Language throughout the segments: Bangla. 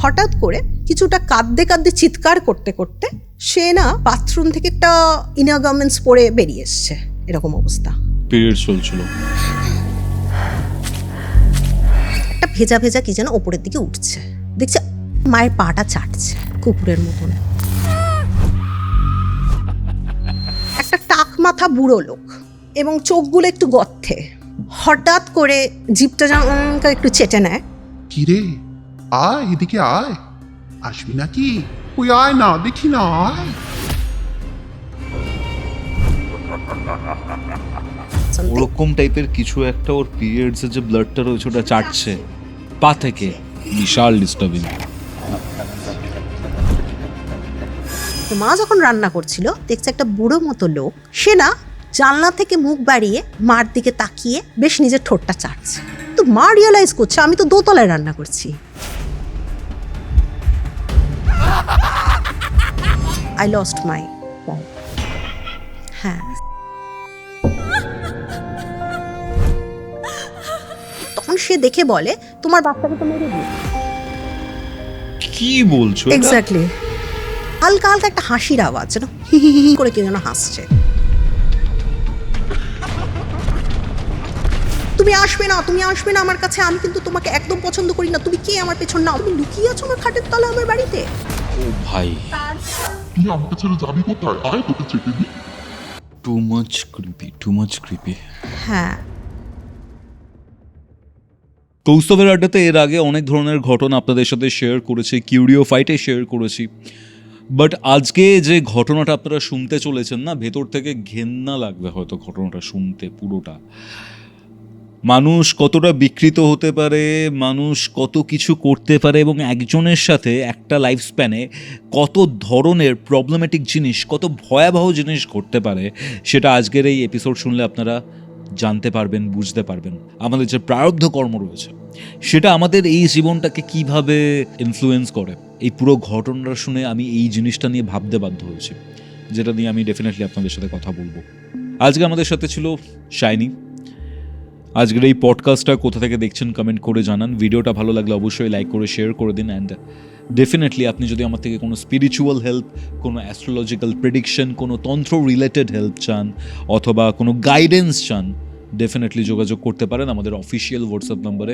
হঠাৎ করে কিছুটা কাঁদতে কাঁদতে চিৎকার করতে করতে সে না বাথরুম থেকে একটা ইনার গার্মেন্টস পরে বেরিয়ে এসছে, এরকম অবস্থা। পিরিয়ড চলছিল, একটা ভেজা ভেজা কি যেন ওপরের দিকে উঠছে, দেখছে মায়ের পাটা চাটছে কুকুরের মতন। একটা টাক মাথা বুড়ো লোক এবং চোখগুলো একটু গর্তে, হঠাৎ করে জিপটা যেন একটু চেটে নেয়। কিরে আয়, এদিকে আয়, আসবি নাকি? ওই আয় না, দেখি না, আয়। ওরকম টাইপের কিছু একটা ওর পিরিয়ডস এর যে ব্লাডটা রয়েছে ওটা চাটছে পা থেকে, বিশাল ডিস্টার্বিং। তো মা যখন রান্না করছিল দেখছে একটা বুড়ো মতো লোক, সে না জানলা থেকে মুখ বাড়িয়ে মার দিকে তাকিয়ে বেশ নিজের ঠোঁটটা চাটছে। তো মা রিয়েলাইজ করছে আমি তো দোতলায় রান্না করছি। আই লস্ট মাই, হ্যাঁ। তখন সে দেখে বলে তোমার বাচ্চাকে তো মেরে দিও। কি বলছো? এক্স্যাক্টলি। হালকা হালকা একটা হাসির আওয়াজ, যেন হি হি হি করে কে যেন হাসছে। তুমি আসবে না, তুমি আসবে না আমার কাছে, আমি কিন্তু তোমাকে একদম পছন্দ করি না, তুমি কে আমার পেছন না, তুমি লুকিয়ে আছো আমার খাটের তলা আমার বাড়িতে। ও ভাই, তুই আমাকে ছেড়ে যাবি কোথায়? আয়, তোকে চেপে দিই। Too much creepy, too much creepy. হ্যাঁ, কৌস্তবের আড্ডাতে এর আগে অনেক ধরনের ঘটনা আপনাদের সাথে শেয়ার করেছি, কিউরিও ফাইটে শেয়ার করেছি, বাট আজকে যে ঘটনাটা আপনারা শুনতে চলেছেন না, ভেতর থেকে ঘেন্না লাগবে হয়তো ঘটনাটা শুনতে পুরোটা। মানুষ কতটা বিকৃত হতে পারে, মানুষ কত কিছু করতে পারে, এবং একজনের সাথে একটা লাইফ স্প্যানে কত ধরনের প্রবলেমেটিক জিনিস, কত ভয়াবহ জিনিস ঘটতে পারে, সেটা আজকের এই এপিসোড শুনলে আপনারা জানতে পারবেন, বুঝতে পারবেন। আমাদের যে প্রারব্ধ কর্ম রয়েছে সেটা আমাদের এই জীবনটাকে কিভাবে ইনফ্লুয়েন্স করে। এই পুরো ঘটনাটা শুনে আমি এই জিনিসটা নিয়ে ভাবতে বাধ্য হয়েছি, যেটা নিয়ে আমি ডেফিনেটলি আপনাদের সাথে কথা বলবো। আজকে আমাদের সাথে ছিল শাইনি। আজকের এই পডকাস্টটা কোথা থেকে দেখছেন কমেন্ট করে জানান। ভিডিওটা ভালো লাগলে অবশ্যই লাইক করে শেয়ার করে দিন। অ্যান্ড ডেফিনেটলি আপনি যদি আমার থেকে কোনো স্পিরিচুয়াল হেল্প, কোনো অ্যাস্ট্রোলজিক্যাল প্রেডিকশন, কোনো তন্ত্র রিলেটেড হেল্প চান, অথবা কোনো গাইডেন্স চান, ডেফিনেটলি যোগাযোগ করতে পারেন আমাদের অফিসিয়াল হোয়াটসঅ্যাপ নম্বরে,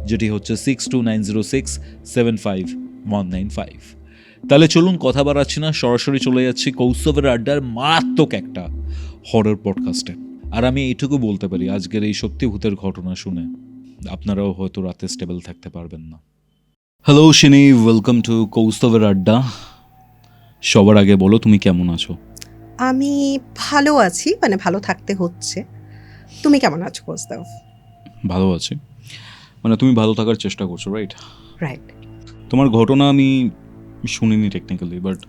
যেটি হচ্ছে 6290675195। তাহলে চলুন কথা বাড়াচ্ছি না, সরাসরি চলে যাচ্ছি কৌস্তবের আড্ডার মারাত্মক একটা হরর পডকাস্টে। আর আমি এইটুকু বলতে পারি, আজকের এই সত্যি ভূতের ঘটনা শুনে আপনারাও হয়তো রাতে স্টেবল থাকতে পারবেন না। হ্যালো শিনি, ওয়েলকাম টু কৌস্তবের আড্ডা। সবার আগে বলো তুমি কেমন আছো? আমি ভালো আছি, মানে ভালো থাকতে হচ্ছে। তুমি কেমন আছো কৌস্তব? ভালো আছি, মানে তুমি ভালো থাকার চেষ্টা করছো, রাইট? রাইট। তোমার ঘটনা আমি শুনিনি টেকনিক্যালি, বাট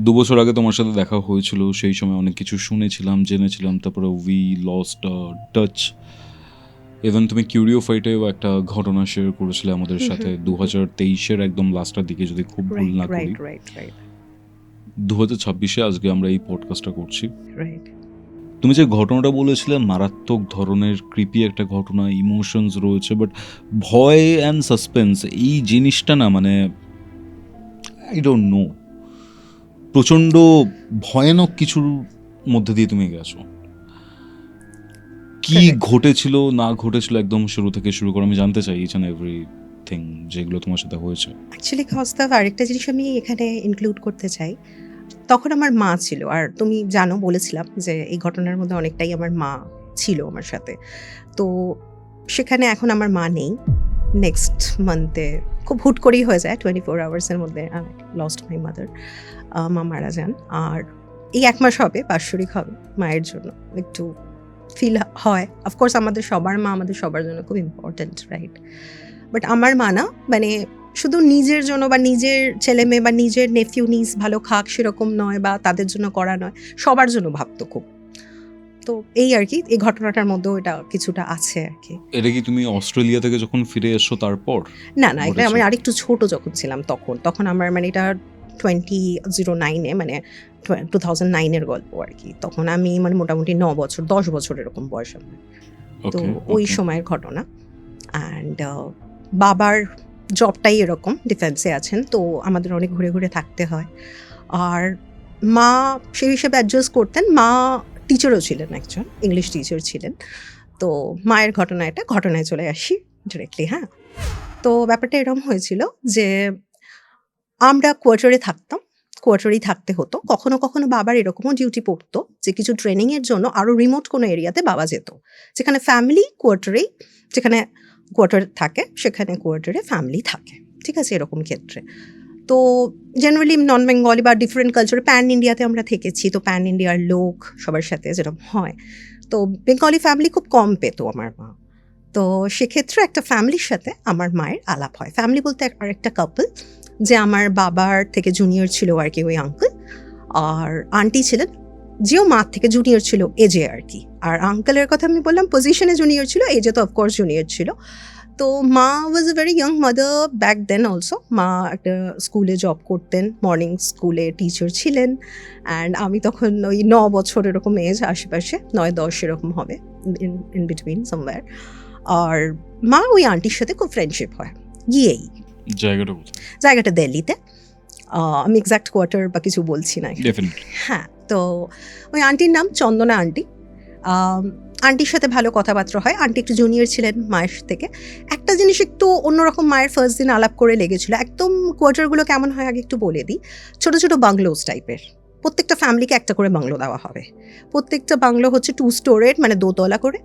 2 বছর আগে তোমার সাথে দেখা হয়েছিল, সেই সময় অনেক কিছু শুনেছিলাম, জেনেছিলাম, তারপরে উই লস্ট টাচ। ইভেন তুমি কিউরিও ফাইটেও একটা ঘটনা শেয়ার করেছিলে আমাদের সাথে 2023-এর একদম লাস্টের দিকে, যদি খুব ভুল না করি। 2026-এ আজকে আমরা এই পডকাস্টটা করছি। তুমি যে ঘটনাটা বলেছিলে মারাত্মক ধরনের ক্রিপি একটা ঘটনা, ইমোশনস রয়েছে, বাট ভয় অ্যান্ড সাসপেন্স এই জিনিসটা না, মানে আই ডোন্ট নো, প্রচণ্ড ভয়ানক কিছুর মধ্যে দিয়ে তুমি গেছো। কি ঘটেছিল না ঘটেছিল একদম শুরু থেকে শুরু করে আমি জানতে চাই, ইচ অ্যান্ড এভরিথিং যেগুলো তোমার সাথে হয়েছে। অ্যাকচুয়ালি কৌস্তব, আরেকটা জিনিস আমি এখানে ইনক্লুড করতে চাই। তখন আমার মা ছিল, আর তুমি জানো বলেছিলাম যে এই ঘটনার মধ্যে অনেকটাই আমার মা ছিল আমার সাথে। তো সেখানে এখন আমার মা নেই। নেক্সট মান্থে খুব হুট করেই হয়ে যায়, 24 আওয়ার্সের মধ্যে আই লস্ট মাই মাদার। মা মারা যান, আর এই 1 মাস হবে বাৎসরিক হবে মায়ের জন্য। একটু ফিল হয়, অফকোর্স আমাদের সবার মা আমাদের সবার জন্য খুব ইম্পর্ট্যান্ট, রাইট? বাট আমার মা না, মানে শুধু নিজের জন্য বা নিজের ছেলে মেয়ে বা নিজের নেফিউ নিস ভালো খাক সেরকম নয়, বা তাদের জন্য করা নয়, সবার জন্য ভাবতো খুব। তো এই আর কি, এই ঘটনাটার মধ্যেও এটা কিছুটা আছে আর কি। এটা কি তুমি অস্ট্রেলিয়া থেকে যখন ফিরে এসছো তারপর? না, এটা আমি আরেকটু ছোট যখন ছিলাম তখন আমার, মানে এটা 2009-এ, মানে 2009-এর গল্প আর কি। তখন আমি মানে মোটামুটি 9 বছর 10 বছর এরকম বয়স আমার। তো ওই সময়ের ঘটনা। অ্যান্ড বাবার জবটাই এরকম, ডিফেন্সে আছেন, তো আমাদের অনেক ঘুরে ঘুরে থাকতে হয়। আর মা সেই হিসেবে অ্যাডজাস্ট করতেন। মা টিচারও ছিলেন, একজন ইংলিশ টিচার ছিলেন। তো মায়ের ঘটনায় চলে আসি ডিরেক্টলি। হ্যাঁ, তো ব্যাপারটা এরকম হয়েছিল যে আমরা কোয়ার্টারেই থাকতে হতো। কখনো কখনো বাবার এরকমও ডিউটি পড়তো যে কিছু ট্রেনিংয়ের জন্য আরও রিমোট কোনো এরিয়াতে বাবা যেত, যেখানে ফ্যামিলি কোয়ার্টারেই, যেখানে কোয়ার্টার থাকে সেখানে কোয়ার্টারে ফ্যামিলি থাকে, ঠিক আছে, এরকম ক্ষেত্রে। তো জেনারেলি নন বেঙ্গলি বা ডিফারেন্ট কালচারে প্যান ইন্ডিয়াতে আমরা থেকেছি, তো প্যান ইন্ডিয়ার লোক সবার সাথে যেরকম হয়, তো বেঙ্গলি ফ্যামিলি খুব কম পেতো আমার মা। তো সেক্ষেত্রে একটা ফ্যামিলির সাথে আমার মায়ের আলাপ হয়। ফ্যামিলি বলতে আরেকটা কাপল, যে আমার বাবার থেকে জুনিয়র ছিল আর কি ওই আঙ্কেল, আর আন্টি ছিলেন যেও মার থেকে জুনিয়র ছিল এজে আর কি। আর আঙ্কেলের কথা আমি বললাম পজিশনে জুনিয়র ছিল, এজে তো অফকোর্স জুনিয়র ছিল। তো মা was a very young mother back then also. মা একটা স্কুলে জব করতেন, মর্নিং স্কুলে টিচার ছিলেন। অ্যান্ড আমি তখন ওই 9 বছর এরকম এজ, আশেপাশে 9-10 এরকম হবে, ইন বিটুইন সামওয়্যার। আর মা ওই আন্টির সাথে খুব ফ্রেন্ডশিপ হয় গিয়েই। জায়গাটা দিল্লিতে, আমি এক্সাক্ট কোয়ার্টার বা কিছু বলছি না। হ্যাঁ, তো ওই আন্টির নাম চন্দনা আন্টি। আন্টির সাথে ভালো কথাবার্তা হয়। আন্টি একটু জুনিয়র ছিলেন মায়ের থেকে। একটা জিনিস একটু অন্যরকম মায়ের ফার্স্ট দিন আলাপ করে লেগেছিল। একদম কোয়ার্টারগুলো কেমন হয় আগে একটু বলে দিই। ছোটো ছোটো বাংলোস টাইপের, প্রত্যেকটা ফ্যামিলিকে একটা করে বাংলো দেওয়া হবে। প্রত্যেকটা বাংলো হচ্ছে 2 স্টোরের, মানে 2 তলা করে,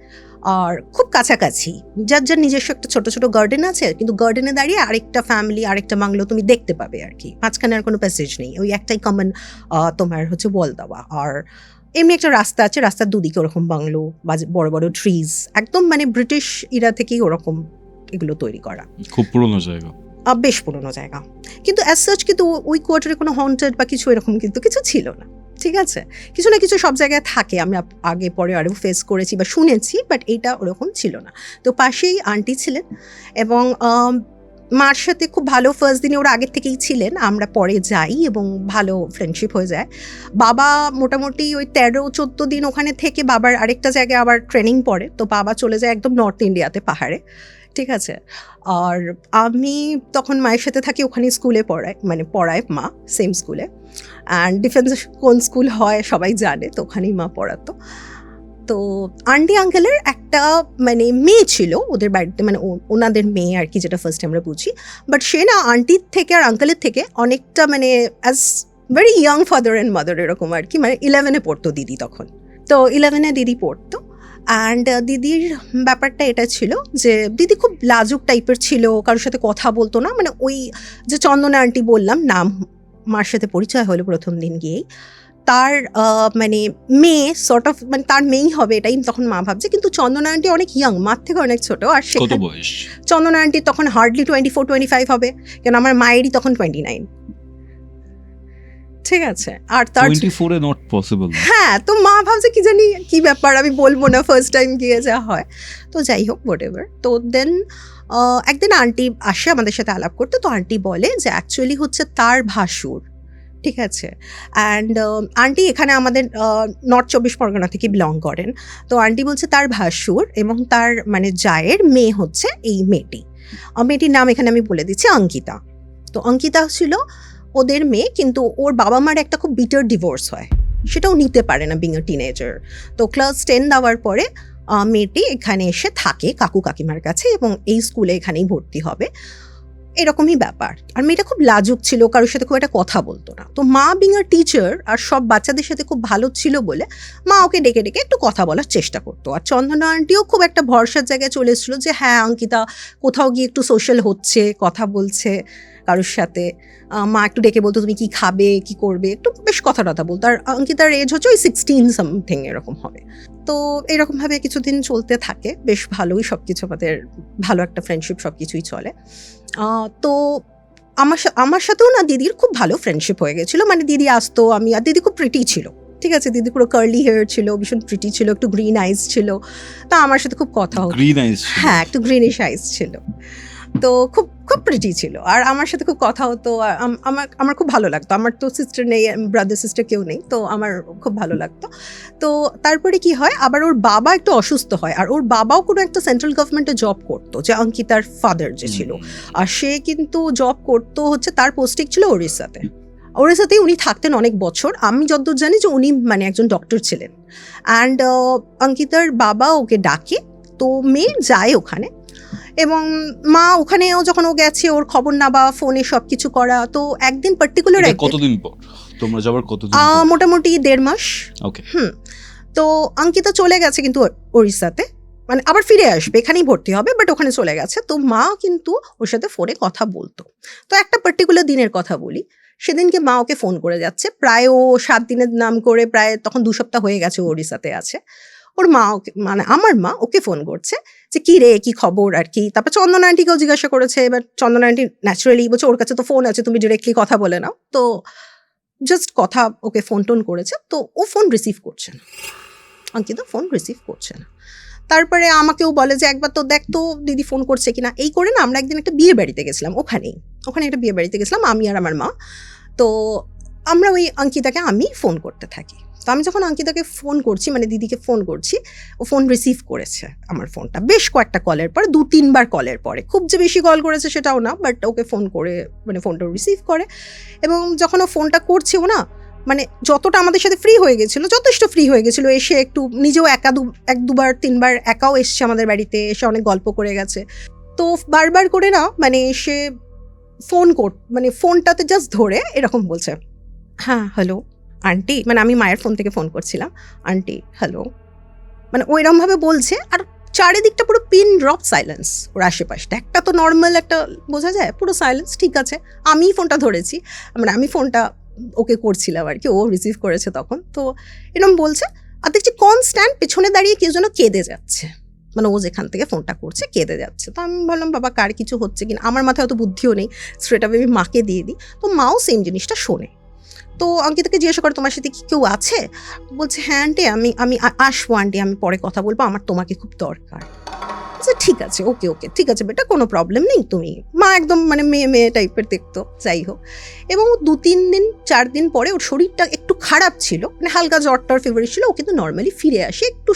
আর খুব কাছাকাছি। যার যার নিজস্ব একটা ছোট ছোট গার্ডেন আছে, কিন্তু গার্ডেনে দাঁড়িয়ে আরেকটা ফ্যামিলি, আরেকটা বাংলো তুমি দেখতে পাবে আর কি। মাঝখানে আর কোনো প্যাসেজ নেই, ওই একটাই কমন তোমার হচ্ছে ওয়াল দেওয়া। আর এমনি একটা রাস্তা আছে, রাস্তার দুদিকে ওরকম বাংলো বা বড় বড় ট্রিজ, একদম মানে ব্রিটিশ ইরা থেকেই ওরকম এগুলো তৈরি করা। খুব পুরনো জায়গা, বেশ পুরনো জায়গা। কিন্তু অ্যাজ সাচ কিন্তু ওই কোয়ার্টারে কোনো হন্টেড বা কিছু এরকম কিন্তু কিছু ছিল না, ঠিক আছে। কিছু না কিছু সব জায়গায় থাকে, আমি আগে পরে আরও ফেস করেছি বা শুনেছি, বাট এইটা ওরকম ছিল না। তো পাশেই আন্টি ছিলেন এবং মার সাথে খুব ভালো, ফার্স্ট দিনে ওরা আগের থেকেই ছিলেন, আমরা পরে যাই এবং ভালো ফ্রেন্ডশিপ হয়ে যায়। বাবা মোটামুটি ওই 13-14 দিন ওখানে থেকে বাবার আরেকটা জায়গায় আবার ট্রেনিং পড়ে, তো বাবা চলে যায় একদম নর্থ ইন্ডিয়াতে, পাহাড়ে, ঠিক আছে। আর আমি তখন মায়ের সাথে থাকি, ওখানে স্কুলে পড়ায় মা, সেম স্কুলে। অ্যান্ড ডিফেন্স কোন স্কুল হয় সবাই জানে, তো ওখানেই মা পড়াতো। তো আন্টি আঙ্কেলের একটা মানে মেয়ে ছিল ওদের বাড়িতে, মানে ওনাদের মেয়ে আর কি, যেটা ফার্স্ট আমরা বুঝি। বাট সে না আন্টির থেকে আর আঙ্কেলের থেকে অনেকটা মানে as very young father and mother এরকম আর কি। মানে 11-এ পড়তো দিদি তখন, তো 11-এ দিদি পড়তো। অ্যান্ড দিদির ব্যাপারটা এটা ছিল যে দিদি খুব লাজুক টাইপের ছিল, কারোর সাথে কথা বলতো না। মানে ওই যে চন্দনা আন্টি বললাম, নাম মার সাথে পরিচয় হলো প্রথম দিন গিয়েই, তার মানে মেয়ে সর্ট অফ, মানে তার মেয়েই হবে এটাই তখন মা ভাবছে। কিন্তু চন্দনা আন্টি অনেক ইয়াং, মার থেকে অনেক ছোট। আর সেখানে চন্দনা আন্টি তখন হার্ডলি 24-25 হবে, কেন আমার মায়েরই তখন 29, ঠিক আছে। আর তার 24 এ নট পসিবল। হ্যাঁ, তো মা ভাবছে কি জানি কি ব্যাপার, আমি বলবো না, ফার্স্ট টাইম গিয়ে যা হয়। তো যাই হোক, হোয়াটএভার। তো দেন একদিন আন্টি আসে আমাদের সাথে আলাপ করতে। তো আন্টি বলে যে অ্যাকচুয়ালি হচ্ছে তার ভাসুর, ঠিক আছে। অ্যান্ড আন্টি এখানে আমাদের নর্থ 24 পরগনা থেকে বিলং করেন। তো আন্টি বলছে তার ভাসুর এবং তার মানে জায়ের মেয়ে হচ্ছে এই মেয়েটি। মেয়েটির নাম এখানে আমি বলে দিচ্ছি, অঙ্কিতা। তো অঙ্কিতা ছিল ওদের মেয়ে, কিন্তু ওর বাবা মার একটা খুব বিটার ডিভোর্স হয়, সেটাও নিতে পারে না বিং আ টিনেজার। তো ক্লাস 10 দেওয়ার পরে মেয়েটি এখানে এসে থাকে কাকু কাকিমার কাছে এবং এই স্কুলে এখানেই ভর্তি হবে, এরকমই ব্যাপার। আর মেয়েটা খুব লাজুক ছিল, কারোর সাথে খুব একটা কথা বলতো না। তো মা বিং আ টিচার আর সব বাচ্চাদের সাথে খুব ভালো ছিল বলে মা ওকে ডেকে ডেকে একটু কথা বলার চেষ্টা করতো। আর চন্দনা আন্টিও খুব একটা ভরসার জায়গায় চলে এসেছিলো যে হ্যাঁ অঙ্কিতা কোথাও গিয়ে একটু সোশ্যাল হচ্ছে, কথা বলছে কারোর সাথে। মা একটু ডেকে বলতো তুমি কি খাবে, কি করবে, একটু বেশ কথা টথা বলতো। আর অঙ্কিতার এজ হচ্ছে ওই 16 সামথিং এরকম হবে। তো এরকমভাবে কিছুদিন চলতে থাকে, বেশ ভালোই সব কিছু, আমাদের ভালো একটা ফ্রেন্ডশিপ, সব কিছুই চলে। তো আমার সাথেও না দিদির খুব ভালো ফ্রেন্ডশিপ হয়ে গেছিলো। মানে দিদি আসতো, আমি, আর দিদি খুব প্রিটি ছিল, ঠিক আছে। দিদি পুরো কার্লি হেয়ার ছিল, ভীষণ প্রিটি ছিল, একটু গ্রিন আইস ছিল। তা আমার সাথে খুব কথা হতো। গ্রিন আইস, হ্যাঁ, একটু গ্রিনিশ আইস ছিল। তো খুব খুব প্রিটি ছিল, আর আমার সাথে খুব কথা হতো, আর আমার খুব ভালো লাগতো। আমার তো সিস্টার নেই, ব্রাদার সিস্টার কেউ নেই, তো আমার খুব ভালো লাগতো। তো তারপরে কি হয়, আবার ওর বাবা একটু অসুস্থ হয়, আর ওর বাবাও কোনো একটা সেন্ট্রাল গভর্নমেন্টে জব করতো, যে অঙ্কিতার ফাদার যে ছিল, আর সে কিন্তু জব করতো হচ্ছে, তার পোস্টিং ছিল ওড়িশাতে। ওড়িশাতেই উনি থাকতেন অনেক বছর। আমি যতদূর জানি যে উনি মানে একজন ডক্টর ছিলেন। অ্যান্ড অঙ্কিতার বাবা ওকে ডাকে, তো মেয়ে যায় ওখানে, এবং মা ওখানেও যখন ও গেছে, ওর খবর নেওয়া, ফোনে সব কিছু করা। তো একদিন পার্টিকুলার কতদিন পর তোমরা যাবার, কতদিন মোটামুটি 1.5 মাস। ওকে। তো অঙ্কিতা চলে গেছে কিন্তু ওড়িশাতে, মানে আবার ফিরে আসবে, এখানেই ভর্তি হবে, বাট ওখানে চলে গেছে। তো মা কিন্তু ওর সাথে ফোনে কথা বলতো। তো একটা পার্টিকুলার দিনের কথা বলি, সেদিনকে মা ওকে ফোন করে যাচ্ছে, প্রায় ও 7 দিনের নাম করে, প্রায় তখন 2 সপ্তাহ হয়ে গেছে ওড়িশাতে আছে। ওর মা ওকে, মানে আমার মা ওকে ফোন করছে যে কি রে, কি খবর আর কি। তারপর চন্দনা আন্টিকেও জিজ্ঞাসা করেছে, এবার চন্দনা আন্টি ন্যাচারালি বলছে ওর কাছে তো ফোন আছে, তুমি ডিরেক্টলি কথা বলে নাও। তো জাস্ট কথা, ওকে ফোন টোন করেছে, তো ও ফোন রিসিভ করছে না, অঙ্কিতা ফোন রিসিভ করছে না। তারপরে আমাকেও বলে যে একবার তো দেখ তো দিদি ফোন করছে কিনা। এই করে না আমরা একদিন একটা বিয়ে বাড়িতে গেছিলাম, ওখানে একটা বিয়ে বাড়িতে গেছিলাম আমি আর আমার মা। তো আমরা ওই অঙ্কিতাকে আমি ফোন করতে থাকি। তো আমি যখন অঙ্কিতাকে ফোন করছি, মানে দিদিকে ফোন করছি, ও ফোন রিসিভ করেছে আমার ফোনটা বেশ কয়েকটা কলের পরে, 2-3 বার কলের পরে, খুব যে বেশি কল করেছে সেটাও না, বাট ওকে ফোন করে মানে ফোনটা রিসিভ করে। এবং যখন ও ফোনটা করছে, ও না মানে যতটা আমাদের সাথে ফ্রি হয়ে গেছিলো, যথেষ্ট ফ্রি হয়ে গেছিলো, এসে একটু নিজেও 1-2বার 3বার একাও এসছে আমাদের বাড়িতে, এসে অনেক গল্প করে গেছে। তো বারবার করে না মানে সে মানে ফোনটাতে জাস্ট ধরে এরকম বলছে, হ্যাঁ হ্যালো আন্টি, মানে আমি মায়ের ফোন থেকে ফোন করছিলাম, আন্টি হ্যালো, মানে ওইরকমভাবে বলছে। আর চারিদিকটা পুরো পিন ড্রপ সাইলেন্স, ওর আশেপাশটা একটা তো নর্মাল একটা বোঝা যায়, পুরো সাইলেন্স। ঠিক আছে, আমি ফোনটা ধরেছি, মানে আমি ফোনটা ওকে করছিলাম আর কি, ও রিসিভ করেছে তখন। তো এরকম বলছে, আর দেখছি কনস্ট্যান্ট পেছনে দাঁড়িয়ে কেউ যেন কেঁদে যাচ্ছে, মানে ও যেখান থেকে ফোনটা করছে কেঁদে যাচ্ছে। তো আমি বললাম বাবা কার কিছু হচ্ছে কিনা, আমার মাথায় অত বুদ্ধিও নেই, স্ট্রেট আপ আমি মাকে দিয়ে দিই। তো মাও সেম জিনিসটা শোনে। তো অঙ্কিতাকে জিজ্ঞাসা করে তোমার সাথে কি কেউ আছে, বলছে হ্যাঁ আন্টি, আমি আসবো আন্টি, আমি পরে কথা বলবো, আমার তোমাকে খুব দরকার। আচ্ছা ঠিক আছে, ওকে ওকে ঠিক আছে বেটা, কোনো প্রবলেম নেই, তুমি। মা একদম মানে মেয়ে টাইপের দেখতো, যাই হোক। এবং 2-3-4 দিন পরে ওর শরীরটা একটু খারাপ ছিল, মানে হালকা জ্বর ফিভার ছিল, ও কিন্তু নর্মালি ফিরে আসে, একটু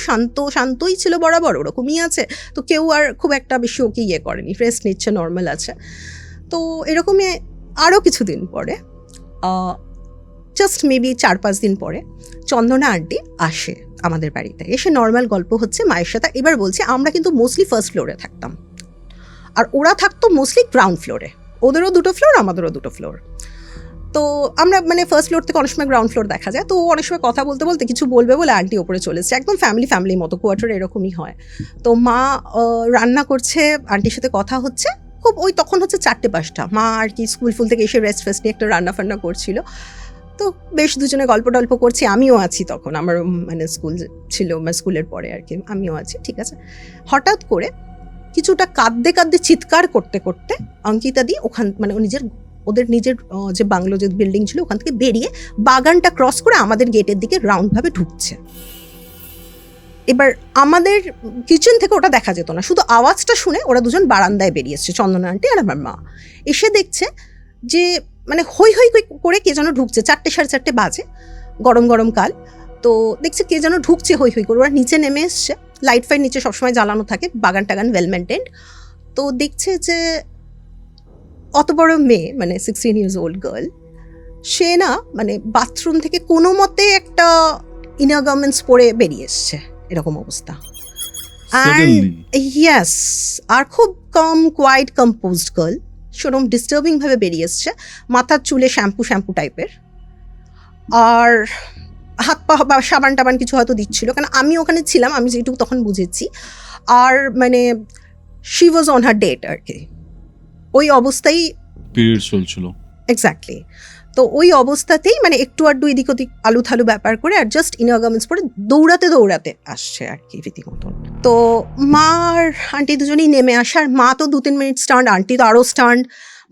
শান্তই ছিল বরাবর, ওরকমই আছে। তো কেউ আর খুব একটা বেশি ওকে ইয়ে করেনি, রেস্ট নিচ্ছে, নর্মাল আছে। তো এরকমই আরও কিছুদিন পরে, জাস্ট মেবি 4-5 দিন পরে চন্দনা আন্টি আসে আমাদের বাড়িতে, এসে নর্মাল গল্প হচ্ছে মায়ের সাথে। এবার বলছে আমরা কিন্তু মোস্টলি ফার্স্ট ফ্লোরে থাকতাম, আর ওরা থাকতো মোস্টলি গ্রাউন্ড ফ্লোরে, ওদেরও 2টো ফ্লোর, আমাদেরও 2টো ফ্লোর। তো আমরা মানে ফার্স্ট ফ্লোর থেকে অনেক সময় গ্রাউন্ড ফ্লোর দেখা যায়। তো অনেক সময় কথা বলতে বলতে কিছু বলবে বলে আন্টি ওপরে চলেছে, একদম ফ্যামিলির মতো, কোয়ার্টারে এরকমই হয়। তো মা রান্না করছে, আন্টির সাথে কথা হচ্ছে, খুব ওই তখন হচ্ছে 4টে-5টা, মা আর কি স্কুল থেকে এসে রেস্ট নিয়ে একটা রান্না করছিল। তো বেশ দুজনে গল্প করছি, আমিও আছি তখন, আমার মানে স্কুল ছিল, মানে স্কুলের পরে আর কি, আমিও আছি। ঠিক আছে, হঠাৎ করে কিছুটা কাঁদতে চিৎকার করতে অঙ্কিতা দি ওখান মানে ওদের নিজের যে বাংলো, যে বিল্ডিং ছিল, ওখান থেকে বেরিয়ে বাগানটা ক্রস করে আমাদের গেটের দিকে রাউন্ডভাবে ঢুকছে। এবার আমাদের কিচেন থেকে ওটা দেখা যেত না, শুধু আওয়াজটা শুনে ওরা দুজন বারান্দায় বেরিয়েছে, চন্দনা আন্টি আর আমার মা। এসে দেখছে যে মানে হই করে কে যেন ঢুকছে, 4-4:30 বাজে, গরম কাল। তো দেখছে কে যেন ঢুকছে হই করে, ওরা নিচে নেমে এসছে, লাইট ফাইট নিচে সবসময় জ্বালানো থাকে, বাগান ওয়েল মেনটেন্ড। তো দেখছে যে অত বড় মেয়ে, মানে 16 years old গার্ল, সে না মানে বাথরুম থেকে কোনো মতে একটা ইনার গার্মেন্টস পরে বেরিয়ে এসছে, এরকম অবস্থা। ইয়েস, আর খুব কোয়াইট কম্পোজড গার্ল, সেরকম ডিস্টার্বিংভাবে বেরিয়ে এসছে, মাথার চুলে শ্যাম্পু টাইপের, আর হাত পা বা সাবান কিছু হয়তো দিচ্ছিল, কারণ আমি ওখানে ছিলাম, আমি যেটুকু তখন বুঝেছি। আর মানে she was on her date আর কি, ওই অবস্থায় পিরিয়ড চলছিল এক্স্যাক্টলি। তো ওই অবস্থাতেই মানে একটু আড্ডু এদিক ওদিক আলু থালু ব্যাপার করে, আর জাস্ট ইনার গার্মেন্টস পরে দৌড়াতে আসছে আর কি রীতিমতন। তো মা আর আন্টি দুজনেই নেমে আসে, আর মা তো 2-3 মিনিট স্টান্ড, আন্টি তো আরও স্টান্ড।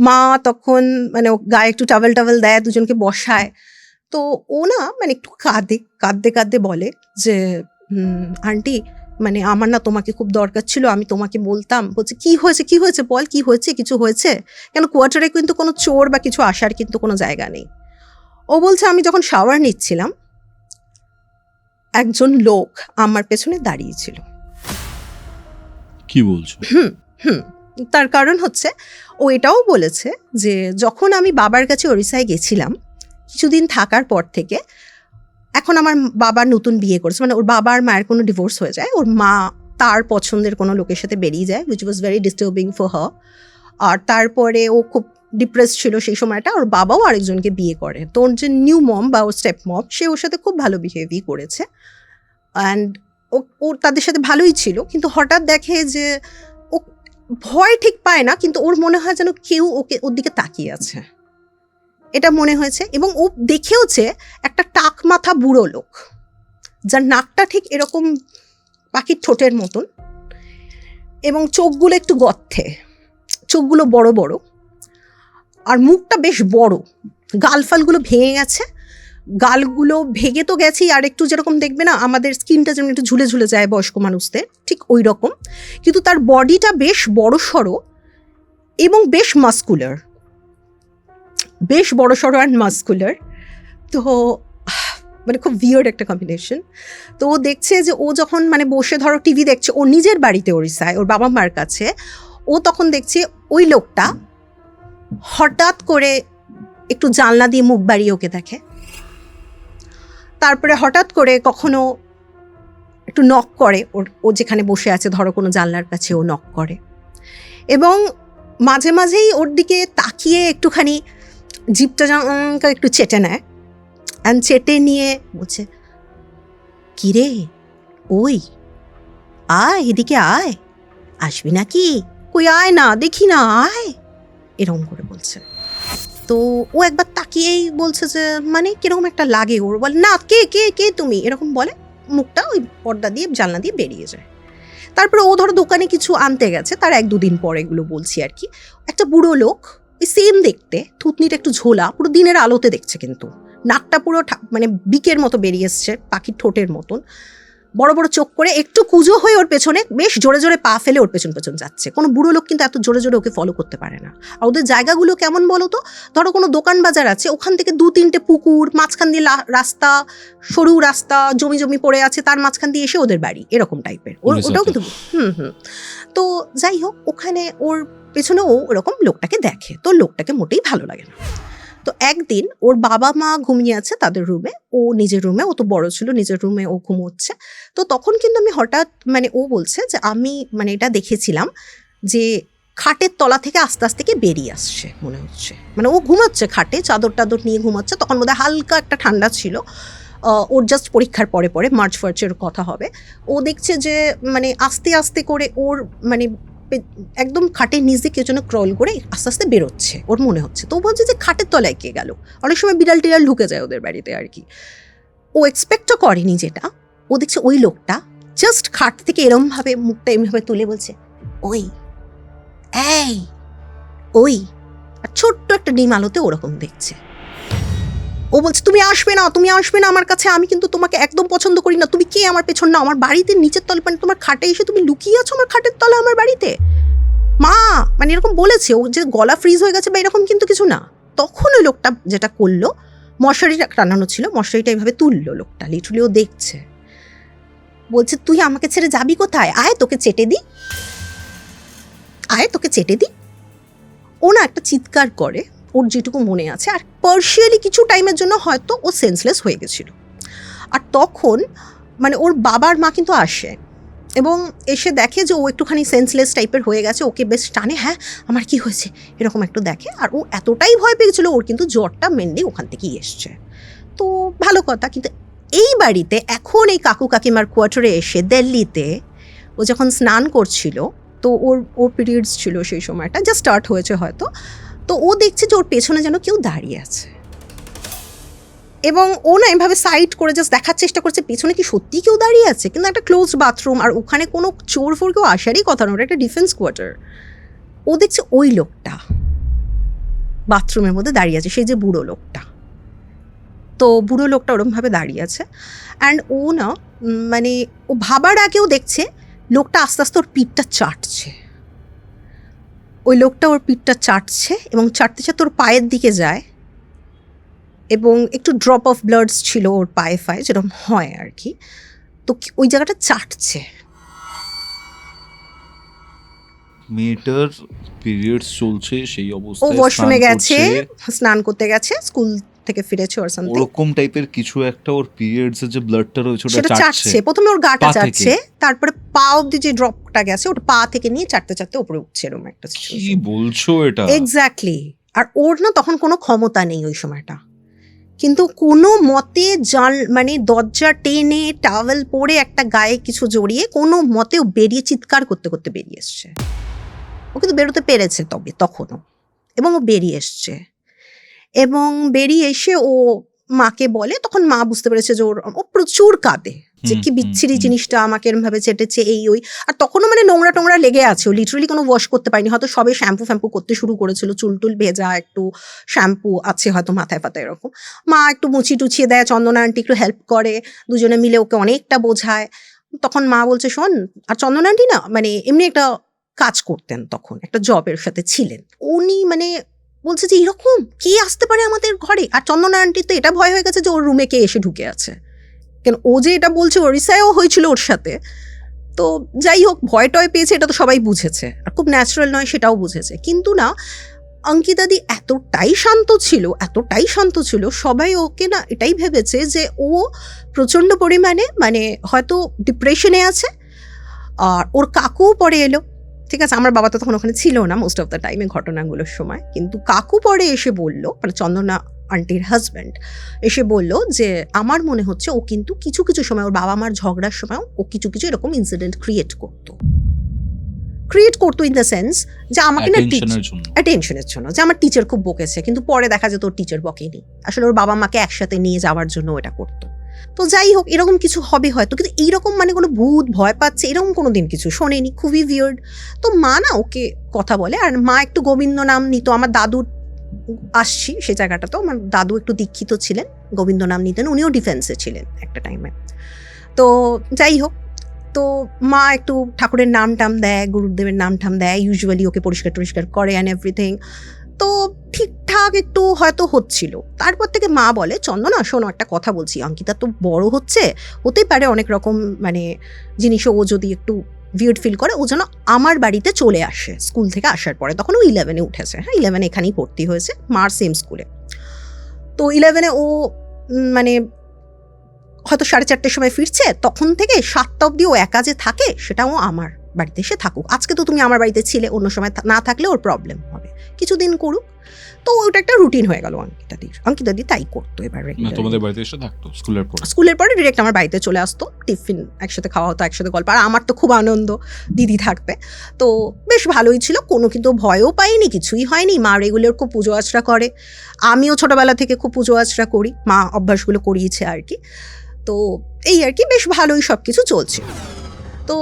মা তখন মানে গায়ে একটু টাওয়েল দেয়, দুজনকে বসায়। তো ও না মানে একটু কাঁদতে বলে যে আন্টি মানে আমার না তোমাকে খুব দরকার ছিল, আমি তোমাকে বলতাম। বলছে কি হয়েছে বল, কি হয়েছে, কিছু হয়েছে কেন? কোয়ার্টারে কিন্তু কোনো চোর বা কিছু আসার কিন্তু কোনো জায়গা নেই। ও বলছে আমি যখন শাওয়ার নিচ্ছিলাম একজন লোক আমার পেছনে দাঁড়িয়েছিল। কি বলছো? তার কারণ হচ্ছে ও এটাও বলেছে যে যখন আমি বাবার কাছে ওড়িশায় গেছিলাম কিছুদিন থাকার পর থেকে, এখন আমার বাবা নতুন বিয়ে করেছে, মানে ওর বাবার মায়ের কোনো ডিভোর্স হয়ে যায়, ওর মা তার পছন্দের কোনো লোকের সাথে বেরিয়ে যায়, which was very disturbing for her. আর তারপরে ও খুব ডিপ্রেস ছিল সেই সময়টা। ওর বাবাও আরেকজনকে বিয়ে করে, তো ওর যে নিউ মম বা ওর স্টেপ মম সে ওর সাথে খুব ভালো বিহেভই করেছে, অ্যান্ড ও তাদের সাথে ভালোই ছিল। কিন্তু হঠাৎ দেখে যে ও ভয় ঠিক পায় না, কিন্তু ওর মনে হয় যেন কেউ ওর দিকে তাকিয়ে আছে, এটা মনে হয়েছে। এবং ও দেখেওছে একটা টাক মাথা বুড়ো লোক, যার নাকটা ঠিক এরকম পাখির ঠোঁটের মতন, এবং চোখগুলো একটু গর্তে, চোখগুলো বড় বড়, আর মুখটা বেশ বড়, গালফালগুলো ভেঙে গেছে, গালগুলো ভেঙে তো গেছেই, আর একটু যেরকম দেখবে না আমাদের স্কিনটা যেমন একটু ঝুলে ঝুলে যায় বয়স্ক মানুষদের, ঠিক ওই রকম। কিন্তু তার বডিটা বেশ বড় সড়ো এবং বেশ মাস্কুলার, বেশ বড় সড়ো অ্যান্ড মাস্কুলার। তো মানে খুব উইয়ার্ড একটা কম্বিনেশন। তো ও দেখছে যে ও যখন মানে বসে ধরো টিভি দেখছে ওর নিজের বাড়িতে ওড়িশায় ওর বাবা মার কাছে, ও তখন দেখছে ওই লোকটা হঠাৎ করে একটু জানলা দিয়ে মুখ বাড়িয়ে ওকে দেখে, তারপরে হঠাৎ করে কখনো একটু নক করে, ও যেখানে বসে আছে ধরো কোনো জানলার কাছে ও নক করে, এবং মাঝে মাঝেই ওর দিকে তাকিয়ে একটুখানি জিপটা একটু চেটে নেয়, অ্যান্ড চেটে নিয়ে বলছে কিরে ওই আয়, এদিকে আয়, আসবি নাকি, কই আয় না, দেখি না আয়, এরকম করে বলছে। তো ও একবার তাকিয়েই বলছে যে মানে কিরকম একটা লাগে ওর, বলে না কে কে কে তুমি, এরকম বলে মুখটা ওই পর্দা দিয়ে জানলা দিয়ে বেরিয়ে যায়। তারপরে ও ধরো দোকানে কিছু আনতে গেছে, তার 1-2 দিন পর এগুলো বলছি আর কি, একটা বুড়ো লোক ওই সেম দেখতে, থুতনিটা একটু ঝোলা, পুরো দিনের আলোতে দেখছে, কিন্তু নাকটা পুরো মানে বিকের মতো বেরিয়ে এসছে, পাখির ঠোঁটের মতন, বড় বড় চোখ করে, একটু কুজো হয়ে ওর পেছনে বেশ জোরে জোরে পা ফেলে ওর পেছন পেছন যাচ্ছে। কোনো বুড়ো লোক কিন্তু এত জোরে জোরে ওকে ফলো করতে পারে না। আর ওদের জায়গাগুলো কেমন বলো তো, ধরো কোনো দোকান বাজার আছে, ওখান থেকে 2-3টে পুকুর, মাঝখান দিয়ে রাস্তা, সরু রাস্তা, জমি জমি পড়ে আছে, তার মাঝখান দিয়ে এসে ওদের বাড়ি, এরকম টাইপের। ওটাও কিন্তু তো যাই হোক, ওখানে ওর পেছনে ও ওরকম লোকটাকে দেখে, তো লোকটাকে মোটেই ভালো লাগে না। তো একদিন ওর বাবা মা ঘুমিয়ে আছে তাদের রুমে, ও নিজের রুমে, ও তো বড় ছিল, নিজের রুমে ও ঘুমোচ্ছে। তো তখন কিন্তু আমি হঠাৎ মানে ও বলছে যে আমি মানে এটা দেখেছিলাম যে খাটের তলা থেকে আস্তে আস্তে কি বেরিয়ে আসছে মনে হচ্ছে, মানে ও ঘুমাচ্ছে খাটে, চাদর টাদর নিয়ে ঘুমাচ্ছে, তখন বোধহয় হালকা একটা ঠান্ডা ছিল, ওর জাস্ট পরীক্ষার পরে পরে মার্চ ফার্চের কথা হবে। ও দেখছে যে মানে আস্তে আস্তে করে ওর মানে একদম খাটের নিচ দিয়ে কেউ যেন ক্রল করে আস্তে আস্তে বেরোচ্ছে ওর মনে হচ্ছে। তো ও বলছে যে খাটের তলায় কে গেল, অনেক সময় বিড়াল টিড়াল ঢুকে যায় ওদের বাড়িতে আর কি। ও এক্সপেক্টও করেনি যেটা, ও দেখছে ওই লোকটা জাস্ট খাট থেকে এরমভাবে মুখটা এমনিভাবে তুলে বলছে ওই এই ওই, আর ছোট্ট একটা ডিম আলোতে ওরকম দেখছে। ও বলছে তুমি আসবে না, তুমি আসবে না আমার কাছে, আমি কিন্তু তোমাকে একদম পছন্দ করি না, তুমি কে আমার পেছন না, আমার বাড়িতে নিচের তলে, মানে তোমার খাটে এসে তুমি লুকিয়ে আছো আমার খাটের তলে আমার বাড়িতে মা, মানে এরকম বলেছে। ও যে গলা ফ্রিজ হয়ে গেছে বা এরকম কিন্তু কিছু না। তখন ওই লোকটা যেটা করলো, মশারিটা টানানো ছিল, মশারিটা এইভাবে তুললো লোকটা, লিটারালি ও দেখছে, বলছে তুই আমাকে ছেড়ে যাবি কোথায়, আয় তোকে চেটে দি, আয় তোকে চেটে দি। ও না একটা চিৎকার করে, ওর যেটুকু মনে আছে, আর পার্শিয়ালি কিছু টাইমের জন্য হয়তো ও সেন্সলেস হয়ে গেছিল। আর তখন মানে ওর বাবার মা কিন্তু আসে এবং এসে দেখে যে ও একটুখানি সেন্সলেস টাইপের হয়ে গেছে, ওকে বেশ টানে, হ্যাঁ আমার কি হয়েছে এরকম একটু দেখে। আর ও এতটাই ভয় পেয়েছিল, ওর কিন্তু জ্বরটা মেনলি ওখান থেকেই এসছে। তো ভালো কথা, কিন্তু এই বাড়িতে এখন এই কাকু কাকিমার কোয়ার্টারে এসে দিল্লিতে ও যখন স্নান করছিল, তো ওর পিরিয়ডস ছিল সেই সময়টা, জাস্ট স্টার্ট হয়েছে হয়তো, তো ও দেখছে যে ওর পেছনে যেন কেউ দাঁড়িয়ে আছে, এবং ও না এভাবে সাইড করে জাস্ট দেখার চেষ্টা করছে পেছনে কি সত্যি কেউ দাঁড়িয়ে আছে, কিন্তু একটা ক্লোজড বাথরুম, আর ওখানে কোনো চোর ফোর কেউ আসারই কথা না, ওটা একটা ডিফেন্স কোয়ার্টার। ও দেখছে ওই লোকটা বাথরুমের মধ্যে দাঁড়িয়ে আছে, সেই যে বুড়ো লোকটা। তো বুড়ো লোকটা ওরমভাবে দাঁড়িয়ে আছে, অ্যান্ড ও না মানে ও ভাবার আগেও দেখছে লোকটা আস্তে আস্তে ওর পিঠটা চাটছে, ওই লোকটা ওর পিঠটা চাটছে এবং চাটতে চাটতে ওর পায়ের দিকে যায় এবং একটু ড্রপ অফ ব্লাডস ছিল ওর পায়ে ফায়ে, যেরকম হয় আর কি। তো ওই জায়গাটা চাটছে। মেয়েটার পিরিয়ডস চলছে সেই ও অবস্থায় ওয়াশরুমে স্নান গেছে, করছে, স্নান করতে গেছে, স্কুল থেকে ফিরেছে ওর সামথিং, ওরকম টাইপের কিছু একটা, ওর পিরিয়ডস এর যে ব্লাডটা রয়েছে ওটা সেটা চাটছে। চাটছে। প্রথমে ওর গাটা পা থেকে। চাটছে, তারপরে পা অব্দি যে ড্রপটা গেছে ওটা পা থেকে নিয়ে চাটতে চাটতে উপরে উঠছে, এরকম একটা কি সিচুয়েশন। বলছো এটা? এক্স্যাক্টলি। আর ওর না তখন কোনো ক্ষমতা নেই ওই সময়টা, কিন্তু কোনো মতে মানে দরজা টেনে টাওয়েল পরে একটা গায়ে কিছু জড়িয়ে কোনো মতে ও বেরিয়ে চিৎকার করতে করতে বেরিয়ে এসছে। ও কিন্তু বেরোতে পেরেছে তবে তখনও, এবং ও বেরিয়ে এসছে এবং বেরিয়ে এসে ও মাকে বলে, তখন মা বুঝতে পেরেছে যে ও প্রচুর কাঁদে, যে কি বিচ্ছিরি জিনিসটা আমাকে এরম ভাবে চেটেছে এই ওই। আর তখনও মানে নোংরা টোংরা লেগে আছে, ও লিটারালি কোনো ওয়াশ করতে পারেনি, হয়তো সবে শ্যাম্পু করতে শুরু করেছিল, চুল টুল ভেজা, একটু শ্যাম্পু আছে হয়তো মাথায় ফাতায় এরকম। মা একটু মুছিয়ে টুছিয়ে দেয়, চন্দনা আন্টি একটু হেল্প করে, দুজনে মিলে ওকে অনেকটা বোঝায়। তখন মা বলছে শোন, আর চন্দনা আন্টি না মানে এমনি একটা কাজ করতেন, তখন একটা জবের সাথে ছিলেন উনি, মানে বলছে যে এরকম কে আসতে পারে আমাদের ঘরে। আর চন্দনা আন্টির তো এটা ভয় হয়ে গেছে যে ওর রুমে কে এসে ঢুকে আছে, কেন ও যে এটা বলছে ওড়িশায়ও হয়েছিল ওর সাথে। তো যাই হোক, ভয় টয় পেয়েছে এটা তো সবাই বুঝেছে, আর খুব ন্যাচারাল নয় সেটাও বুঝেছে। কিন্তু না, অঙ্কিতাদি এতটাই শান্ত ছিল, সবাই ওকে না এটাই ভেবেছে যে ও প্রচণ্ড পরিমাণে মানে হয়তো ডিপ্রেশনে আছে। আর ওর কাকুও পরে এলো, ঠিক আছে, আমার বাবা তো তখন ওখানে ছিল না মোস্ট অফ দ্য টাইমে ঘটনাগুলোর সময়, কিন্তু কাকু পরে এসে বলল, মানে চন্দনা আন্টির হাজব্যান্ড এসে বলল যে আমার মনে হচ্ছে ও কিন্তু কিছু কিছু সময় ওর বাবা মার ঝগড়ার সময় ও কিছু কিছু এরকম ইনসিডেন্ট ক্রিয়েট করতো ইন দ্য সেন্স যে আমাকে না অ্যাটেনশনের জন্য, যে আমার টিচার খুব বকেছে, কিন্তু পরে দেখা যেত ওর টিচার বকেনি, আসলে ওর বাবা মাকে একসাথে নিয়ে যাওয়ার জন্য এটা করতো। তো যাই হোক, এরকম কিছু হবে হয়তো, কিন্তু এইরকম মানে কোনো ভূত ভয় পাচ্ছে এরকম কোনো দিন কিছু শোনেনি, খুবই উইয়ার্ড। তো মা না ওকে কথা বলে, আর মা একটু গোবিন্দ নাম নিত। আমার দাদুর আসছি সে জায়গাটা, তো আমার দাদু একটু দীক্ষিত ছিলেন, গোবিন্দ নাম নিতেন, উনিও ডিফেন্সে ছিলেন একটা টাইমে। তো যাই হোক, তো মা একটু ঠাকুরের নাম টাম দেয়, গুরুদেবের নাম টাম দেয়, ইউজুয়ালি ওকে পরিষ্কার করে অ্যান্ড এভরিথিং। তো ঠিকঠাক একটু হয়তো হচ্ছিল। তারপর থেকে মা বলে, চন্দনা শোনো একটা কথা বলছি, অঙ্কিতা তো বড় হতেই পারে অনেক রকম মানে জিনিসও ও যদি একটু উইয়ার্ড ফিল করে, ও যেন আমার বাড়িতে চলে আসে স্কুল থেকে আসার পরে। তখন ও 11-এ উঠেছে, হ্যাঁ 11-এ এখানেই ভর্তি হয়েছে, মার সেম স্কুলে। তো 11-এ ও মানে হয়তো 4:30-র সময় ফিরছে, তখন থেকে 7টা অবধি ও একা যে থাকে সেটাও আমার বাড়িতে এসে থাকুক। আজকে তো তুমি আমার বাড়িতে ছিলে, অন্য সময় না থাকলে ওর প্রবলেম হবে, কিছুদিন করুক। তো ওটা একটা রুটিন হয়ে গেল অঙ্কিতাদি তাই করতো। এবার তোমাদের বাড়িতে এসে থাকতো স্কুলের পরে ডিরেক্ট আমার বাড়িতে চলে আসতো, টিফিন একসাথে খাওয়া হতো, একসাথে গল্প। আর আমার তো খুব আনন্দ দিদি থাকবে, তো বেশ ভালোই ছিল, কোনো কিন্তু ভয়ও পাইনি, কিছুই হয়নি। মা রেগুলার খুব পুজো আচরা করে, আমিও ছোটবেলা থেকে খুব পুজো আচরা করি, মা অভ্যাসগুলো করিয়েছে আর কি। তো এই আর কি, বেশ ভালোই সব কিছু চলছে। তো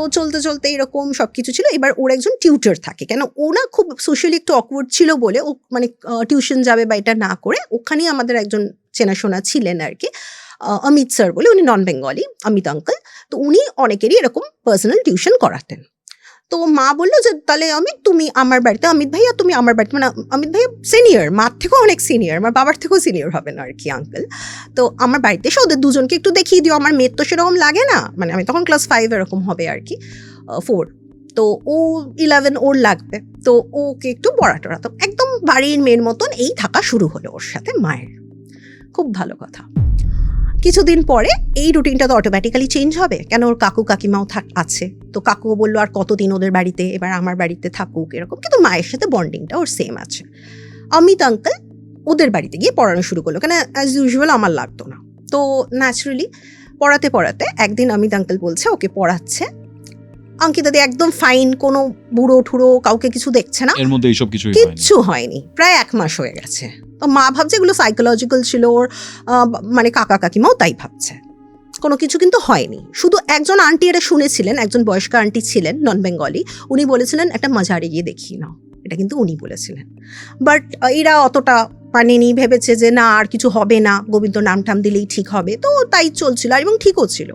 চলতে এরকম সব কিছু ছিল। এবার ওর একজন টিউটর থাকে, কেন ও না খুব সোশ্যালি একটু অকওয়ার্ড ছিল বলে ও মানে টিউশন যাবে বা এটা না করে, ওখানেই আমাদের একজন চেনাশোনা ছিলেন আর কি, অমিত স্যার বলে, উনি নন বেঙ্গলি, অমিত আঙ্কেল। তো উনি অনেকেরই এরকম পার্সোনাল টিউশন করাতেন। তো মা বললো যে তাহলে অমিত তুমি আমার বাড়িতে, অমিত ভাইয়া তুমি আমার বাড়িতে, মানে অমিত ভাইয়া সিনিয়র, মার থেকেও অনেক সিনিয়র, আমার বাবার থেকেও সিনিয়র হবেন আর কি আঙ্কেল। তো আমার বাড়িতে এসে ওদের দুজনকে একটু দেখিয়ে দিও, আমার মেয়ের তো সেরকম লাগে না, মানে আমি তখন ক্লাস 5 এরকম হবে আর কি, 4, তো ও 11 ওর লাগবে, তো ওকে একটু পড়াটা তো একদম বাড়ির মেয়ের মতন এই থাকা শুরু হলো ওর সাথে মায়ের। খুব ভালো কথা। কিছুদিন পরে এই রুটিনটা তো অটোমেটিক্যালি চেঞ্জ হবে, কেন ওর কাকু কাকিমাও আছে। তো কাকুও বললো আর কতদিন ওদের বাড়িতে, এবার আমার বাড়িতে থাকুক এরকম, কিন্তু মায়ের সাথে বন্ডিংটা ওর সেম আছে। অমিত আঙ্কেল ওদের বাড়িতে গিয়ে পড়ানো শুরু করলো, কেন অ্যাজ ইউজুয়াল আমার লাগতো না। তো ন্যাচারালি পড়াতে একদিন অমিত আঙ্কেল বলছে ওকে পড়াচ্ছে, অঙ্কিতাদি একদম ফাইন, কোনো বুড়ো ঠুড়ো কাউকে কিছু দেখছে না, এর মধ্যে এইসব কিচ্ছু হয়নি, প্রায় 1 মাস হয়ে গেছে। তো মা ভাবছে এগুলো সাইকোলজিক্যাল ছিল ওর, মানে কাকা কাকিমাও তাই ভাবছে, কোনো কিছু কিন্তু হয়নি। শুধু একজন আন্টি এটা শুনেছিলেন, একজন বয়স্ক আন্টি ছিলেন নন বেঙ্গলি, উনি বলেছিলেন একটা মাঝারে গিয়ে দেখিয়ে নাও, এটা কিন্তু উনি বলেছিলেন। বাট এরা অতটা মানেনি, ভেবেছে যে না আর কিছু হবে না, গোবিন্দ নাম টাম দিলেই ঠিক হবে, তো তাই চলছিল এবং ঠিকও ছিল।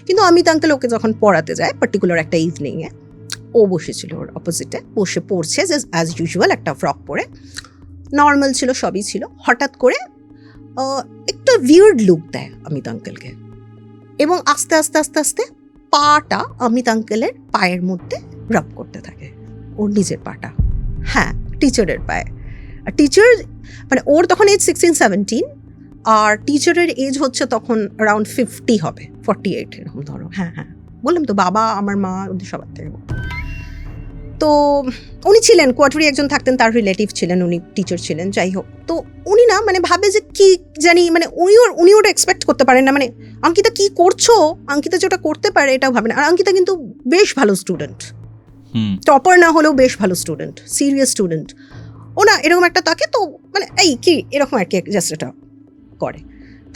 কিন্তু অমিত আঙ্কেল ওকে যখন পড়াতে যায় পার্টিকুলার একটা ইভিনিংয়ে, ও বসেছিল ওর অপোজিটে, বসে পড়ছে যে অ্যাজ ইউজুয়াল একটা ফ্রক পরে, নর্মাল ছিল, সবই ছিল। হঠাৎ করে একটা উইয়ার্ড লুক দেয় অমিত আঙ্কেলকে এবং আস্তে আস্তে আস্তে আস্তে পাটা অমিত আঙ্কেলের পায়ের মধ্যে রাব করতে থাকে, ওর নিজের পাটা, হ্যাঁ টিচারের পায়ে। আর টিচার মানে ওর তখন এজ 16-17 আর টিচারের এজ হচ্ছে তখন অ্যারাউন্ড 50 হবে, 48 এরকম ধরো। হ্যাঁ হ্যাঁ বললাম তো, বাবা আমার মা ওদের সবার থেকে। তো উনি ছিলেন কোয়ার্টারে একজন থাকতেন, তার রিলেটিভ ছিলেন, উনি টিচার ছিলেন, যাই হোক। তো উনি না মানে ভাবে যে কি জানি, মানে উনি ওটা এক্সপেক্ট করতে পারেন না, মানে অঙ্কিতা কি করছো, অঙ্কিতা যেটা করতে পারে এটাও ভাবে না। আর অঙ্কিতা কিন্তু বেশ ভালো স্টুডেন্ট, টপার না হলেও বেশ ভালো স্টুডেন্ট, সিরিয়াস স্টুডেন্ট। ও না এরকম একটা তাকে তো মানে এই কি এরকম আর কি জাস্ট এটা করে।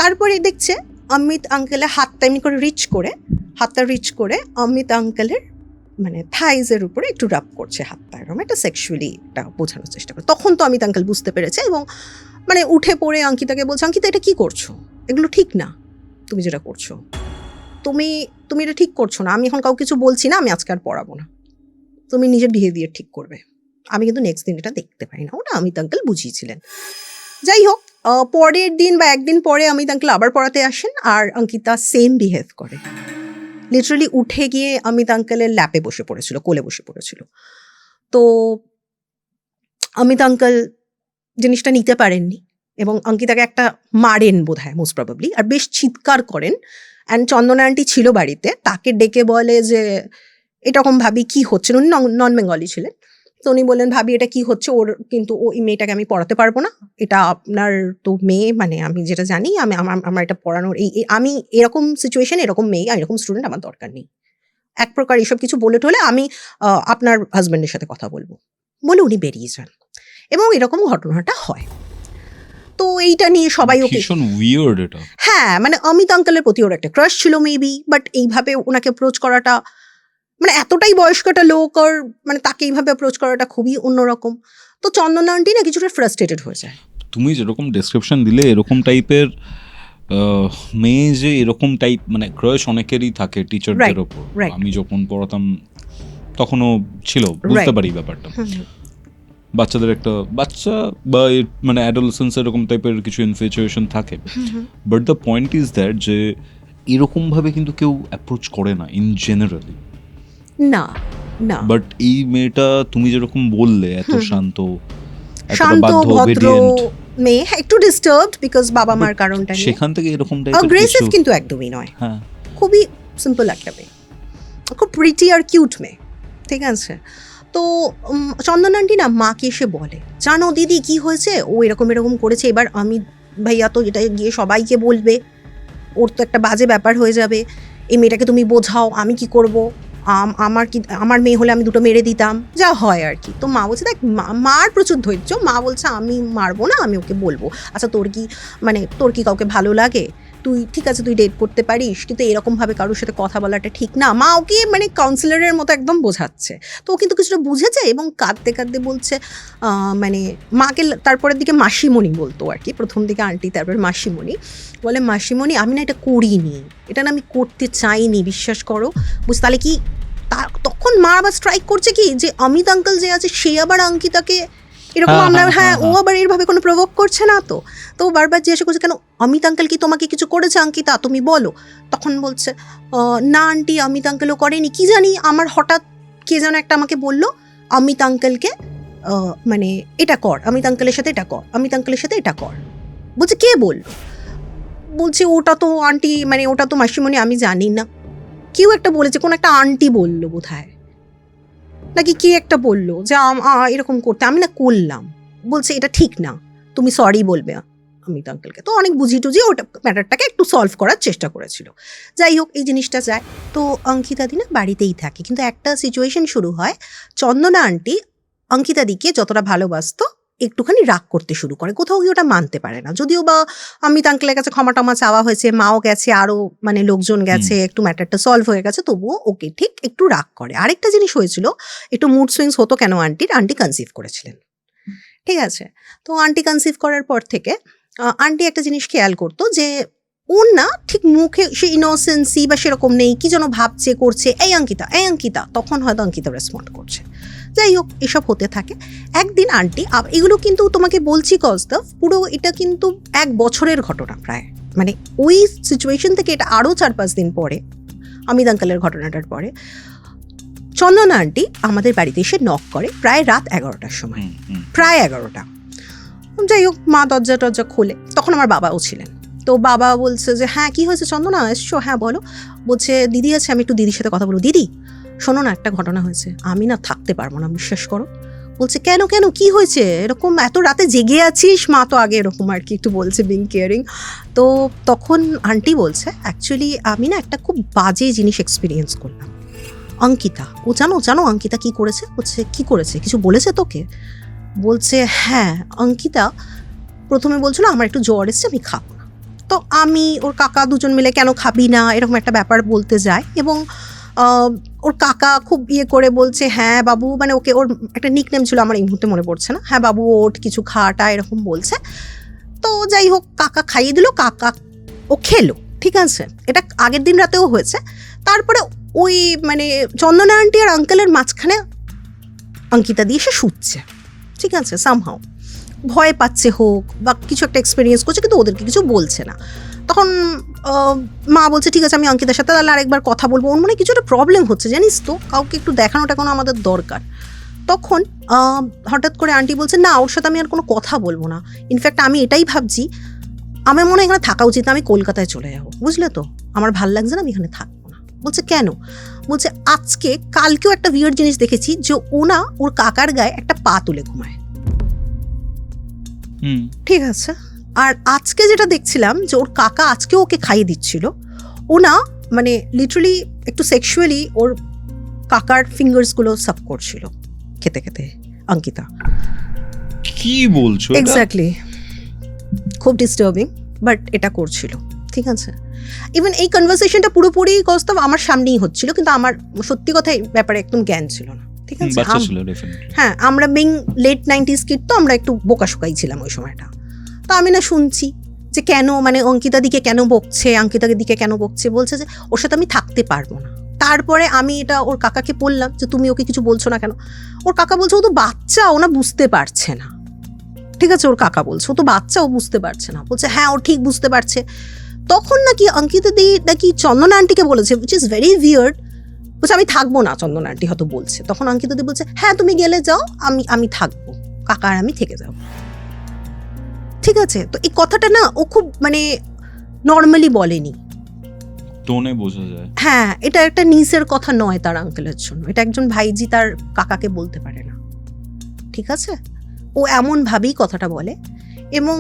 তারপরে দেখছে অমিত আঙ্কেলের হাতটা এমনি করে হাতটা রিচ করে অমিত আঙ্কেলের মানে থাইজের উপরে একটু রাব করছে হাতটা, এরকম একটা সেক্সুয়ালি এটা বোঝানোর চেষ্টা করে। তখন তো অমিত আঙ্কেল বুঝতে পেরেছে এবং মানে উঠে পড়ে অঙ্কিতাকে বলছে, অঙ্কিতা এটা কি করছো, এগুলো ঠিক না, তুমি যেটা করছো তুমি এটা ঠিক করছো না, আমি এখন কাউকে কিছু বলছি না, আমি আজকে আর পড়াবো না, তুমি নিজের বিহেভিয়ার ঠিক করবে। আমি কিন্তু নেক্সট দিন এটা দেখতে পাই না, ওটা অমিত আঙ্কেল বুঝিয়েছিলেন। যাই হোক, পরের দিন বা একদিন পরে অমিত আঙ্কেল আবার পড়াতে আসেন আর অঙ্কিতা সেম বিহেভ করে, লিটারালি উঠে গিয়ে অমিত আঙ্কেলের ল্যাপে বসে পড়েছিল, কোলে বসে পড়েছিল। তো অমিত আঙ্কেল জিনিসটা নিতে পারেননি এবং অঙ্কিতাকে একটা মারেন বোধহয় মোস্ট প্রবাবলি, আর বেশ চিৎকার করেন। অ্যান্ড চন্দনা আন্টি ছিল বাড়িতে, তাকে ডেকে বলে যে এরকম ভাবি কি হচ্ছে, উনি নন বেঙ্গলি ছিলেন। তো উনি বললেন, ভাবি এটা কি হচ্ছে, ওর কিন্তু ওই মেয়েটাকে আমি পড়াতে পারবো না, এটা আপনার তো মেয়ে, মানে আমি যেটা জানি আমার এটা পড়ানোর এই আমি এরকম সিচুয়েশন, এরকম মেয়ে আর এরকম স্টুডেন্ট আমার দরকার নেই, এক প্রকার এসব কিছু বলে টলে আমি আপনার হাজব্যান্ডের সাথে কথা বলবো বলে উনি বেরিয়ে যান এবং এরকম ঘটনাটা হয়। তো এইটা নিয়ে সবাই ওকে ভীষণ উইয়ার্ড এটা। হ্যাঁ মানে অমিত আঙ্কেলের প্রতি ওর একটা ক্রাশ ছিল মেবি, বাট এইভাবে ওনাকে অ্যাপ্রোচ করাটা মানে এতটাই বয়স্ক একটা লোক আর মানে তাকে এইভাবে অ্যাপ্রোচ করাটা খুবই অন্যরকম। তো চন্দনা আন্টি না কিছুটা ফ্রাস্ট্রেটেড হয়ে যায়। তুমি যেরকম ডেসক্রিপশন দিলে এরকম টাইপের মেয়ে যে এরকম টাইপ মানে ক্রাশ অনেকেরই থাকে টিচারদের ওপর। আমি যখন পড়াতাম তখনও ছিল, বুঝতে পারি ব্যাপারটা। বাচ্চাদের একটা বাচ্চা বা মানে অ্যাডোলেসেন্স এরকম টাইপের কিছু ইনফ্যাচুয়েশন থাকে, but the point is that যে এরকমভাবে কিন্তু কেউ অ্যাপ্রোচ করে না ইন জেনারেলি, না না। বাট এই মেয়েটা তুমি যেরকম বললে এত শান্ত, শান্ত ভদ্র মেয়ে, একটু ডিস্টার্বড বিকজ বাবা মার কারণটা নিয়ে, সেখান থেকে এরকম টাইপের অ্যাগ্রেসিভ কিন্তু একদমই নয়, হ্যাঁ খুবই সিম্পল একটা মেয়ে, খুব প্রিটি আর কিউট মেয়ে, ঠিক আছে। তো চন্দনা আন্টি না মাকে এসে বলে, জানো দিদি কি হয়েছে, ও এরকম এরকম করেছে, এবার আমি ভাইয়া তো এটা গিয়ে সবাইকে বলবে, ওর তো একটা বাজে ব্যাপার হয়ে যাবে, এই মেয়েটাকে তুমি বোঝাও, আমি কি করব, আমার মেয়ে হলে আমি দুটো মেরে দিতাম, যা হয় আর কি। তো মা বলছে, দেখ মার প্রচুর ধৈর্য, মা বলছে আমি মারবো না, আমি ওকে বলবো, আচ্ছা তোর কি কাউকে ভালো লাগে, তুই ঠিক আছে তুই ডেট করতে পারিস, কিন্তু এরকমভাবে কারোর সাথে কথা বলাটা ঠিক না। মা ওকে মানে কাউন্সিলরের মতো একদম বোঝাচ্ছে। তো ও কিন্তু কিছুটা বুঝেছে এবং কাঁদতে কাঁদতে বলছে, মানে মাকে তারপরের দিকে মাসিমণি বলতো আর কি, প্রথম দিকে আন্টি তারপর মাসিমণি বলে, মাসিমণি আমি না এটা করিনি, এটা না আমি করতে চাইনি, বিশ্বাস করো, বুঝ তাহলে কি। তখন মা আবার স্ট্রাইক করছে কি যে অমিত আঙ্কেল যে আছে সে আবার অঙ্কিতাকে এরকম আমরা হ্যাঁ ও আবার এরভাবে কোনো প্রভোগ করছে না। তো বারবার জিজ্ঞাসা করছে, কেন অমিত আঙ্কেল কি তোমাকে কিছু করেছে অঙ্কিতা, তুমি বলো। তখন বলছে, না আন্টি অমিত আঙ্কেলও করেনি, কি জানি আমার হঠাৎ কে যেন একটা আমাকে বললো অমিত আঙ্কেলকে মানে এটা কর, অমিত আঙ্কেলের সাথে এটা কর, অমিত আঙ্কেলের সাথে এটা কর। বলছে কে বললো, বলছে ওটা তো আন্টি মানে ওটা তো মাসিমণি আমি জানি না, কেউ একটা বলেছে, কোন একটা আন্টি বললো বোধহয়, নাকি কে একটা বললো যে এরকম করতে, আমি না করলাম, বলছে এটা ঠিক না, তুমি সরি বলবে অমিত আঙ্কেলকে। তো অনেক বুঝি টুঝি ওটা ম্যাটারটাকে একটু সলভ করার চেষ্টা করেছিল। যাই হোক এই জিনিসটা যায়। তো অঙ্কিতা দি না বাড়িতেই থাকে, কিন্তু একটা সিচুয়েশন শুরু হয়, চন্দনা আন্টি অঙ্কিতা দিকে যতটা ভালোবাসতো একটুখানি রাগ করতে শুরু করে, কোথাও গিয়ে ওটা মানতে পারে না, যদিও বা অমিত আঙ্কেলের কাছে ক্ষমা টমা চাওয়া হয়েছে, মাও গেছে, আরও মানে লোকজন গেছে, একটু ম্যাটারটা সলভ হয়ে গেছে, তবুও ওকে ঠিক একটু রাগ করে। আরেকটা জিনিস হয়েছিল, একটু মুড সুইংস হতো কেন, আন্টি কনসিভ করেছিলেন, ঠিক আছে। তো আন্টি কনসিভ করার পর থেকে আন্টি একটা জিনিস খেয়াল করতো যে ওর না ঠিক মুখে সে ইনোসেন্সি বা সেরকম নেই, কি যেন ভাবছে করছে, এই অঙ্কিতা, তখন হয়তো অঙ্কিতা রেসপন্ড করছে। যাই হোক, এসব হতে থাকে। একদিন আন্টি, এগুলো কিন্তু তোমাকে বলছি কজদা, পুরো এটা কিন্তু 1 বছরের ঘটনা প্রায়, মানে ওই সিচুয়েশন থেকে এটা আরও 4-5 দিন পরে, অমিত আঙ্কেলের ঘটনাটার পরে, চন্দনা আন্টি আমাদের বাড়িতে এসে নক করে প্রায় রাত 11টার সময়, প্রায় 11টা। যাই হোক, মা দরজা খোলে, তখন আমার বাবাও ছিলেন। তো বাবা বলছে যে হ্যাঁ কি হয়েছে চন্দনা, এসছো? হ্যাঁ বলো। বলছে দিদি আছে, আমি একটু দিদির সাথে কথা বলবো। দিদি শোনো না, একটা ঘটনা হয়েছে, আমি না থাকতে পারবো না, বিশ্বাস করো। বলছে কেন কি হয়েছে, এরকম এত রাতে জেগে আছিস? মা তো আগে এরকম আর কি একটু বলছে, বিং কেয়ারিং। তো তখন আন্টি বলছে অ্যাকচুয়ালি আমি না একটা খুব বাজে জিনিস এক্সপিরিয়েন্স করলাম। অঙ্কিতা, ও জানো অঙ্কিতা কি করেছে? বলছে কি করেছে, কিছু বলেছে তোকে? বলছে হ্যাঁ, অঙ্কিতা প্রথমে বলছিল আমার একটু জ্বর এসছে, আমি খাবো না। তো আমি ওর কাকা দুজন মিলে কেন খাবি না এরকম একটা ব্যাপার বলতে যায়, এবং ওর কাকা খুব করে বলছে হ্যাঁ বাবু, মানে ওকে ওর একটা নিকনেম ছিল, আমার এই মুহূর্তে মনে পড়ছে না, হ্যাঁ বাবু ওট কিছু খাটা এরকম বলছে। তো যাই হোক, কাকা খাইয়ে দিল, কাকা ও খেলো, ঠিক আছে। এটা আগের দিন রাতেও হয়েছে। তারপরে ওই মানে চন্দনা আন্টি আর আঙ্কেলের মাঝখানে অঙ্কিতা দিয়ে সে শুচ্ছে, ঠিক আছে, সামহাও ভয় পাচ্ছে হোক বা কিছু একটা এক্সপিরিয়েন্স করছে, কিন্তু ওদেরকে কিছু বলছে না। তখন মা বলছে ঠিক আছে আমি অঙ্কিতার সাথে তাহলে আরেকবার কথা বলবো, ওর মনে কিছু একটা প্রবলেম হচ্ছে জানিস তো, কাউকে একটু দেখানোটা কোনো আমাদের দরকার। তখন হঠাৎ করে আন্টি বলছে না, ওর সাথে আমি আর কোনো কথা বলবো না, ইনফ্যাক্ট আমি এটাই ভাবছি আমার মনে হয় এখানে থাকা উচিত না, আমি কলকাতায় চলে যাবো, বুঝলে তো, আমার ভাল লাগছে না, আমি এখানে থাকবো না। বলছে কেন? বলছে কালকেও একটা উইয়ার্ড জিনিস দেখেছি যে ও না ওর কাকার গায়ে একটা পা তুলে ঘুমায়, ঠিক আছে। আর আজকে যেটা দেখছিলাম যে ওর কাকা আজকে ওকে খাইয়ে দিচ্ছিল, ও না মানে লিটারালি একটু সেক্সুয়ালি ওর কাকার ফিঙ্গার্সগুলো সাপ করছিল খেতে খেতে অঙ্কিতা। কি বলছো? এক্স্যাক্টলি, খুব ডিস্টার্বিং, বাট এটা করছিল, ঠিক আছে। ইভেন এই কনভারসেশনটা পুরোপুরি কস্তব আমার সামনেই হচ্ছিল, কিন্তু আমার সত্যি কথা এই ব্যাপারে একদম জ্ঞান ছিল না, ঠিক আছে। হ্যাঁ, আমরা বিং লেট 90s কিড, তো আমরা একটু বোকাশোকাই ছিলাম ওই সময়টা। তো আমি না শুনছি যে কেন মানে অঙ্কিতা দিকে কেন বকছে, অঙ্কিতাকে দিকে কেন বকছে, বলছে যে ওর সাথে আমি থাকতে পারবো না। তারপরে আমি এটা ওর কাকাকে বললাম যে তুমি ওকে কিছু বলছো না কেন? ওর কাকা বলছে ও তো বাচ্চা, ও না বুঝতে পারছে না, ঠিক আছে। ওর কাকা বলছে ও তো বাচ্চা, ও বুঝতে পারছে না। বলছে হ্যাঁ ও ঠিক বুঝতে পারছে। তখন নাকি অঙ্কিতা দি নাকি চন্দনা আন্টিকে বলেছে, উইচ ইজ ভেরি উইয়ার্ড। বলছে আমি থাকবো না, চন্দনা আন্টি হয়তো বলছে। তখন অঙ্কিতা দি বলছে হ্যাঁ তুমি গেলে যাও, আমি থাকবো, কাকা আর আমি থেকে যাবো, ঠিক আছে। তো এই কথাটা না ও খুব মানে নর্মালি বলেনি, টোনে বোঝা যায়। হ্যাঁ, এটা একটা নিসের কথা নয় তার আঙ্কেলের জন্য, এটা একজন ভাইজি তার কাকাকে বলতে পারে না, ঠিক আছে। ও এমন ভাবেই কথাটা বলে এবং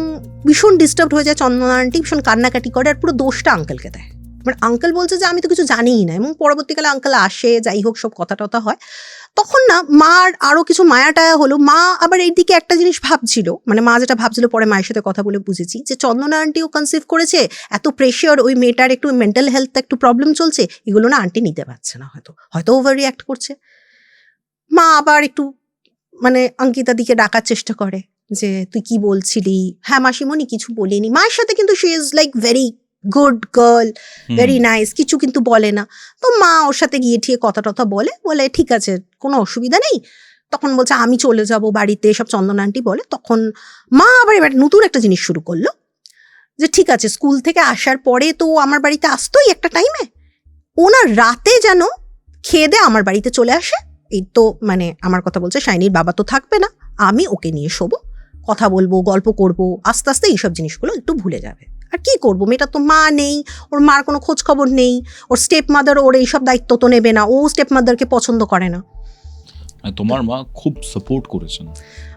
ভীষণ ডিস্টার্ব হয়ে যায় চন্দনা আন্টি, ভীষণ কান্নাকাটি করে আর পুরো দোষটা আঙ্কেলকে দেয়। মানে আঙ্কেল বলছে যে আমি তো কিছু জানিই না, এবং পরবর্তীকালে আঙ্কেল আসে, যাই হোক সব কথা টথা হয়। তখন না মার আরও কিছু মায়া টায়া হলো। মা আবার এই দিকে একটা জিনিস ভাবছিল, মানে মা যেটা ভাবছিল পরে মায়ের সাথে কথা বলে বুঝেছি যে চন্দনা আন্টিও কনসিভ করেছে, এত প্রেশার, ওই মেয়েটার একটু মেন্টাল হেলথ একটু প্রবলেম চলছে, এগুলো না আন্টি নিতে পারছে না, হয়তো ওভার রিঅ্যাক্ট করছে। মা আবার একটু মানে অঙ্কিতা দিকে ডাকার চেষ্টা করে যে তুই কি বলছিলি, হ্যাঁ মাসিমণি কিছু বলিনি। মায়ের সাথে কিন্তু she is like very good girl, very nice, কিছু কিন্তু বলে না। তো মা ওর সাথে গিয়ে ঠিয়ে কথা টথা বলে ঠিক আছে কোনো অসুবিধা নেই। তখন বলছে আমি চলে যাব বাড়িতে, সব চন্দনা আন্টি বলে। তখন মা আবার এবার নতুন একটা জিনিস শুরু করলো যে ঠিক আছে স্কুল থেকে আসার পরে তো আমার বাড়িতে আসতোই একটা টাইমে, ওনার রাতে যেন খেয়ে দে আমার বাড়িতে চলে আসে। এই তো মানে আমার কথা বলছে শাইনির বাবা তো থাকবে না, আমি ওকে নিয়ে শোবো, কথা বলবো, গল্প করব, আস্তে আস্তে এইসব জিনিসগুলো একটু ভুলে যাবে। আর কি করবো, মেয়েটা তো মা নেই, ওর মার কোনো খোঁজ খবর নেই, ওর স্টেপ মাদার ওর এইসব দায়িত্ব তো নেবে না, ও স্টেপ মাদারকে পছন্দ করে না। তোমার মা খুব সাপোর্ট করেছেন?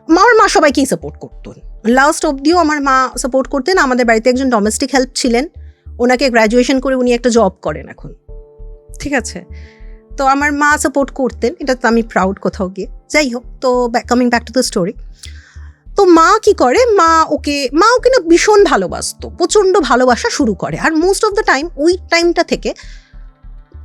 আমার মা সবাইকেই সাপোর্ট করতেন, লাস্ট অবধিও আমার মা সাপোর্ট করতেন। আমাদের বাড়িতে একজন ডোমেস্টিক হেল্প ছিলেন, ওনাকে গ্র্যাজুয়েশন করে উনি একটা জব করেন এখন, ঠিক আছে। তো আমার মা সাপোর্ট করতেন, এটা তো আমি প্রাউড কোথাও গিয়ে। যাই হোক, তো coming back to the story, তো মা কি করে, মা ওকে না ভীষণ ভালোবাসতো, প্রচণ্ড ভালোবাসা শুরু করে। আর মোস্ট অফ দ্য টাইম ওই টাইমটা থেকে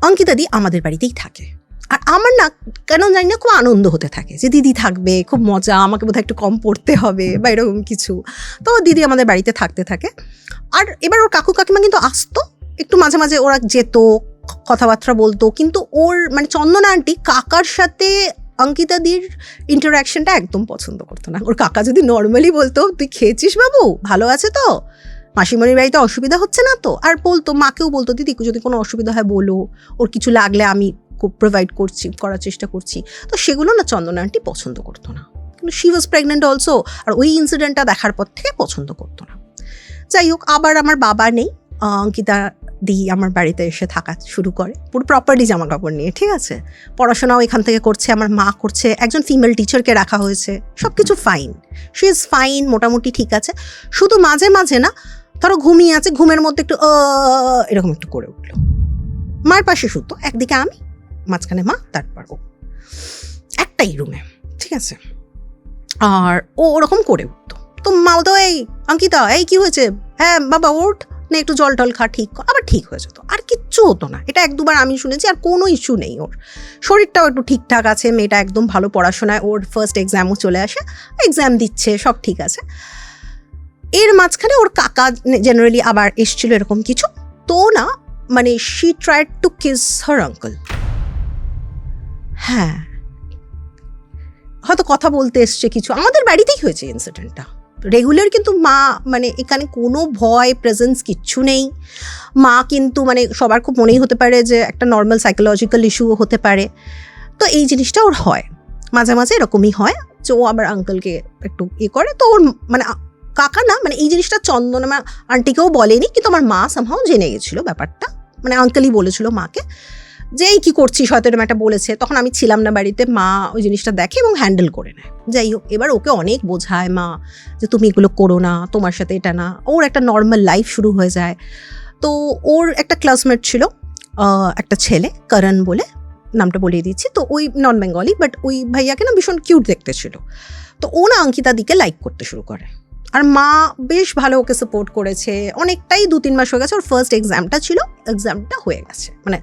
অঙ্কিতা দি আমাদের বাড়িতেই থাকে, আর আমার না কেন জানি না খুব আনন্দ হতে থাকে যে দিদি থাকবে, খুব মজা, আমাকে বোধহয় একটু কম পড়তে হবে বা এরকম কিছু। তো দিদি আমাদের বাড়িতে থাকতে থাকে। আর এবার ওর কাকু কাকিমা কিন্তু আসতো, একটু মাঝে মাঝে ওরা যেত, কথাবার্তা বলতো, কিন্তু ওর মানে চন্দনা আন্টি কাকার সাথে অঙ্কিতাদির ইন্টারাকশনটা একদম পছন্দ করতো না। ওর কাকা যদি নর্মালি বলতো তুই খেয়েছিস বাবু, ভালো আছে তো, মাসিমণির বাড়িতে অসুবিধা হচ্ছে না তো, আর বলতো, মাকেও বলতো দিদি যদি কোনো অসুবিধা হয় বলো, ওর কিছু লাগলে আমি প্রোভাইড করার চেষ্টা করছি, তো সেগুলো না চন্দনা আন্টি পছন্দ করতো না। কিন্তু শি ওয়াজ প্রেগনেন্ট অলসো, আর ওই ইনসিডেন্টটা দেখার পর থেকে পছন্দ করতো না। যাই হোক, আবার আমার বাবা নেই, অঙ্কিতা দি আমার বাড়িতে এসে থাকা শুরু করে পুরো প্রপার্টি জামা কাপড় নিয়ে, ঠিক আছে, পড়াশোনাও এখান থেকে করছে, আমার মা করছে, একজন ফিমেল টিচারকে রাখা হয়েছে, সব কিছু ফাইন, শি ইজ ফাইন, মোটামুটি ঠিক আছে। শুধু মাঝে মাঝে না, ধরো ঘুমিয়ে আছে, ঘুমের মধ্যে একটু এরকম একটু করে উঠলো, মার পাশে শুতো, একদিকে আমি, মাঝখানে মা, তারপর ও, একটাই রুমে, ঠিক আছে, আর ও ওরকম করে উঠতো। তো মা বলতো, এই অঙ্কিতা, এই কি হয়েছে, হ্যাঁ বাবা ওঠ না, একটু জল টল খা, ঠিক কর, আবার ঠিক হয়ে যেত, আর কিচ্ছু হতো না। এটা 1-2 বার আমি শুনেছি, আর কোনো ইস্যু নেই, ওর শরীরটাও একটু ঠিকঠাক আছে, মেয়েটা একদম ভালো পড়াশোনায়, ওর ফার্স্ট এক্সামও চলে আসে, এক্সাম দিচ্ছে, সব ঠিক আছে। এর মাঝখানে ওর কাকা জেনারেলি আবার এসছিল এরকম কিছু, তো না মানে she tried to kiss her uncle. হ্যাঁ, হয়তো কথা বলতে এসছে কিছু, আমাদের বাড়িতেই হয়েছে ইনসিডেন্টটা রেগুলার, কিন্তু মা মানে এখানে কোনো ভয় প্রেজেন্স কিচ্ছু নেই। মা কিন্তু মানে সবার খুব মনেই হতে পারে যে একটা নর্মাল সাইকোলজিক্যাল ইস্যুও হতে পারে, তো এই জিনিসটা ওর হয় মাঝে মাঝে, এরকমই হয় যে ও আবার আঙ্কেলকে একটু করে, তো ওর মানে কাকা না মানে এই জিনিসটা চন্দনা আন্টিকেও বলেনি, কিন্তু আমার মা সামহাও জেনে গেছিলো ব্যাপারটা, মানে আঙ্কেলই বলেছিল মাকে যে এই কী করছিস, হয়তো এরকম একটা বলেছে, তখন আমি ছিলাম না বাড়িতে, মা ওই জিনিসটা দেখে এবং হ্যান্ডেল করে নেয়। যাই হোক, এবার ওকে অনেক বোঝায় মা যে তুমি এগুলো করো না, তোমার সাথে এটা না, ওর একটা নর্মাল লাইফ শুরু হয়ে যায়। তো ওর একটা ক্লাসমেট ছিল, একটা ছেলে, করণ বলে, নামটা বলিয়ে দিচ্ছি, তো ওই নন বেঙ্গলি, বাট ওই ভাইয়াকে না ভীষণ কিউট দেখতে ছিল, তো ও না অঙ্কিতা দিকে লাইক করতে শুরু করে, আর মা বেশ ভালো ওকে সাপোর্ট করেছে অনেকটাই। 2-3 মাস হয়ে গেছে, ওর ফার্স্ট এক্সামটা ছিল, এক্সামটা হয়ে গেছে, মানে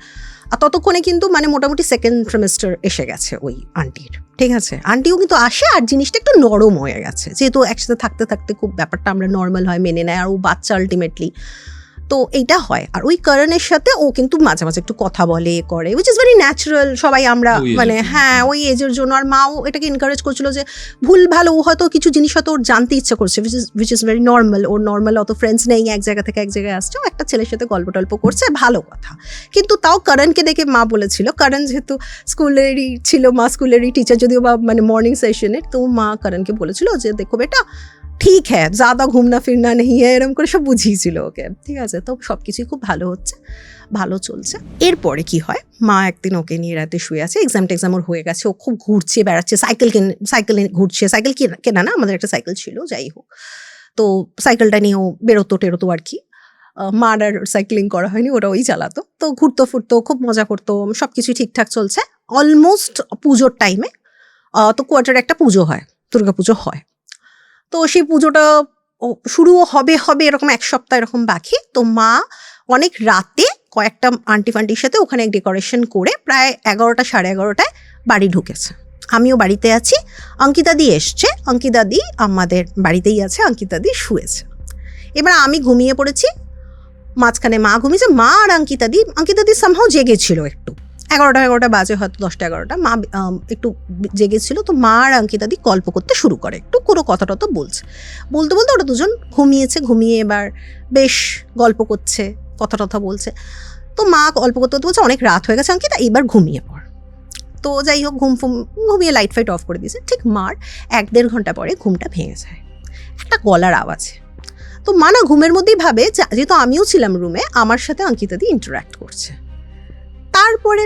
আর ততক্ষণে কিন্তু মানে মোটামুটি 2nd ট্রিমেস্টার এসে গেছে ওই আন্টির, ঠিক আছে, আন্টিও কিন্তু আসে, আর জিনিসটা একটু নরম হয়ে গেছে, যেহেতু একসাথে থাকতে থাকতে খুব ব্যাপারটা আমরা নর্মাল হয় মেনে নেয়, আর ও বাচ্চা আলটিমেটলি, তো এইটা হয়। আর ওই করণের সাথে ও কিন্তু মাঝে মাঝে একটু কথা বলে করে, উইচ ইজ ভেরি ন্যাচারাল, সবাই আমরা মানে হ্যাঁ ওই এজের জন্য। আর মাও এটাকে এনকারেজ করছিল যে ভুল ভালো, ও হয়তো কিছু জিনিস হয়তো ওর জানতে ইচ্ছা করছে, which is very normal, or normal অত ফ্রেন্ডস নেই, এক জায়গা থেকে এক জায়গায় আসছে, ও একটা ছেলের সাথে গল্প টল্প করছে, ভালো কথা। কিন্তু তাও করণকে দেখে মা বলেছিল, করণ যেহেতু স্কুলেরই ছিল, মা স্কুলেরই টিচার যদিও বা মানে মর্নিং সেশনে, তো মা করণকে বলেছিল যে দেখো বেটা ঠিক হ্যাঁ, ज़्यादा ঘুমনা ফিরনা নেই, এরকম করে সব বুঝিয়েছিল ওকে, ঠিক আছে। তো সব কিছুই খুব ভালো হচ্ছে, ভালো চলছে। এরপরে কি হয়, মা একদিন ওকে নিয়ে রাতে শুয়ে আছে, এক্সাম ওর হয়ে গেছে, ও খুব ঘুরছে বেড়াচ্ছে, সাইকেল ঘুরছে, সাইকেল কেনা না, আমাদের একটা সাইকেল ছিল, যাই হোক, তো সাইকেলটা নিয়ে ও বেরোতো টেরোতো আর কি, মার আর সাইক্লিং করা হয়নি, ওরা ওই চালাতো, তো ঘুরতো ফুরতো, খুব মজা করতো, সব কিছুই ঠিকঠাক চলছে। অলমোস্ট পুজোর টাইমে, তো কোয়ার্টারে একটা পুজো হয়, দুর্গা পুজো হয়, তো সেই পুজোটা শুরুও হবে এরকম 1 সপ্তাহ এরকম বাকি। তো মা অনেক রাতে কয়েকটা আন্টি ফান্টির সাথে ওখানে ডেকোরেশন করে প্রায় 11টা 11:30টায় বাড়ি ঢুকেছে, আমিও বাড়িতে আছি, অঙ্কিতা দি এসছে, অঙ্কিতা দি আমাদের বাড়িতেই আছে, অঙ্কিতা দি শুয়েছে। এবার আমি ঘুমিয়ে পড়েছি, মাঝখানে মা ঘুমিয়েছে, মা আর অঙ্কিতা দি সামহাও জেগেছিল একটু, 11টা বাজে হয়তো, 10টা-11টা, মা একটু জেগেছিল, তো মা আর অঙ্কিতা দি গল্প করতে শুরু করে, একটু কোনো কথা টথা বলতে বলতে ওরা দুজন ঘুমিয়ে এবার বেশ গল্প করছে, কথা টথা বলছে। তো মা গল্প করতে বলছে অনেক রাত হয়ে গেছে অঙ্কিতা, এবার ঘুমিয়ে পড়। তো যাই হোক, ঘুমিয়ে লাইট ফাইট অফ করে দিয়েছে। ঠিক মার 1-1.5 ঘন্টা পরে ঘুমটা ভেঙে যায়, একটা গলার আওয়াজে। তো মা না ঘুমের মধ্যেই ভাবে যেহেতু আমিও ছিলাম রুমে, আমার সাথে অঙ্কিতা দি ইন্টারাক্ট করছে। তারপরে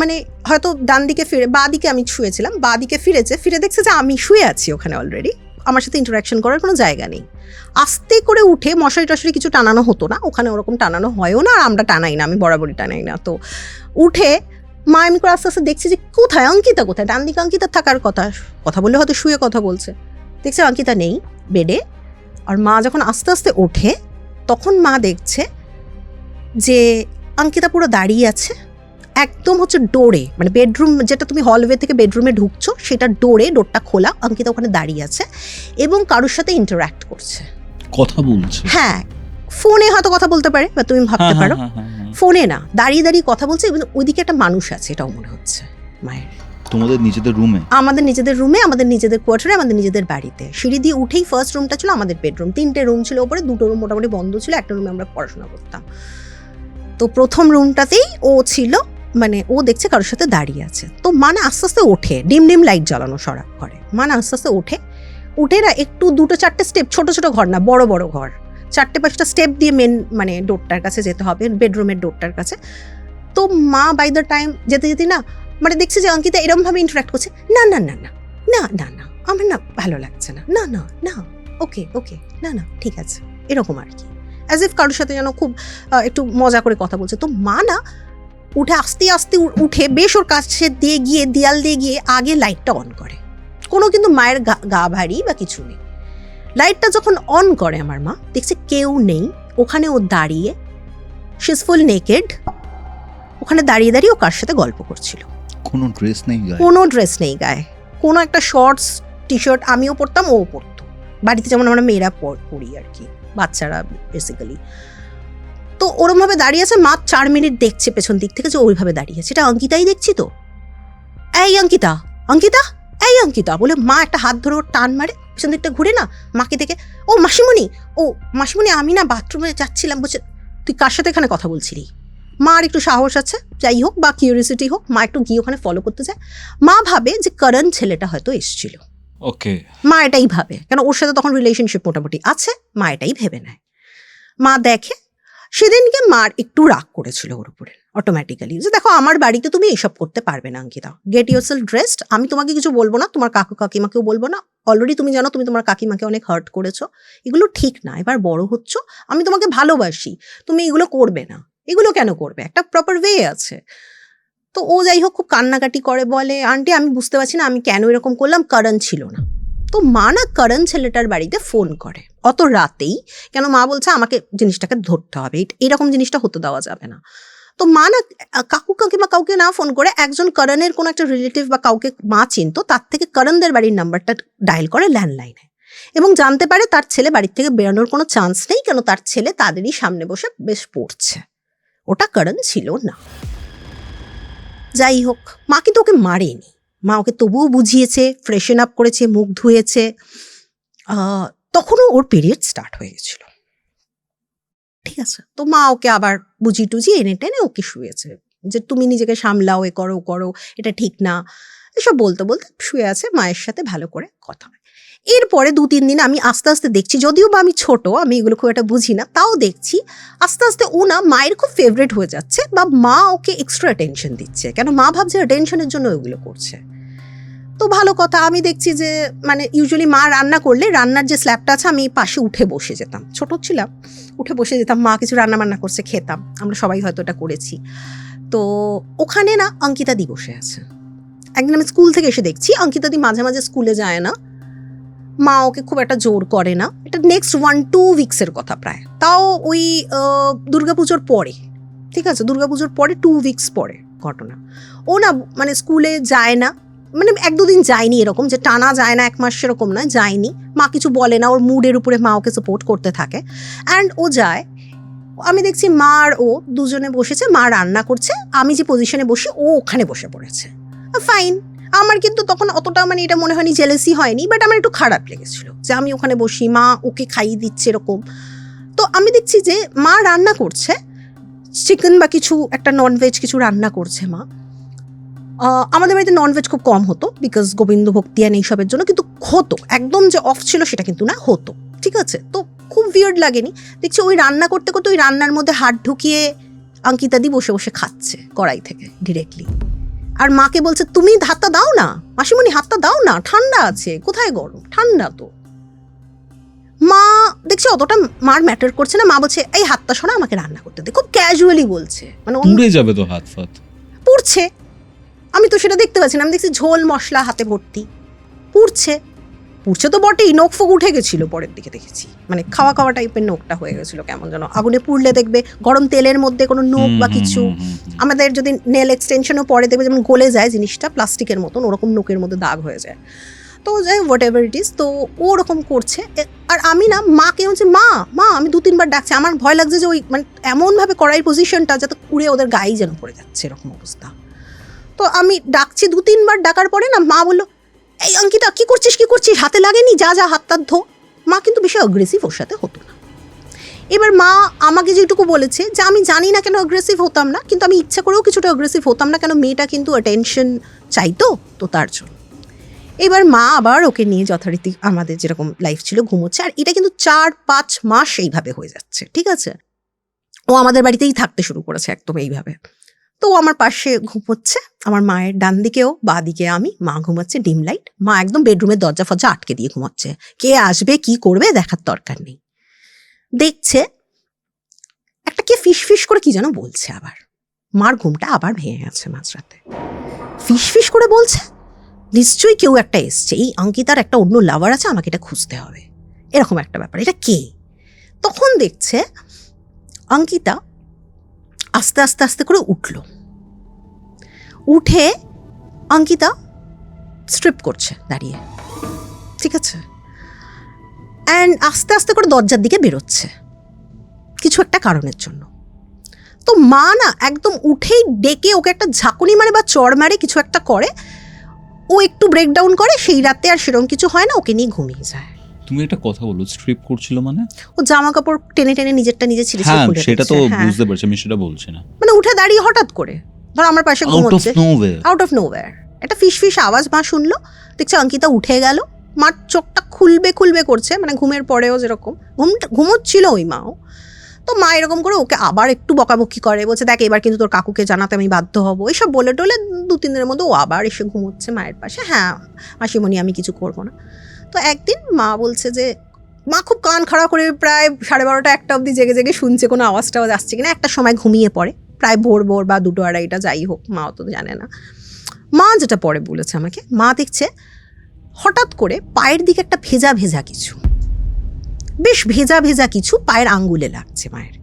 মানে হয়তো ডান দিকে ফিরে, বা দিকে আমি শুয়েছিলাম, বা দিকে ফিরে দেখছে যে আমি শুয়ে আছি ওখানে অলরেডি, আমার সাথে ইন্টারাকশন করার কোনো জায়গা নেই। আস্তে করে উঠে মশারি টশারি কিছু টানানো হতো না ওখানে, ওরকম টানানো হয়ও না, আর আমরা টানাই না, আমি বরাবরই টানাই না। তো উঠে মা এমনি করে আস্তে আস্তে দেখছি যে কোথায় অঙ্কিতা, কোথায়, ডান দিকে অঙ্কিতা থাকার কথা বললে হয়তো শুয়ে কথা বলছে, দেখছে অঙ্কিতা নেই বেডে। আর মা যখন আস্তে আস্তে ওঠে, তখন মা দেখছে যে অঙ্কিতা পুরো দাঁড়িয়ে আছে, একদম হচ্ছে ডোরে, মানে বেডরুম যেটা তুমি হলওয়ে থেকে বেডরুমে ঢুকছো সেটা ডোরটা খোলা, অঙ্কিতা ওখানে দাঁড়িয়ে আছে এবং কারোর সাথে ইন্টারঅ্যাক্ট করছে। কথা বলছে? হ্যাঁ, ফোনে হয়তো কথা বলতে পারে বা তুমি ভাবতে পারো ফোনে না, দাঁড়িয়ে দাঁড়িয়ে কথা বলছে এবং ওইদিকে একটা মানুষ আছে, এটাও মনে হচ্ছে মায়ের। তোমাদের নিজেদের রুমে? আমাদের নিজেদের রুমে, আমাদের নিজেদের কোয়ার্টারে, আমাদের নিজেদের বাড়িতে। সিঁড়ি দিয়ে উঠেই ফার্স্ট রুমটা ছিল আমাদের বেডরুম। 3টে রুম ছিল ওপরে, 2টো রুম মোটামুটি বন্ধ ছিল, একটা রুমে আমরা পড়াশোনা করতাম। তো প্রথম রুমটাতেই ও ছিল, মানে ও দেখছে কারোর সাথে দাঁড়িয়ে আছে। তো মা না আস্তে আস্তে ওঠে, ডিম ডিম লাইট জ্বালানো সরা ঘরে, মা না আস্তে আস্তে উঠে না একটু 2-4টে স্টেপ, ছোট ছোট ঘর না, বড় বড় ঘর, 4-5টা স্টেপ দিয়ে মেন মানে ডোরটার কাছে যেতে হবে, বেডরুমের ডোরটার কাছে। তো মা বাই দ্য টাইম যেতে যেতে না মানে দেখছে যে অঙ্কিতা এরমভাবে ইন্টারাক্ট করছে, না না না না না না না আমার না ভালো লাগছে না, না না না ওকে ওকে না না ঠিক আছে, এরকম আর কি, অ্যাজ ইফ কারোর সাথে যেন খুব একটু মজা করে কথা বলছে। তো মা না উঠে আস্তে আস্তে উঠে বেশ ওর কাছে দিয়ে গিয়ে দেয়াল দিয়ে গিয়ে আগে লাইটটা অন করে। কোনো কিন্তু মায়ের গা ভারী বা কিছু নেই। লাইটটা যখন অন করে আমার মা দেখছে কেউ নেই ওখানে, ও দাঁড়িয়ে, শি ইজ ফুল নেকেড, ওখানে দাঁড়িয়ে দাঁড়িয়ে ও কার সাথে গল্প করছিল। কোনো ড্রেস নেই গায়ে? কোনো ড্রেস নেই গায়ে, কোনো একটা শর্টস টি শার্ট আমিও পরতাম, ও পরতো, বাড়িতে যেমন আমরা মেয়েরা পরি আর কি, বাচ্চারা বেসিক্যালি। তো ওরমভাবে দাঁড়িয়ে আছে, মা 4 মিনিট দেখছে পেছন দিক থেকে যে ওইভাবে দাঁড়িয়ে আছে, এটা অঙ্কিতাই দেখছি তো, এই অঙ্কিতা অঙ্কিতা এই অঙ্কিতা বলে মা একটা হাত ধরে ওর টান মারে, পেছন দিকটা ঘুরে না মাকে দেখে, ও মাসিমণি আমি না বাথরুমে যাচ্ছিলাম, বলছে তুই কার সাথে এখানে কথা বলছিলি? মা আর একটু সাহস আছে, যাই হোক বা কিউরিয়াসিটি হোক, মা একটু গিয়ে ওখানে ফলো করতে যায়। মা ভাবে যে করণ ছেলেটা হয়তো এসছিল, ওকে, মা এটাই ভাবে, কেন ওর সাথে তখন রিলেশনশিপ মোটামুটি আছে, মা এটাই ভেবে নেয়। মা দেখে, সেদিনকে মার একটু রাগ করেছিল ওর উপরে অটোমেটিক্যালি, যে দেখো আমার বাড়িতে তুমি এইসব করতে পারবে না অঙ্কিতা, গেট ইউরসেলফ ড্রেসড, আমি তোমাকে কিছু বলবো না, তোমার কাকু কাকিমাকেও বলবো না, অলরেডি তুমি জানো তুমি তোমার কাকিমাকে অনেক হার্ট করেছো, এগুলো ঠিক না, এবার বড় হচ্ছ, আমি তোমাকে ভালোবাসি, তুমি এগুলো করবে না, এগুলো কেন করবে, একটা প্রপার ওয়ে আছে। তো ও যাই হোক খুব কান্নাকাটি করে, বলে আন্টি আমি বুঝতে পারছি না আমি কেন এরকম করলাম, করণ ছিল না। তো মা না করণ ছেলেটার বাড়িতে ফোন করে অত রাতেই, কেন মা বলছে আমাকে জিনিসটাকে ধরতে হবে, এরকম জিনিসটা হতে দেওয়া যাবে না। তো মা না কাকু কাকিমা কাউকে না ফোন করে একজন করণের কোনো একটা রিলেটিভ বা কাউকে মা চিনতো, তার থেকে করণদের বাড়ির নাম্বারটা ডায়াল করে ল্যান্ডলাইনে, এবং জানতে পারে তার ছেলে বাড়ির থেকে বেরোনোর কোনো চান্স নেই, কেন তার ছেলে তাদেরই সামনে বসে বেশ পড়ছে, ওটা করণ ছিল না। যাই হোক মা কিন্তু ওকে মারেনি, মা ওকে তবুও বুঝিয়েছে, ফ্রেশন আপ করেছে, মুখ ধুয়েছে, তখনও ওর পিরিয়ড স্টার্ট হয়ে গেছিল, ঠিক আছে। তো মা ওকে আবার বুঝি টুজি এনে টেনে ওকে শুয়েছে, যে তুমি নিজেকে সামলাও, এ করো করো, এটা ঠিক না, এসব বলতে বলতে শুয়ে আছে, মায়ের সাথে ভালো করে কথা হয়। এরপরে 2-3 দিন আমি আস্তে আস্তে দেখছি, যদিও বা আমি ছোট, আমি এগুলো খুব একটা বুঝি না, তাও দেখছি আস্তে আস্তে ও না মায়ের খুব ফেভারিট হয়ে যাচ্ছে, বা মা ওকে এক্সট্রা অ্যাটেনশন দিচ্ছে, কেন মা ভাবছে অ্যাটেনশনের জন্য ওগুলো করছে। তো ভালো কথা, আমি দেখছি যে মানে ইউজুয়ালি মা রান্না করলে রান্নার যে স্ল্যাবটা আছে আমি পাশে উঠে বসে যেতাম, ছোট ছিলাম, উঠে বসে যেতাম, মা কিছু রান্না বান্না করছে খেতাম, আমরা সবাই হয়তো এটা করেছি। তো ওখানে না অঙ্কিতা দি বসে আছে। একদিন আমি স্কুল থেকে এসে দেখছি অঙ্কিতা দি মাঝে মাঝে স্কুলে যায় না, মা ওকে খুব একটা জোর করে না, এটা নেক্সট 1-2 উইকসের কথা প্রায়, তাও ওই দুর্গাপুজোর পরে, ঠিক আছে, দুর্গাপুজোর পরে 2 উইকস পরে ঘটনা। ও না মানে স্কুলে যায় না, মানে 1-2 দিন যায়নি, এরকম যে টানা যায় না 1 মাস সেরকম না, যায়নি, মা কিছু বলে না, ওর মুডের উপরে মা ওকে সাপোর্ট করতে থাকে, অ্যান্ড ও যায়। আমি দেখছি মা আর ও দুজনে বসেছে, মা রান্না করছে, আমি যে পজিশনে বসি ও ওখানে বসে পড়েছে, ফাইন। আমার কিন্তু তখন অতটা মানে এটা মনে হয়নি, জেলেসি হয়নি, বাট আমার একটু খারাপ লেগেছিল যে আমি ওখানে বসি, মা ওকে খাইয়ে দিচ্ছে এরকম। তো আমি দেখছি যে মা রান্না করছে চিকেন বা কিছু একটা ননভেজ কিছু রান্না করছে মা। আমাদের বাড়িতে ননভেজ খুব কম হতো, বিকজ গোবিন্দ ভক্তিয়ান এইসবের জন্য, কিন্তু হতো, একদম যে অফ ছিল সেটা কিন্তু না, হতো, ঠিক আছে। তো খুব উইয়ার্ড লাগেনি, দেখছি ওই রান্না করতে করতে ওই রান্নার মধ্যে হাত ঢুকিয়ে অঙ্কিতা দি বসে বসে খাচ্ছে কড়াই থেকে ডিরেক্টলি, আর মাকে বলছে তুমি হাতটা দাও না মাসিমণি, হাতটা দাও না, ঠান্ডা আছে, কোথায় গরম, ঠান্ডা তো। মা দেখছি অতটা মার ম্যাটার করছে না, মা বলছে এই হাতটা সরা, আমাকে রান্না করতে দে, খুব ক্যাজুয়ালি বলছে, মানে পুড়ে যাবে তো হাত ফাত, পুড়ছে, আমি তো সেটা দেখতে পাচ্ছি না, আমি দেখছি ঝোল মশলা হাতে ভর্তি, পুড়ছে। পুড়ছে তো বটেই, নোক ফোক উঠে গেছিলো পরের দিকে দেখেছি, মানে খাওয়া খাওয়া টাইপের নোকটা হয়ে গেছিলো কেমন যেন। আগুনে পুড়লে দেখবে গরম তেলের মধ্যে কোনো নোক বা কিছু, আমাদের যদি নেল এক্সটেনশনও পরে দেখবে যেমন গলে যায় জিনিসটা প্লাস্টিকের মতন, ওরকম নোকের মধ্যে দাগ হয়ে যায়। তো যাই হোয়াট এভার ইট ইজ, তো ও ওরকম করছে। আর আমি না মাকে হচ্ছে মা মা আমি 2-3 বার ডাকছি, আমার ভয় লাগছে যে ওই মানে এমনভাবে কড়াইয়ের পজিশনটা যাতে উড়ে ওদের গায়ে যেন পড়ে যাচ্ছে এরকম অবস্থা। তো আমি ডাকছি 2-3 বার, ডাকার পরে না মা বললো এই অঙ্কিতা কী করছিস হাতে লাগেনি, যা হাত টাত ধো। মা কিন্তু বেশি অ্যাগ্রেসিভ ওর সাথে হতো না। এবার মা আমাকে যেটুকু বলেছে যে আমি জানি না কেন অ্যাগ্রেসিভ হতাম না, কিন্তু আমি ইচ্ছা করেও কিছুটা অ্যাগ্রেসিভ হতাম না, কেন মেয়েটা কিন্তু অ্যাটেনশন চাইতো তো তার জন্য। এবার মা আবার ওকে নিয়ে যথারীতি আমাদের যেরকম লাইফ ছিল ঘুমোচ্ছে, আর এটা কিন্তু 4-5 মাস এইভাবে হয়ে যাচ্ছে, ঠিক আছে। ও আমাদের বাড়িতেই থাকতে শুরু করেছে একদম এইভাবে। তো ও আমার পাশে ঘুমোচ্ছে, আমার মায়ের ডান দিকেও বা দিকে আমি, মা ঘুমাচ্ছে ডিম লাইট, মা একদম বেডরুমের দরজা ফরজা আটকে দিয়ে ঘুমাচ্ছে, কে আসবে কি করবে দেখার দরকার নেই। দেখছে একটা কে ফিস ফিস করে কি যেন বলছে, আবার মার ঘুমটা আবার ভেঙে গেছে মাঝরাতে। ফিস ফিস করে বলছে নিশ্চয়ই কেউ একটা এসছে, এই অঙ্কিতার একটা অন্য লাভার আছে, আমাকে এটা খুঁজতে হবে, এরকম একটা ব্যাপার, এটা কে। তখন দেখছে অঙ্কিতা আস্তে আস্তে আস্তে করে উঠে অঙ্কিতা স্ট্রিপ করছে দাঁড়িয়ে, ঠিক আছে, অ্যান্ড আস্তে আস্তে করে দরজার দিকে বেরোচ্ছে কিছু একটা কারণের জন্য। তো মা না একদম উঠেই ডেকে ওকে একটা ঝাঁকুনি মারে বা চড় মারে, কিছু একটা করে, ও একটু ব্রেকডাউন করে, সেই রাতে আর সেরকম কিছু হয় না, ওকে নিয়ে ঘুমিয়ে যায়। তুমি একটা কথা বলো, স্ট্রিপ করছিল মানে? ও জামা কাপড় টেনে টেনে নিজেরটা নিজে ছিঁড়ে হ্যাঁ খুলে সেটা তো দিচ্ছে, হ্যাঁ। বুঝতে পারছি, আমি সেটা বলছি না। মানে উঠে দাঁড়িয়ে হঠাৎ করে ধর আমার পাশে ঘুমোচ্ছে, আউট অফ নোওয়্যার একটা ফিস ফিস আওয়াজ মা শুনলো, দেখছে অঙ্কিতা উঠে গেল, মার চোখটা খুলবে করছে, মানে ঘুমের পরেও যেরকম ঘুমোচ্ছিল ওই মাও। তো মা এরকম করে ওকে আবার একটু বকাবকি করে, বলছে দেখ এবার কিন্তু তোর কাকুকে জানাতে আমি বাধ্য হব, এইসব বলে টলে 2-3 দিনের মধ্যে ও আবার এসে ঘুমোচ্ছে মায়ের পাশে। হ্যাঁ মাসিমণি আমি কিছু করবো না। তো একদিন মা বলছে যে, মা খুব কান খাড়া করে প্রায় 12:30-1টা অবধি জেগে শুনছে কোনো আওয়াজ টাওয়াজ আসছে কিনা, একটা সময় ঘুমিয়ে পড়ে, প্রায় ভোর বা 2-2:30 যাই হোক, মাও তো জানে না। মা যেটা পরে বলেছে আমাকে, মা দেখছে হঠাৎ করে পায়ের দিকে একটা ভেজা ভেজা কিছু, বেশ ভেজা ভেজা কিছু পায়ের আঙ্গুলে লাগছে মায়ের।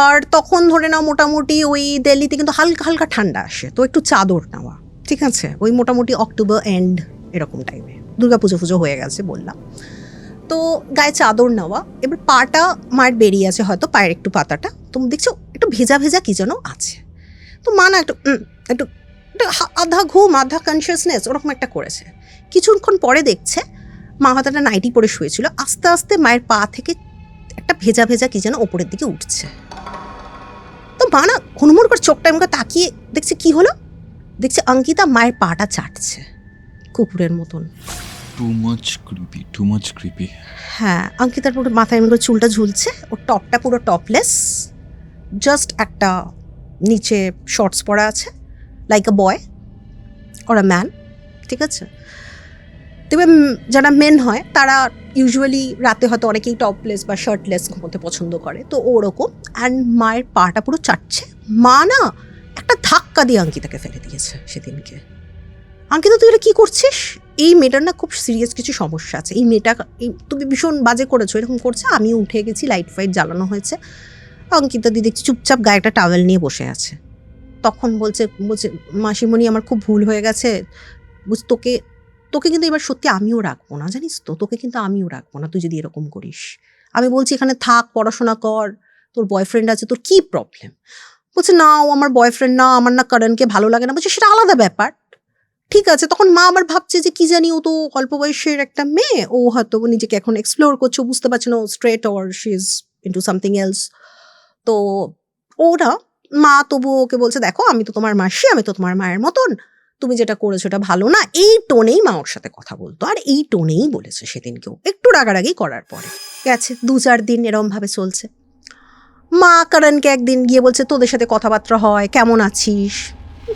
আর তখন ধরে নাও মোটামুটি ওই দিল্লিতে কিন্তু হালকা হালকা ঠান্ডা আসে, তো একটু চাদর নেওয়া, ঠিক আছে, ওই মোটামুটি অক্টোবর এন্ড এরকম টাইমে, দুর্গাপুজো ফুজো হয়ে গেছে বললাম, তো গায়ে চাদর নেওয়া। এবার পাটা মায়ের বেরিয়ে আছে হয়তো, পায়ের একটু পাতাটা, তুমি দেখছো একটু ভেজা ভেজা কি যেন আছে। তো মা না একটু একটু আধা ঘুম আধা কনসিয়াসনেস ওরকম একটা করেছে। কিছুক্ষণ পরে দেখছে মা হয়তো একটা নাইটি পরে শুয়েছিল, আস্তে আস্তে মায়ের পা থেকে একটা ভেজা ভেজা কি যেন ওপরের দিকে উঠছে। তো মা না হুড়মুড় করে চোখটা এমন তাকিয়ে দেখছে কি হলো, দেখছে অঙ্কিতা মায়ের পাটা চাটছে কুকুরের মতন। Too much creepy. হ্যাঁ অঙ্কিতার পুরো মাথায় এমন করে চুলটা ঝুলছে, ওর টপটা পুরো টপলেস, জাস্ট একটা নিচে শর্টস পরা আছে, like a boy or a man, ঠিক আছে। তবে যারা মেন হয় তারা ইউজুয়ালি রাতে হয়তো অনেকেই টপলেস বা শার্টলেস ঘুমোতে পছন্দ করে, তো ওরকম। অ্যান্ড মায়ের পাটা পুরো চাটছে। মা না একটা ধাক্কা দিয়ে অঙ্কিতাকে ফেলে দিয়েছে সেদিনকে। অঙ্কিতা তুই এটা কী করছিস, এই মেয়েটার না খুব সিরিয়াস কিছু সমস্যা আছে, এই মেয়েটা তুমি ভীষণ বাজে করেছো, এরকম করছে। আমিও উঠে গেছি, লাইট ফাইট জ্বালানো হয়েছে, অঙ্কিতা দিদি দেখছি চুপচাপ গায়ে একটা টাওয়েল নিয়ে বসে আছে। তখন বলছে মাসিমণি আমার খুব ভুল হয়ে গেছে, তোকে কিন্তু এবার সত্যি আমিও রাখবো না, জানিস তো, তোকে কিন্তু আমিও রাখবো না তুই যদি এরকম করিস। আমি বলছি এখানে থাক, পড়াশোনা কর, তোর বয়ফ্রেন্ড আছে, তোর কি প্রবলেম? বলছে না ও আমার বয়ফ্রেন্ড না, আমার না করণকে ভালো লাগে না। বলছে সেটা আলাদা ব্যাপার, ঠিক আছে। তখন মা আবার ভাবছে যে কি জানি ও তো অল্প বয়সের একটা মেয়ে, ও হয়তো নিজেকে এখন এক্সপ্লোর করছে, বুঝতে পারছে না ও straight or she is into something else. তো ওরা মা তবু ওকে বলছে দেখো আমি তো তোমার মাসি, আমি তো তোমার মায়ের মতন, তুমি যেটা করেছো এটা ভালো না। এই টোনেই মা ওর সাথে কথা বলতো, আর এই টোনেই বলেছে সেদিনকেও, একটু রাগারাগি করার পরে। গেছে 2-4 দিন এরমভাবে চলছে। মা করণকে একদিন গিয়ে বলছে তোদের সাথে কথাবার্তা হয়, কেমন আছিস?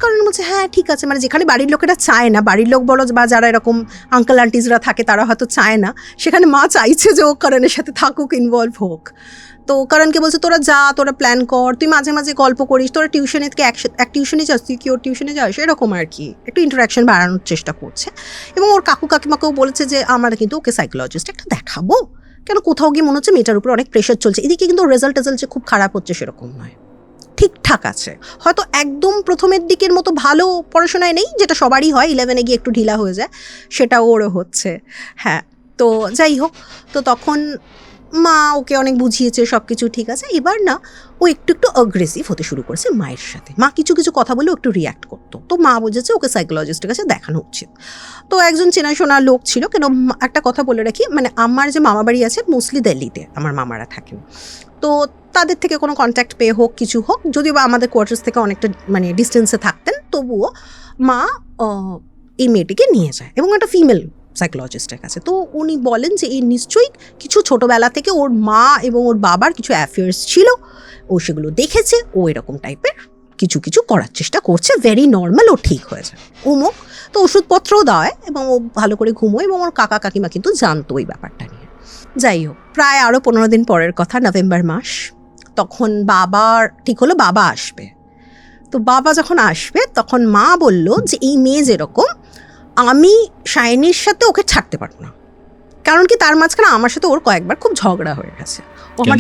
কারণ বলছে হ্যাঁ ঠিক আছে, মানে যেখানে বাড়ির লোকেরা চায় না, বাড়ির লোক বলো বা যারা এরকম আঙ্কেল আন্টিজরা থাকে তারা হয়তো চায় না, সেখানে মা চাইছে যে ও করণের সাথে থাকুক, ইনভলভ হোক। তো কারণকে বলছে তোরা যা, তোরা প্ল্যান কর, তুই মাঝে মাঝে গল্প করিস, তোরা টিউশনে থেকে এক টিউশনে যাস, তুই কি ওর টিউশনে যাস, এরকম আর কি একটু ইন্টারাকশন বাড়ানোর চেষ্টা করছে। এবং ওর কাকু কাকিমাকেও বলেছে যে আমরা কিন্তু ওকে সাইকোলজিস্ট একটা দেখাবো, কেন কোথাও গিয়ে মনে হচ্ছে মেয়েটার উপর অনেক প্রেশার চলছে। এদিকে কিন্তু রেজাল্ট যে খুব খারাপ হচ্ছে সেরকম নয়, ঠিকঠাক আছে, হয়তো একদম প্রথমের দিকের মতো ভালো পড়াশোনায় নেই, যেটা সবারই হয়, 11-এ গিয়ে একটু ঢিলা হয়ে যায়, সেটা ওরও হচ্ছে। হ্যাঁ, তো যাই হোক, তো তখন মা ওকে অনেক বুঝিয়েছে, সব কিছু ঠিক আছে। এবার না ও একটু একটু অ্যাগ্রেসিভ হতে শুরু করেছে মায়ের সাথে। মা কিছু কিছু কথা বলে একটু রিয়্যাক্ট করতো, তো মা বুঝেছে ওকে সাইকোলজিস্টের কাছে দেখানো উচিত। তো একজন চেনাশোনা লোক ছিল, কেন একটা কথা বলে রাখি, মানে আমার যে মামা বাড়ি আছে মোস্টলি দিল্লিতে আমার মামারা থাকেন, তো তাদের থেকে কোনো কন্ট্যাক্ট পেয়ে হোক কিছু হোক, যদিও বা আমাদের কোয়ার্টার্স থেকে অনেকটা মানে ডিস্টেন্সে থাকতেন, তবুও মা এই মেয়েটিকে নিয়ে যায় এবং একটা ফিমেল সাইকোলজিস্টের কাছে। তো উনি বলেন যে এই নিশ্চয়ই কিছু ছোটোবেলা থেকে ওর মা এবং ওর বাবার কিছু অ্যাফেয়ার্স ছিল, ও সেগুলো দেখেছে, ও এরকম টাইপের কিছু কিছু করার চেষ্টা করছে, ভেরি নর্মাল, ও ঠিক হয়ে যায় অমুক। তো ওষুধপত্রও দেয় এবং ও ভালো করে ঘুমোয়, এবং ওর কাকা কাকিমা কিন্তু জানতো ওই ব্যাপারটা নিয়ে। যাই হোক, প্রায় আরও 15 দিন পরের কথা, নভেম্বর মাস, তখন বাবার ঠিক হলো বাবা আসবে। তো বাবা যখন আসবে তখন মা বলল যে এই মেয়ে যেরকম, আমি শাইনির সাথে ওকে ছাড়তে পারবো না, কারণ কি তার মাঝখানে আমার সাথে ওর কয়েকবার খুব ঝগড়া হয়ে গেছে। ও আমার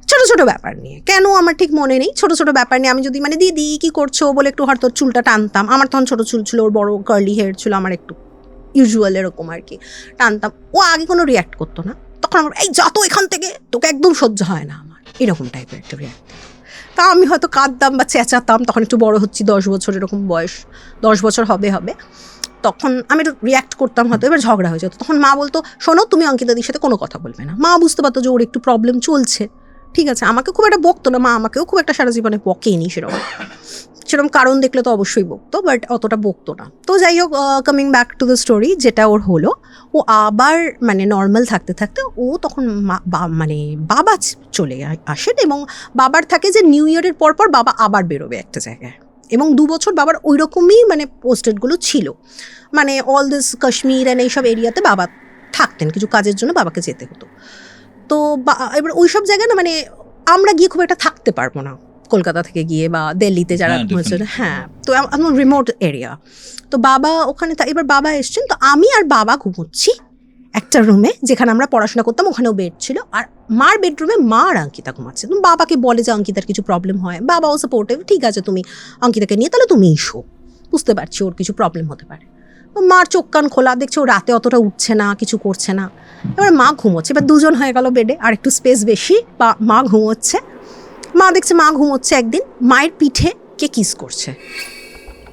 ছোটো ছোটো ব্যাপার নিয়ে, কেন আমার ঠিক মনে নেই, ছোটো ছোটো ব্যাপার নিয়ে আমি যদি মানে দিদি কী করছো বলে একটু হয়তো চুলটা টানতাম, আমার তখন ছোটো চুল ছিল, ওর বড় কার্লি হেয়ার ছিল, আমার একটু ইউজুয়াল এরকম আর কি টানতাম, ও আগে কোনো রিয়্যাক্ট করতো না, তখন আমার এই যা তো এখান থেকে, তোকে একদম সহ্য হয় না আমার, এরকম টাইপের একটা রিয়্যাক্ট। তা আমি হয়তো কাঁদতাম বা চেঁচাতাম, তখন একটু বড় হচ্ছি, 10 বছর এরকম বয়স, 10 বছর হবে, তখন আমি একটু রিয়্যাক্ট করতাম হয়তো, এবার ঝগড়া হয়ে যেত। তখন মা বলতো শোনো তুমি অঙ্কিতাদির সাথে কোনো কথা বলবে না। মা বুঝতে পারতো যে ওর একটু প্রবলেম চলছে, ঠিক আছে, আমাকে খুব একটা বকতো না, মা আমাকেও খুব একটা সারা জীবনে বকেনি সেরকম কারণ দেখলে তো অবশ্যই বকতো, বাট অতটা বকতো না। তো যাই হোক, coming back to the story, যেটা ওর হলো, ও আবার মানে নর্মাল থাকতে থাকতে ও তখন মানে বাবা চলে আসেন, এবং বাবার থাকে যে নিউ ইয়ারের পর বাবা আবার বেরোবে একটা জায়গায়, এবং 2 বছর বাবার ওই রকমই মানে পোস্টেডগুলো ছিল, মানে অল দিস কাশ্মীর অ্যান্ড এইসব এরিয়াতে বাবা থাকতেন, কিছু কাজের জন্য বাবাকে যেতে হতো। তো এবার ওই সব জায়গায় না মানে আমরা গিয়ে খুব একটা থাকতে পারবো না, কলকাতা থেকে গিয়ে বা দিল্লিতে যারা হয়েছে, হ্যাঁ, তো এমন রিমোট এরিয়া, তো বাবা ওখানে এবার বাবা এসছেন, তো আমি আর বাবা ঘুমোচ্ছি একটা রুমে, যেখানে আমরা পড়াশোনা করতাম, ওখানেও বেড ছিল, আর মার বেডরুমে মা আর অঙ্কিতা ঘুমাচ্ছে। তুমি বাবাকে বলে যে অঙ্কিতার কিছু প্রবলেম হয়, বাবাও সাপোর্টিভ, ঠিক আছে তুমি অঙ্কিতাকে নিয়ে তাহলে তুমি শো, বুঝতে পারছি ওর কিছু প্রবলেম হতে পারে। মার চোখ কান খোলা, দেখছে ও রাতে অতটা উঠছে না, কিছু করছে না, এবার মা ঘুমোচ্ছে, এবার 2জন হয়ে গেল বেডে, আর একটু স্পেস বেশি, বা মা ঘুমোচ্ছে, মা দেখছে মা ঘুমোচ্ছে, একদিন মায়ের পিঠে কে কিস করছে,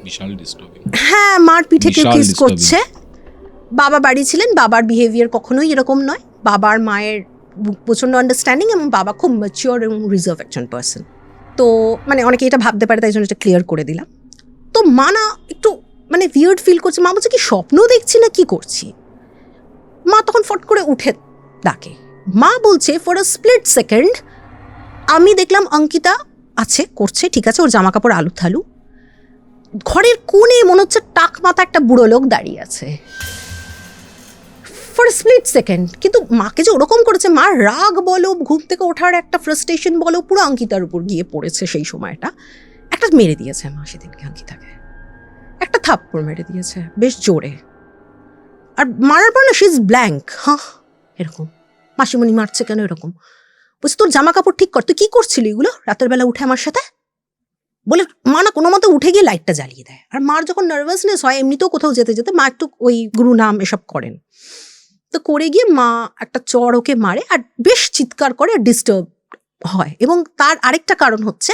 বিশাল ডিস্টার্বিং। হ্যাঁ, মার পিঠে কেউ কিস করছে। বাবা বাড়ি ছিলেন, বাবার বিহেভিয়ার কখনোই এরকম নয়, বাবার মায়ের প্রচণ্ড আন্ডারস্ট্যান্ডিং, এবং বাবা খুব ম্যাচিওর এবং রিজার্ভ একজন পার্সন। তো মানে অনেকে এটা ভাবতে পারে, তাই জন্য এটা ক্লিয়ার করে দিলাম। তো মা না একটু মানে উইয়ার্ড ফিল করছে, মা বলছে কি স্বপ্ন দেখছি না কি করছি। মা তখন ফট করে উঠে ডাকে, মা বলছে ফর আ স্প্লিট সেকেন্ড আমি দেখলাম অঙ্কিতা আছে, করছে, ঠিক আছে, ওর জামা কাপড় আলু থালু, ঘরের কোণে মনে হচ্ছে টাক মাথা একটা বুড়ো লোক দাঁড়িয়ে আছে, ফর স্প্লিট সেকেন্ড। কিন্তু মাকে যে ওরকম করেছে, মার রাগ বলো, ঘুম থেকে ওঠার একটা ফ্রাস্ট্রেশন বলো, পুরো অঙ্কিতার উপর গিয়ে পড়েছে। সেই সময়টা একটা মেরে দিয়েছে মা সেদিনকে অঙ্কিতাকে, একটা থাপ্পড় মেরে দিয়েছে বেশ জোরে, আর মারার পর না শি ইজ ব্ল্যাঙ্ক, হ্যাঁ এরকম, মাসিমণি মারছে কেন এরকম, বলছে তোর জামা কাপড় ঠিক কর, তুই কী করছিলি এগুলো রাতের বেলা উঠে আমার সাথে, বলে মা না কোনো মতো উঠে গিয়ে লাইটটা জ্বালিয়ে দেয়। আর মার যখন নার্ভাসনেস হয়, এমনিতেও কোথাও যেতে যেতে মা একটু ওই গুরু নাম এসব করেন, তো করে গিয়ে মা একটা চড় ওকে মারে, আর বেশ চিৎকার করে, ডিস্টার্ব হয়। এবং তার আরেকটা কারণ হচ্ছে,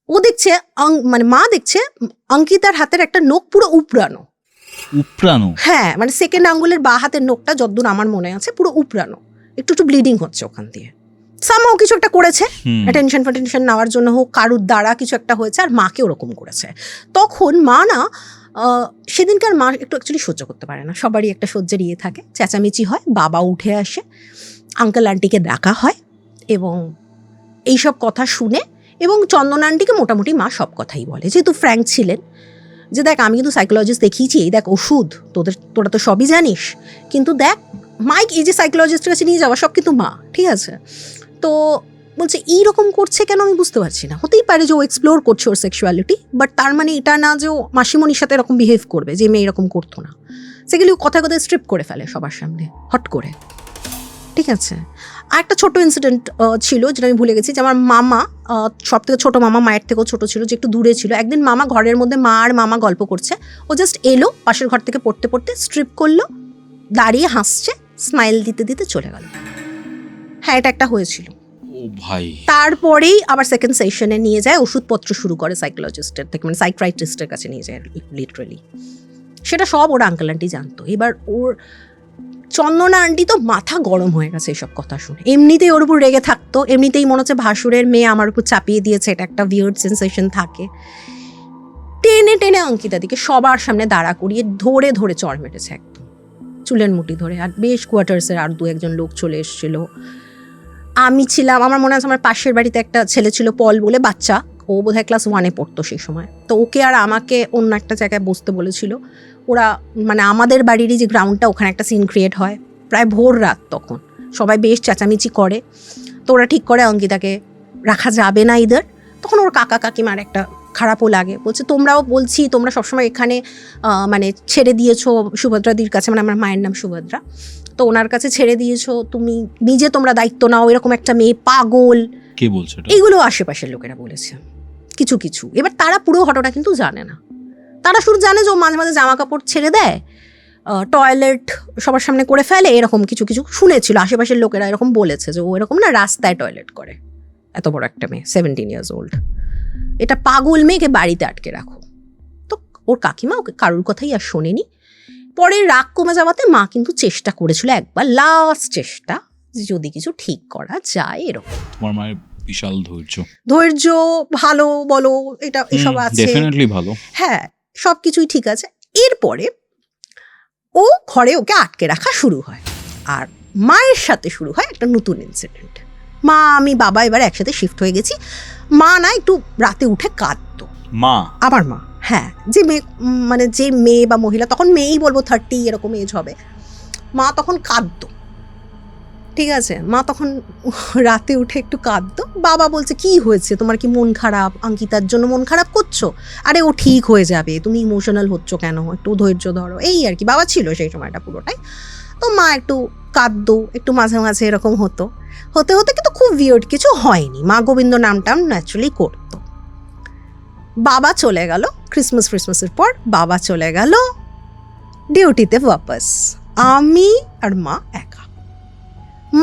ও দেখছে মানে মা দেখছে অঙ্কিতার হাতের একটা নখ পুরো উপড়ানো, হ্যাঁ, মানে সেকেন্ড আঙ্গুলের বা হাতের নখটা যতদূর আমার মনে আছে পুরো উপড়ানো, একটু একটু ব্লিডিং হচ্ছে ওখান দিয়ে, সামহাও কিছু একটা করেছে, টেনশন নেওয়ার জন্য হোক, কারুর দ্বারা কিছু একটা হয়েছে, আর মাকে ওরকম করেছে। তখন মা না সেদিনকার মা একটু অ্যাকচুয়ালি সহ্য করতে পারে না, সবারই একটা সহ্যের ইয়ে থাকে, চেঁচামেচি হয়, বাবা উঠে আসে, আঙ্কেল আন্টিকে ডাকা হয়, এবং এইসব কথা শুনে, এবং চন্দন আন্টিকে মোটামুটি মা সব কথাই বলে, যেহেতু ফ্র্যাঙ্ক ছিলেন, যে দেখ আমি কিন্তু সাইকোলজিস্ট দেখিয়েছি, এই দেখ ওষুধ, তোরা তো সবই জানিস, কিন্তু দেখ মাইক এই যে সাইকোলজিস্টের কাছে নিয়ে যাওয়া সব কিন্তু মা, ঠিক আছে। তো বলছে এইরকম করছে কেন আমি বুঝতে পারছি না। হতেই পারে যে ও এক্সপ্লোর করছে ওর সেক্সুয়ালিটি, বাট তার মানে এটা না যে ও মাসিমণির সাথে এরকম বিহেভ করবে, যে মেয়ে এরকম করতো না। সেগুলি কথায় কথায় স্ট্রিপ করে ফেলে সবার সামনে হট করে, ঠিক আছে। আর একটা ছোট ইনসিডেন্ট ছিল যেটা আমি ভুলে গেছি, যে আমার মামা, সব থেকে ছোটো মামা, মায়ের থেকেও ছোটো ছিল, যে একটু দূরে ছিল। একদিন মামা ঘরের মধ্যে, মা আর মামা গল্প করছে, ও জাস্ট এলো পাশের ঘর থেকে পড়তে পড়তে স্ট্রিপ করলো, দাঁড়িয়ে হাসছে, স্মাইল দিতে দিতে চলে গেল। হ্যাঁ, এটা একটা হয়েছিল। ও ভাই, তারপরেই আবার সেকেন্ড সেশনে নিয়ে যায়, ওষুধপত্র শুরু করে সাইকোলজিস্টের থেকে, মানে সাইক্রাইট্রিস্টের কাছে নিয়ে যায় লিটারালি। সেটা সব ওর আঙ্কেল আন্টি জানতো। এবার ওর চন্দনা আন্টি তো মাথা গরম হয়ে গেছে এসব কথা শুনে। এমনিতেই ওর উপর রেগে থাকতো, এমনিতেই মনে হচ্ছে ভাসুরের মেয়ে আমার উপর চাপিয়ে দিয়েছে, এটা একটা উইয়ার্ড সেন্সেশন থাকে। টেনে টেনে অঙ্কিতাদিকে সবার সামনে দাঁড়া করিয়ে ধরে ধরে চড় মেটেছে একদম চুলের মুঠি ধরে। আর বেশ কোয়ার্টার্সের আর 2-1 লোক চলে এসেছিল। আমি ছিলাম, আমার মনে আছে আমার পাশের বাড়িতে একটা ছেলে ছিল পল বলে, বাচ্চা, ও বোধহয় ক্লাস 1-এ পড়তো সেই সময়। তো ওকে আর আমাকে অন্য একটা জায়গায় বসতে বলেছিল ওরা, মানে আমাদের বাড়িরই যে গ্রাউন্ডটা, ওখানে একটা সিন ক্রিয়েট হয় প্রায় ভোর রাত, তখন সবাই বেশ চেঁচামেচি করে। তো ওরা ঠিক করে অঙ্কিতাকে রাখা যাবে না ইদার। তখন ওর কাকা কাকিমার একটা খারাপও লাগে, বলছে তোমরাও, বলছি তোমরা সবসময় এখানে মানে ছেড়ে দিয়েছো সুভদ্রাদির কাছে, মানে আমার মায়ের নাম সুভদ্রা, তো ওনার কাছে ছেড়ে দিয়েছো, তুমি নিজে তোমরা দায়িত্ব নাও, এরকম একটা মেয়ে পাগল, কে বলছে এটা? এইগুলো আশেপাশের লোকেরা বলেছে কিছু কিছু। এবার তারা পুরো ঘটনা কিন্তু জানে না, তারা শুধু জানে যে ও মাঝে মাঝে জামা কাপড় ছেড়ে দেয়, টয়লেট সবার সামনে করে ফেলে, এরকম কিছু কিছু শুনেছিল। আশেপাশের লোকেরা এরকম বলেছে যে ও এরকম না রাস্তায় টয়লেট করে, এত বড় একটা মেয়ে 17 ইয়ার্স ওল্ড, এটা পাগল মেয়েকে বাড়িতে আটকে রাখো। তো ওর কাকিমা ওকে কারোর কথাই আর শোনেনি। পরে রাগ কমে যাওয়াতে মা কিন্তু চেষ্টা করেছিল একবার, লাস্ট চেষ্টা, যে যদি কিছু ঠিক করা যায় এরকম। তোমার মায়ের বিশাল ধৈর্য ভালো বলো, এটা এসব আছে, ডেফিনেটলি ভালো। হ্যাঁ সব কিছুই ঠিক আছে। এরপরে ও ঘরে ওকে আটকে রাখা শুরু হয়, আর মায়ের সাথে শুরু হয় একটা নতুন ইনসিডেন্ট। মা, আমি, বাবা এবার একসাথে শিফট হয়ে গেছি। মা না একটু রাতে উঠে কাঁদতো, মা, আমার মা, হ্যাঁ, যে মেয়ে, মানে যে মেয়ে বা মহিলা, তখন মেয়েই বলবো 30 এরকম এজ হবে, মা তখন কাঁদতো, ঠিক আছে। মা তখন রাতে উঠে একটু কাঁদতো। বাবা বলছে কি হয়েছে তোমার, কি মন খারাপ, অঙ্কিতার জন্য মন খারাপ করছো? আরে ও ঠিক হয়ে যাবে, তুমি ইমোশনাল হচ্ছ কেন, একটু ধৈর্য ধরো, এই আর কি। বাবা ছিল সেই সময়টা পুরোটাই। তো মা একটু কাঁদতো, একটু মাঝে মাঝে এরকম হতো, হতে হতে কিন্তু খুব উইয়ার্ড কিছু হয়নি। মা গোবিন্দ নামটাম ন্যাচুরালি করতো। বাবা চলে গেল ক্রিসমাসের পর, বাবা চলে গেল ডিউটিতে ওয়াপাস, আমি আর মা একা।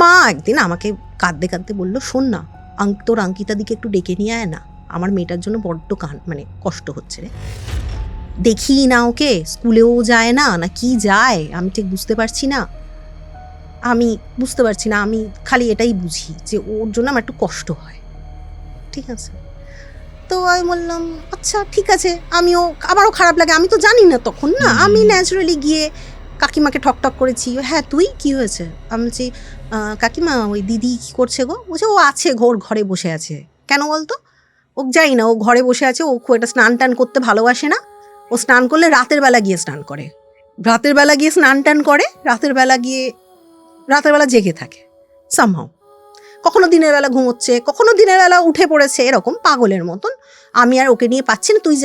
মা একদিন আমাকে কাঁদতে কাঁদতে বললো, শোন না, তোর অঙ্কিতা দিকে একটু ডেকে নিয়ে আয় না, আমার মেয়েটার জন্য বড্ড মানে কষ্ট হচ্ছে রে, দেখি না ওকে, স্কুলেও যায় না, না কি যায় আমি ঠিক বুঝতে পারছি না, আমি খালি এটাই বুঝি যে ওর জন্য আমার একটু কষ্ট হয়, ঠিক আছে। তো আমি বললাম আচ্ছা ঠিক আছে, আমারও খারাপ লাগে, আমি তো জানি না তখন না, আমি ন্যাচারালি গিয়ে কাকিমাকে ঠকঠক করেছি, হ্যাঁ তুই কি হয়েছে, আমি বলছি কাকিমা ওই দিদি কী করছে গো? বলছে ও আছে ঘরে বসে আছে। কেন বলতো? ও যাই না, ও ঘরে বসে আছে, ও খুব একটা স্নান টান করতে ভালোবাসে না, ও স্নান করলে রাতের বেলা গিয়ে স্নান করে, রাতের বেলা জেগে থাকে সামহাও, কখনো দিনের বেলা ঘুমোচ্ছে, কখনো দিনের বেলা উঠে পড়েছে, এরকম পাগলের মতন। আমি আর ওকে নিয়ে পাচ্ছি না, তুই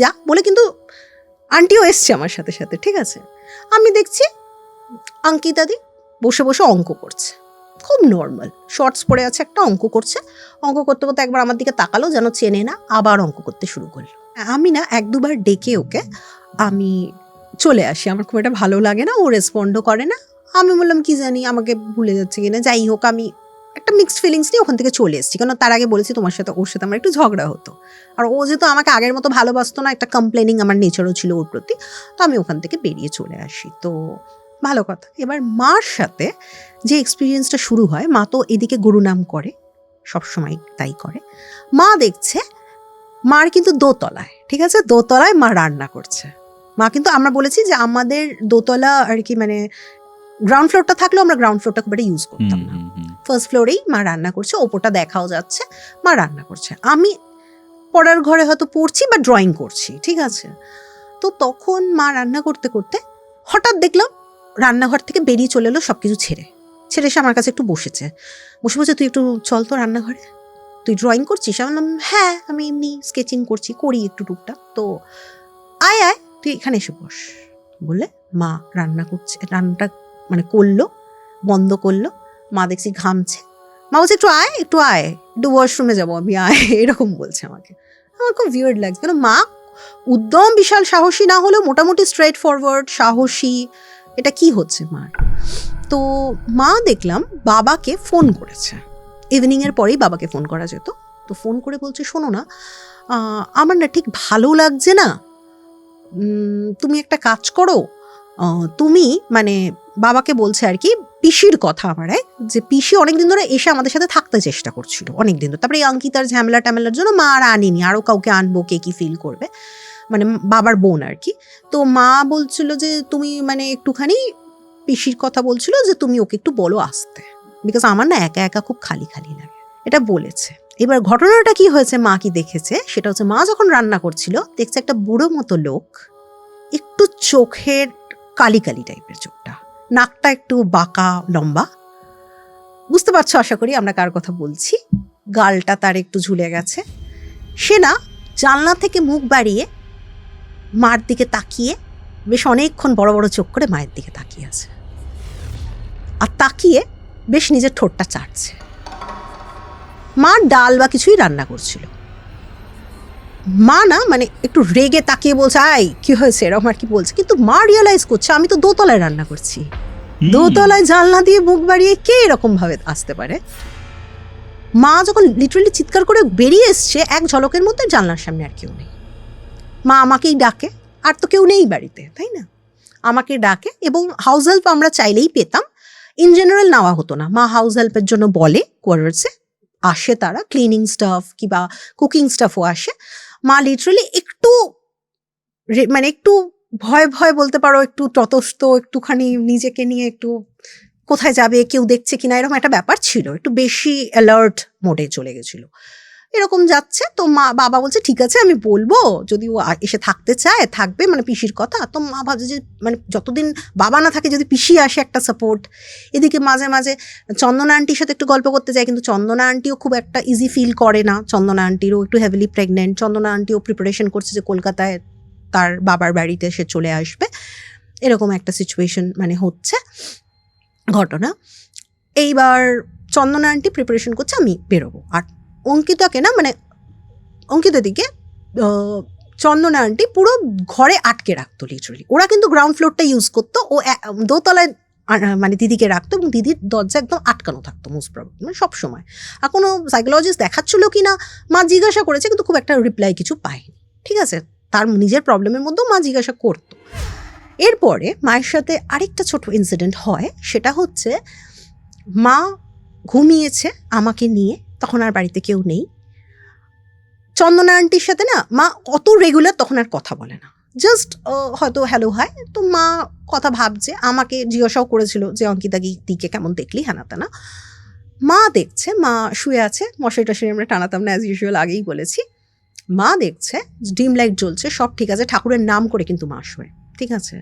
যা বলে, কিন্তু আন্টিও এসছে আমার সাথে সাথে, ঠিক আছে। আমি দেখছি অঙ্কিতাদি বসে বসে অঙ্ক করছে, খুব নর্মাল, শর্টস পরে আছে, একটা অঙ্ক করছে। অঙ্ক করতে করতে একবার আমার দিকে তাকালো, যেন চেনে না, আবার অঙ্ক করতে শুরু করলো। আমি না 1-2 বার ডেকে ওকে আমি চলে আসি, আমার খুব একটা ভালো লাগে না, ও রেসপন্ডও করে না। আমি বললাম কি জানি আমাকে ভুলে যাচ্ছে কিনা, যাই হোক আমি একটা মিক্সড ফিলিংস নিয়ে ওখান থেকে চলে এসেছি, কারণ তার আগে বলেছি ওর সাথে আমার একটু ঝগড়া হতো, আর ও যেহেতু আমাকে আগের মতো ভালোবাসতো না, একটা কমপ্লেনিং আমার নেচারও ছিল ওর প্রতি, তো আমি ওখান থেকে বেরিয়ে চলে আসি। তো ভালো কথা। এবার মার সাথে যে এক্সপিরিয়েন্সটা শুরু হয়, মা তো এদিকে গুরুনাম করে, সবসময় তাই করে। মা দেখছে মার কিন্তু দোতলায়, ঠিক আছে, দোতলায় মা রান্না করছে। মা কিন্তু, আমরা বলেছি যে আমাদের দোতলা আর কি, মানে গ্রাউন্ড ফ্লোরটা থাকলেও আমরা গ্রাউন্ড ফ্লোরটা খুব একটা ইউজ করতাম না, ফার্স্ট ফ্লোরেই মা রান্না করছে, ওপরটা দেখাও যাচ্ছে, মা রান্না করছে, আমি পড়ার ঘরে হয়তো পড়ছি বা ড্রয়িং করছি, ঠিক আছে। তো তখন মা রান্না করতে করতে হঠাৎ দেখলাম রান্নাঘর থেকে বেরিয়ে চলে এলো সব কিছু ছেড়ে, ছেলে এসে আমার কাছে একটু বসেছে, বসে বলছে তুই একটু চল তো রান্নাঘরে, তুই ড্রয়িং করছিস? আমি বললাম হ্যাঁ আমি এমনি স্কেচিং করি একটু টুকটাক, তো আয় আয় তুই এখানে এসে বস। বললে মা রান্না করছে, রান্নাটা মানে করলো, বন্ধ করলো, মা দেখছি ঘামছে, মা বলছে একটু আয় একটু ওয়াশরুমে যাবো আমি, আয়, এরকম বলছে আমাকে। আমার খুব উইয়ার্ড লাগছে, কেন মা উদ্যম বিশাল সাহসী না হলেও মোটামুটি স্ট্রেট ফরওয়ার্ড সাহসী, এটা কি হচ্ছে মার? তো মা দেখলাম বাবাকে ফোন করেছে, ইভিনিংয়ের পরেই বাবাকে ফোন করা যেত, তো ফোন করে বলছে শোনো না, আমার না ঠিক ভালো লাগছে না, তুমি একটা কাজ করো, তুমি মানে বাবাকে বলছে আর কি পিসির কথা আমার, যে পিসি অনেকদিন ধরে এসে আমাদের সাথে থাকতে চেষ্টা করছিল অনেকদিন ধরে, তারপরে এই অঙ্কিতার ঝামেলা ট্যামেলার জন্য মা আর আনিনি, আরও কাউকে আনবো, কে কি ফিল করবে, মানে বাবার বোন আর কি। তো মা বলছিল যে তুমি মানে একটুখানি পিসির কথা বলছিল যে তুমি ওকে একটু বলো আসতে, বিকজ আমার না একা একা খুব খালি খালি লাগে, এটা বলেছে। এবার ঘটনাটা কি হয়েছে, মা কি দেখেছে সেটা হচ্ছে, মা যখন রান্না করছিল দেখছে একটা বুড়ো মতো লোক, একটু চোখের কালি কালি টাইপের চোখটা, নাকটা একটু বাঁকা লম্বা, বুঝতে পারছো আশা করি আমরা কার কথা বলছি, গালটা তার একটু ঝুলে গেছে, সে না জানলা থেকে মুখ বাড়িয়ে মার দিকে তাকিয়ে বেশ অনেকক্ষণ বড় বড় চোখ করে মায়ের দিকে তাকিয়ে আছে, আর তাকিয়ে বেশ নিজের ঠোঁটটা চাটছে। মা ডাল বা কিছুই রান্না করছিল, মা না মানে একটু রেগে তাকিয়ে বলছে আই কি হয়েছে এরকম আর কি বলছে, কিন্তু মা রিয়েলাইজ করছে আমি তো দোতলায় রান্না করছি, দোতলায় জানলা দিয়ে মুখ বাড়িয়ে কে এরকম ভাবে আসতে পারে। মা যখন লিটারালি চিৎকার করে বেরিয়ে এসছে, এক ঝলকের মধ্যে জানলার সামনে আর কেউ নেই, মা আমাকেই ডাকে, আর তো কেউ নেই বাড়িতে তাই না, আমাকে ডাকে, এবং হাউস হেল্প আমরা চাইলেই পেতাম, ইন জেনারেল নেওয়া হতো না, মা হাউস হেল্পের জন্য বলে, কোয়ার্টার্সে আসে তারা, ক্লিনিং স্টাফ কিংবা কুকিং স্টাফও আসে, মা লিটারালি একটু মানে একটু ভয় ভয় বলতে পারো, একটু ততস্থ, একটুখানি নিজেকে নিয়ে একটু কোথায় যাবে কেউ দেখছে কিনা এরকম একটা ব্যাপার ছিল, একটু বেশি অ্যালার্ট মোডে চলে গেছিল, এরকম যাচ্ছে। তো মা বাবা বলছে ঠিক আছে আমি বলবো, যদি ও এসে থাকতে চায় থাকবে, মানে পিসির কথা। তো মা ভাবছে যে মানে যতদিন বাবা না থাকে যদি পিসি আসে একটা সাপোর্ট। এদিকে মাঝে মাঝে চন্দনা আন্টির সাথে একটু গল্প করতে যায়, কিন্তু চন্দনা আন্টিও খুব একটা ইজি ফিল করে না, চন্দনা আন্টিরও একটু হেভিলি প্রেগনেন্ট, চন্দনা আন্টিও প্রিপারেশন করছে যে কলকাতায় তার বাবার বাড়িতে সে চলে আসবে, এরকম একটা সিচুয়েশন মানে হচ্ছে ঘটনা। এইবার চন্দনা আন্টি প্রিপারেশন করছে আমি বেরোবো, আর অঙ্কিতাকে না মানে অঙ্কিতার দিকে চন্দনা আন্টি পুরো ঘরে আটকে রাখতো লিটারালি, ওরা কিন্তু গ্রাউন্ড ফ্লোরটা ইউজ করতো, ও দোতলায় মানে দিদিকে রাখতো, এবং দিদির দরজা একদম আটকানো থাকতো মোস্ট প্রবলি, মানে সবসময়। আর কোনো সাইকোলজিস্ট দেখাচ্ছিল কি না মা জিজ্ঞাসা করেছে, কিন্তু খুব একটা রিপ্লাই কিছু পায়নি, ঠিক আছে, তার নিজের প্রবলেমের মধ্যেও মা জিজ্ঞাসা করতো। এরপরে মায়ের সাথে আরেকটা ছোট ইনসিডেন্ট হয়, সেটা হচ্ছে মা ঘুমিয়েছে আমাকে নিয়ে, তখন আর বাড়িতে কেউ নেই, চন্দনা আন্টির সাথে না মা অত রেগুলার তখন আর কথা বলে না, জাস্ট হয়তো হ্যালো হাই, তো মা কথা ভাবছে, আমাকে জিজ্ঞাসাও করেছিল যে অঙ্কিতা দিকে কেমন দেখলি হ্যানা তেনা, মা দেখছে মা শুয়ে আছে, মশারি টশারি আমরা টানাতাম না অ্যাজ ইউজুয়াল, আগেই বলেছি, মা দেখছে ডিম লাইট জ্বলছে, সব ঠিক আছে, ঠাকুরের নাম করে কিন্তু মা শুয়ে, ঠিক আছে,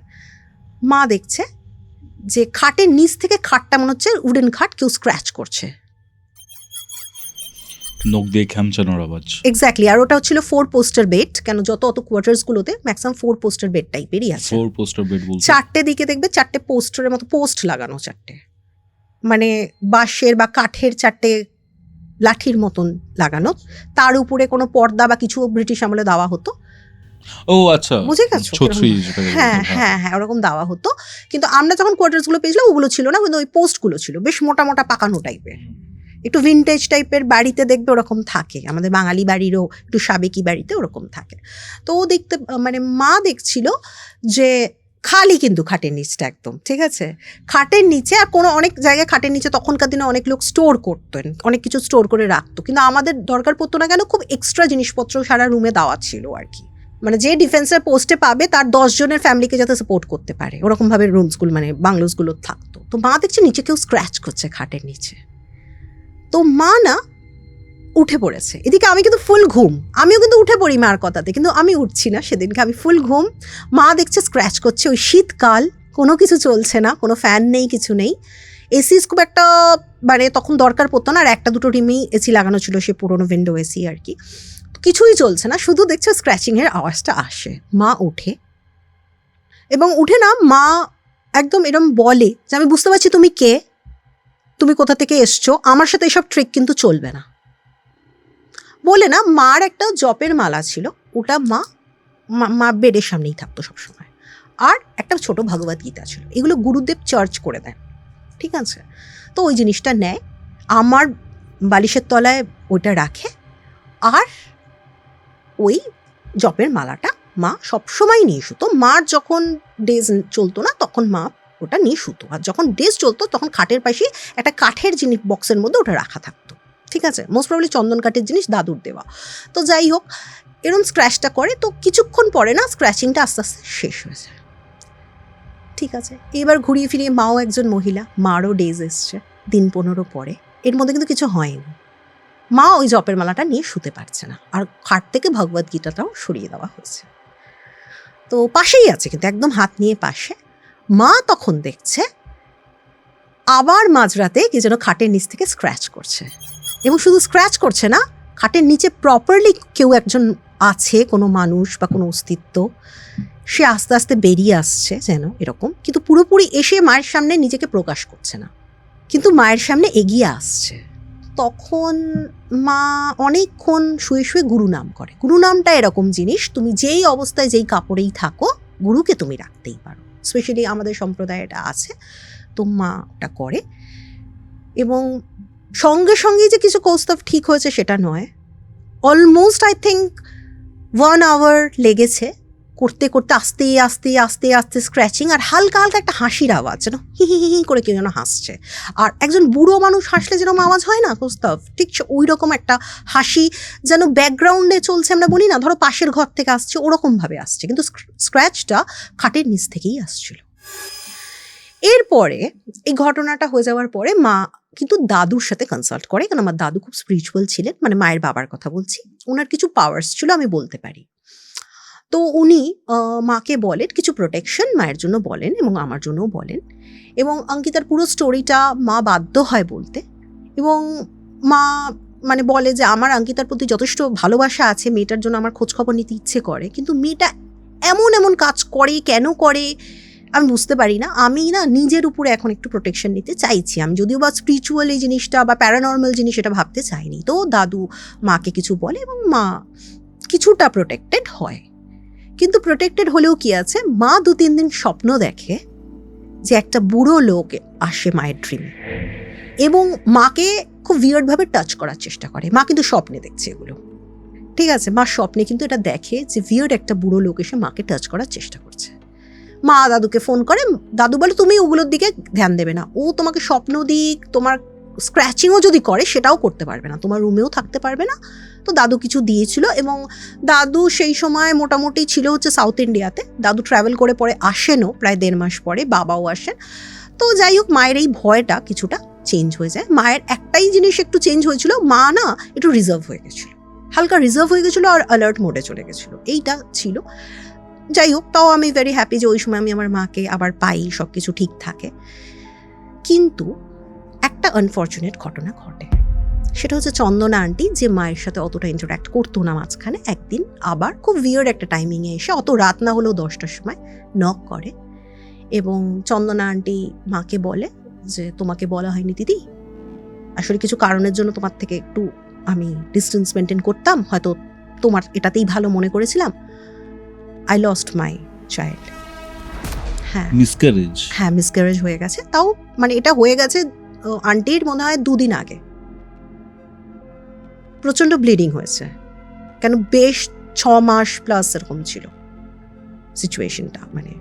মা দেখছে যে খাটের নিচ থেকে খাটটা মনে হচ্ছে উডেন খাট কেউ স্ক্র্যাচ করছে, নখ দিয়ে খ্যামচানোর আওয়াজ, এক্স্যাক্টলি। আর ওটা ছিল 4 পোস্টার বেড, কেন যত অত কোয়ার্টার্সগুলোতে ম্যাক্সিমাম 4 পোস্টার বেড টাইপেরই আছে, 4 পোস্টার বেড বলতে চারটে দিকে দেখবে চারটে পোস্টারের মতো পোস্ট লাগানো, চারটে মানে বাঁশের বা কাঠের চারটে লাঠির মতন লাগানো, তার উপরে কোনো পর্দা বা কিছু ব্রিটিশ আমলে দেওয়া হতো, ও আচ্ছা বুঝে গেছো, ছত্রি যেটা হ্যাঁ হ্যাঁ হ্যাঁ ওরকম দেওয়া হতো, কিন্তু আমরা যখন কোয়ার্টার্সগুলো পেয়েছিলাম ওগুলো ছিল না, কিন্তু ওই পোস্টগুলো ছিল বেশ মোটা মোটা পাকানো টাইপের, একটু ভিনটেজ টাইপের বাড়িতে দেখবে ওরকম থাকে, আমাদের বাঙালি বাড়িরও একটু সাবেকি বাড়িতে ওরকম থাকে। তো ও দেখতে মানে মা দেখছিল যে খালি কিন্তু খাটের নিচটা একদম, ঠিক আছে, খাটের নিচে, আর কোনো অনেক জায়গায় খাটের নিচে তখনকার দিনে অনেক লোক স্টোর করতেন, অনেক কিছু স্টোর করে রাখতো, কিন্তু আমাদের দরকার পড়তো না কেন, খুব এক্সট্রা জিনিসপত্র সারা রুমে দেওয়া ছিল আর কি, মানে যে ডিফেন্সের পোস্টে পাবে তার 10 জনের ফ্যামিলিকে যাতে সাপোর্ট করতে পারে, ওরকমভাবে রুমসগুলো মানে বাংলোসগুলো থাকতো। তো মা দেখছে নিচে কেউ স্ক্র্যাচ করছে খাটের নিচে, তো মা না উঠে পড়েছে, এদিকে আমি কিন্তু ফুল ঘুম, আমিও কিন্তু উঠে পড়ি মার কথাতে, কিন্তু আমি উঠছি না সেদিনকে, আমি ফুল ঘুম, মা দেখছে স্ক্র্যাচ করছে, ওই শীতকাল কোনো কিছু চলছে না, কোনো ফ্যান নেই কিছু নেই, এসি খুব একটা মানে তখন দরকার পড়তো না, আর একটা দুটো রিমেই এসি লাগানো ছিল, সে পুরোনো উইন্ডো এসি আর কি। কিছুই চলছে না, শুধু দেখছো স্ক্র্যাচিংয়ের আওয়াজটা আসে। মা ওঠে এবং উঠে না মা একদম এরম বলে যে আমি বুঝতে পারছি তুমি কে, তুমি কোথা থেকে এসছো, আমার সাথে এসব ট্রিক কিন্তু চলবে না। বলে না মার একটা জপের মালা ছিল, ওটা মা বেডের সামনেই থাকতো সবসময়, আর একটা ছোট ভগবত গীতা ছিল, এগুলো গুরুদেব চার্জ করে দেন, ঠিক আছে। তো ওই জিনিসটা নেয়, আমার বালিশের তলায় ওইটা রাখে, আর ওই জপের মালাটা মা সবসময় নিয়ে শুতো। মার যখন ডেজ চলতো না তখন মা ওটা নিয়ে শুতো, আর যখন ডেজ চলতো তখন খাটের পাশে একটা কাঠের জিনিস বক্সের মধ্যে ওটা রাখা থাকতো, ঠিক আছে। মোস্ট প্রবলি চন্দন কাঠের জিনিস, দাদুর দেওয়া। তো যাই হোক, এরকম স্ক্র্যাচটা করে, তো কিছুক্ষণ পরে না স্ক্র্যাচিংটা আস্তে আস্তে শেষ হয়ে যায়, ঠিক আছে। এবার ঘুরিয়ে ফিরিয়ে মাও একজন মহিলা, মারও ডেজ এসছে দিন 15 পরে, এর মধ্যে কিন্তু কিছু হয়নি। মা ওই জপের মালাটা নিয়ে শুতে পারছে না, আর খাট থেকে ভগবত গীতাটাও সরিয়ে দেওয়া হয়েছে। তো পাশেই আছে, কিন্তু একদম হাত নিয়ে পাশে। মা তখন দেখছে আবার মাঝরাতে কি যেন খাটের নিচ থেকে স্ক্র্যাচ করছে, এবং শুধু স্ক্র্যাচ করছে না, খাটের নিচে প্রপারলি কেউ একজন আছে, কোনো মানুষ বা কোনো অস্তিত্ব, সে আস্তে আস্তে বেরিয়ে আসছে যেন এরকম, কিন্তু পুরোপুরি এসে মায়ের সামনে নিজেকে প্রকাশ করছে না, কিন্তু মায়ের সামনে এগিয়ে আসছে। তখন মা অনেকক্ষণ শুয়ে শুয়ে গুরু নাম করে। গুরু নামটা এরকম জিনিস, তুমি যেই অবস্থায় যেই কাপড়েই থাকো গুরুকে তুমি রাখতেই পারো, স্পেশালি আমাদের সম্প্রদায়ে এটা আছে। তো মা ওটা করে, এবং সঙ্গে সঙ্গে যে কিছু কৌস্তব ঠিক হয়েছে সেটা নয়, অলমোস্ট আই থিঙ্ক 1 hour লেগেছে করতে করতে, আস্তে আস্তে আস্তে আস্তে স্ক্র্যাচিং, আর হালকা হালকা একটা হাসির আওয়াজ, যেন হি হি হি করে কেউ যেন হাসছে। আর একজন বুড়ো মানুষ হাসলে যেরকম আওয়াজ হয় না কৌস্তব, ঠিক ওই রকম একটা হাসি যেন ব্যাকগ্রাউন্ডে চলছে, আমরা বলি না ধরো পাশের ঘর থেকে আসছে, ওরকমভাবে আসছে, কিন্তু স্ক্র্যাচটা খাটের নিচ থেকেই আসছিল। এরপরে এই ঘটনাটা হয়ে যাওয়ার পরে মা কিন্তু দাদুর সাথে কনসাল্ট করে, কারণ আমার দাদু খুব স্পিরিচুয়াল ছিলেন, মানে মায়ের বাবার কথা বলছি, ওনার কিছু পাওয়ার্স ছিল আমি বলতে পারি। তো উনি মাকে বলেন কিছু প্রোটেকশন মায়ের জন্য বলেন, এবং আমার জন্যও বলেন, এবং অঙ্কিতার পুরো স্টোরিটা মা বাধ্য হয় বলতে, এবং মা মানে বলে যে আমার অঙ্কিতার প্রতি যথেষ্ট ভালোবাসা আছে, মেয়েটার জন্য আমার খোঁজখবর নিতে ইচ্ছে করে, কিন্তু মেয়েটা এমন এমন কাজ করে, কেন করে আমি বুঝতে পারি না। আমি না নিজের উপরে এখন একটু প্রোটেকশন নিতে চাইছি, আমি যদিও বা স্পিরিচুয়াল এই জিনিসটা বা প্যারানর্মাল জিনিস এটা ভাবতে চাইনি। তো দাদু মাকে কিছু বলে এবং মা কিছুটা প্রোটেক্টেড হয়, কিন্তু প্রোটেক্টেড হলেও কি আছে, মা 2-3 দিন স্বপ্ন দেখে যে একটা বুড়ো লোক আসে মায়ের ড্রিমে, এবং মাকে খুব উইয়ার্ডভাবে টাচ করার চেষ্টা করে। মা কিন্তু স্বপ্নে দেখছে এগুলো, ঠিক আছে, মা স্বপ্নে কিন্তু এটা দেখে যে উইয়ার্ড একটা বুড়ো লোক এসে মাকে টাচ করার চেষ্টা করছে। মা দাদুকে ফোন করে, দাদু বলে তুমি ওগুলোর দিকে ধ্যান দেবে না, ও তোমাকে স্বপ্ন দিক, তোমার স্ক্র্যাচিংও যদি করে সেটাও করতে পারবে না, তোমার রুমেও থাকতে পারবে না। তো দাদু কিছু দিয়েছিল, এবং দাদু সেই সময় মোটামুটি ছিল হচ্ছে সাউথ ইন্ডিয়াতে, দাদু ট্রাভেল করে পরে আসেনও প্রায় 1.5 মাস পরে, বাবাও আসেন। তো যাই হোক, মায়ের এই ভয়টা কিছুটা চেঞ্জ হয়ে যায়। মায়ের একটাই জিনিস একটু চেঞ্জ হয়েছিল, মা না একটু রিজার্ভ হয়ে গেছিলো, হালকা রিজার্ভ হয়ে গেছিলো, আর অ্যালার্ট মোডে চলে গেছিলো, এইটা ছিল। যাই হোক, তাও আমি ভেরি হ্যাপি যে ওই সময় আমি আমার মাকে আবার পাই, সব কিছু ঠিক থাকে। কিন্তু একটা আনফর্চুনেট ঘটনা ঘটে, সেটা হচ্ছে চন্দনা আন্টি, যে মায়ের সাথে অতটা ইন্টারাক্ট করতো না মাঝখানে, একদিন আবার খুব উইয়ার্ড একটা টাইমিংয়ে এসে, অত রাত না হলেও 10টার সময় নক করে, এবং চন্দনা আন্টি মাকে বলে যে তোমাকে বলা হয়নি দিদি, আসলে কিছু কারণের জন্য তোমার থেকে একটু আমি ডিস্টেন্স মেনটেন করতাম, হয়তো তোমার এটাতেই ভালো মনে করেছিলাম, আই লস্ট মাই চাইল্ড। হ্যাঁ মিসক্যারেজ হয়ে গেছে। তাও মানে এটা হয়ে গেছে আন্টির মনে হয় 2 দিন আগে, প্রচণ্ড ব্লিডিং হয়েছে, কেন বেশ 6 মাস প্লাস এরকম ছিল সিচুয়েশনটা, মানে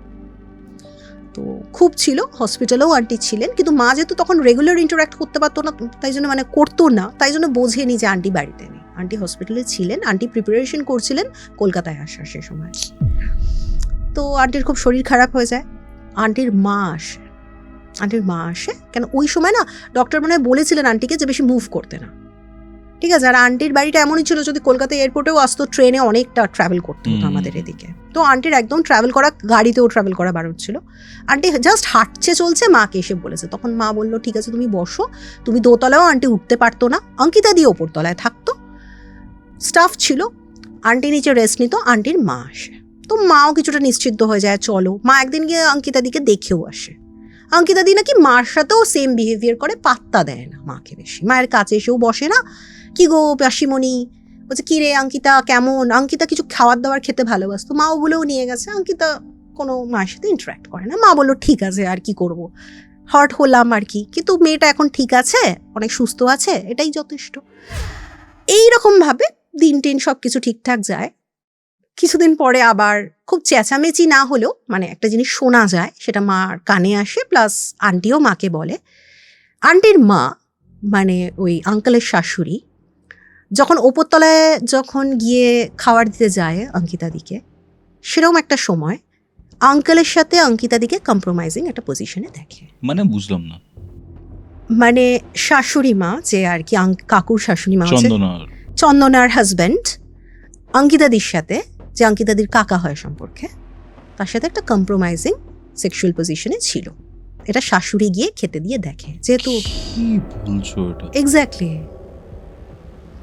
তো খুব ছিল। হসপিটালেও আন্টি ছিলেন, কিন্তু মা যেহেতু তখন রেগুলার ইন্টারাক্ট করতে পারতো না, তাই জন্য মানে করতো না, তাই জন্য বোঝেনি যে আন্টি বাড়িতে নেই। আন্টি হসপিটালে ছিলেন, আন্টি প্রিপারেশন করছিলেন কলকাতায় আসার সে সময়। তো আন্টির খুব শরীর খারাপ হয়ে যায়, আন্টির মা আসে, কেন ওই সময় না ডক্টর মনে হয় বলেছিলেন আন্টিকে যে বেশি মুভ করতে না, ঠিক আছে। আর আন্টির বাড়িটা এমনই ছিল, যদি কলকাতা এয়ারপোর্টেও আসতো ট্রেনে অনেকটা ট্রাভেল করতে হতো আমাদের এদিকে। তো আন্টির একদম ট্রাভেল করা, গাড়িতেও ট্রাভেল করা বারণ ছিল। আন্টি জাস্ট হাঁটছে চলছে, মাকে এসে বলেছে। তখন মা বললো ঠিক আছে তুমি বসো। তুমি দোতলায়ও আন্টি উঠতে পারতো না, অঙ্কিতা দিয়ে ওপর তলায় থাকতো, স্টাফ ছিল, আন্টি নিচে রেস্ট নিত। আন্টির মা আসে, তো মাও কিছুটা নিশ্চিন্ত হয়ে যায়, চলো। মা একদিন গিয়ে অঙ্কিতা দিকে দেখেও আসে। অঙ্কিতা দি নাকি মার সাথেও সেম বিহেভিয়ার করে, পাত্তা দেয় না মাকে বেশি, মায়ের কাছে এসেও বসে না। কি গো পিসিমণি, বলছে কি রে অঙ্কিতা কেমন। অঙ্কিতা কিছু খাবার দাবার খেতে ভালোবাসতো, মা ওগুলোও নিয়ে গেছে। অঙ্কিতা কোনো মায়ের সাথে ইন্টারাক্ট করে না। মা বললো ঠিক আছে, আর কি করব, হার্ট হলাম আর কি, কিন্তু মেয়েটা এখন ঠিক আছে, অনেক সুস্থ আছে, এটাই যথেষ্ট। এইরকমভাবে দিন টিন সব কিছু ঠিকঠাক যায়। কিছুদিন পরে আবার খুব চেঁচামেচি না হলেও মানে একটা জিনিস শোনা যায়, সেটা মার কানে আসে, প্লাস আন্টিও মাকে বলে। আন্টির মা মানে ওই আঙ্কেলের শাশুড়ি যখন ওপরতলায় যখন গিয়ে খাবার দিতে যায় অঙ্কিতা দিকে, সেরকম একটা সময় আঙ্কেলের সাথে অঙ্কিতা দিকে কম্প্রোমাইজিং একটা পজিশনে দেখে। মানে বুঝলাম না। মানে শাশুড়ি মা যে আর কি, কাকুর শাশুড়ি মা হচ্ছে চন্দনার হাজব্যান্ড, অঙ্কিতাদির সাথে, যে অঙ্কিতাদির কাকা হয় সম্পর্কে, তার সাথে একটা কম্প্রোমাইজিং সেক্সুয়াল পজিশনে ছিল। এটা শাশুড়ি গিয়ে খেতে দিয়ে দেখে, যেহেতু কি বলছো এটা? এক্স্যাক্টলি।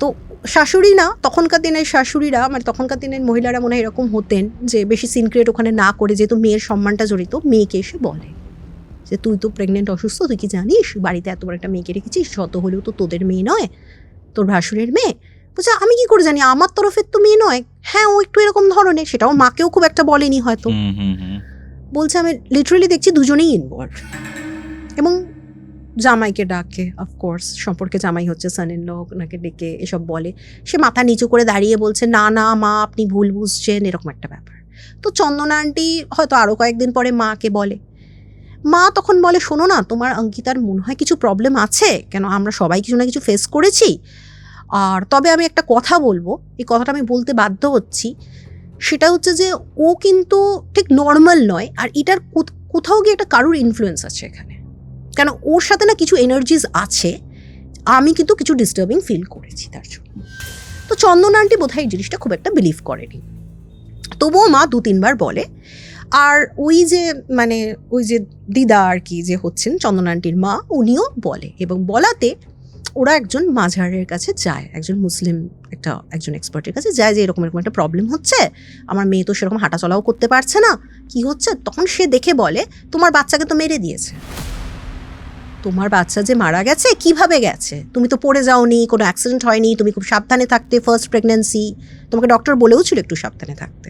তো শাশুড়ি না, তখনকার দিনের শাশুড়িরা মানে তখনকার দিনের মহিলারা মনে হয় এরকম হতেন যে বেশি সিনক্রেট ওখানে না করে, যেহেতু মেয়ের সম্মানটা জড়িত, মেয়েকে এসে বলে যে তুই তো প্রেগনেন্ট, অসুস্থ, তুই কি জানিস বাড়িতে এত বড় একটা মেয়েকে রেখেছিস, যত হলেও তো তোদের মেয়ে নয়, তোর ভাসুরের মেয়ে। বলছে আমি কি করে জানি, আমার তরফের তো মেয়ে নয়। হ্যাঁ ও একটু এরকম ধরনের, সেটাও মাকেও খুব একটা বলেনি হয়তো। বলছে আমি লিটারালি দেখছি দুজনেই ইনভলভ। এবং জামাইকে ডাকে, অফকোর্স সম্পর্কে জামাই হচ্ছে সান-ইন-ল, ওনাকে ডেকে এসব বলে। সে মাথা নিচু করে দাঁড়িয়ে বলছে না না মা আপনি ভুল বুঝছেন, এরকম একটা ব্যাপার। তো চন্দনা আন্টি হয়তো আরও কয়েকদিন পরে মাকে বলে। মা তখন বলে শোনো না, তোমার অঙ্কিতার মনে হয় কিছু প্রবলেম আছে, কেন আমরা সবাই কিছু না কিছু ফেস করেছি। আর তবে আমি একটা কথা বলবো, এই কথাটা আমি বলতে বাধ্য হচ্ছি, সেটা হচ্ছে যে ও কিন্তু ঠিক নর্মাল নয়, আর এটার কোথাও গিয়ে একটা কারুর ইনফ্লুয়েন্স আছে এখানে, কেন ওর সাথে না কিছু এনার্জিস আছে, আমি কিন্তু কিছু ডিস্টার্বিং ফিল করেছি তার জন্য। তো চন্দনা আন্টি বোধহয় এই জিনিসটা খুব একটা বিলিভ করেনি, তবুও মা 2-3 বার বলে। আর ওই যে মানে ওই যে দিদা আর কি যে হচ্ছেন চন্দনা আন্টির মা, উনিও বলে, এবং বলাতে ওরা একজন মাঝারের কাছে যায়, একজন মুসলিম একজন এক্সপার্টের কাছে যায়, যে এরকম এরকম একটা প্রবলেম হচ্ছে, আমার মেয়ে তো সেরকম হাঁটাচলাও করতে পারছে না, কি হচ্ছে। তখন সে দেখে বলে তোমার বাচ্চাকে তো মেরে দিয়েছে, তোমার বাচ্চা যে মারা গেছে কিভাবে গেছে, তুমি তো পড়ে যাওনি, কোনো অ্যাক্সিডেন্ট হয়নি, তুমি খুব সাবধানে থাকতে, ফার্স্ট প্রেগন্যান্সি, তোমাকে ডক্টর বলেও ছিল একটু সাবধানে থাকতে,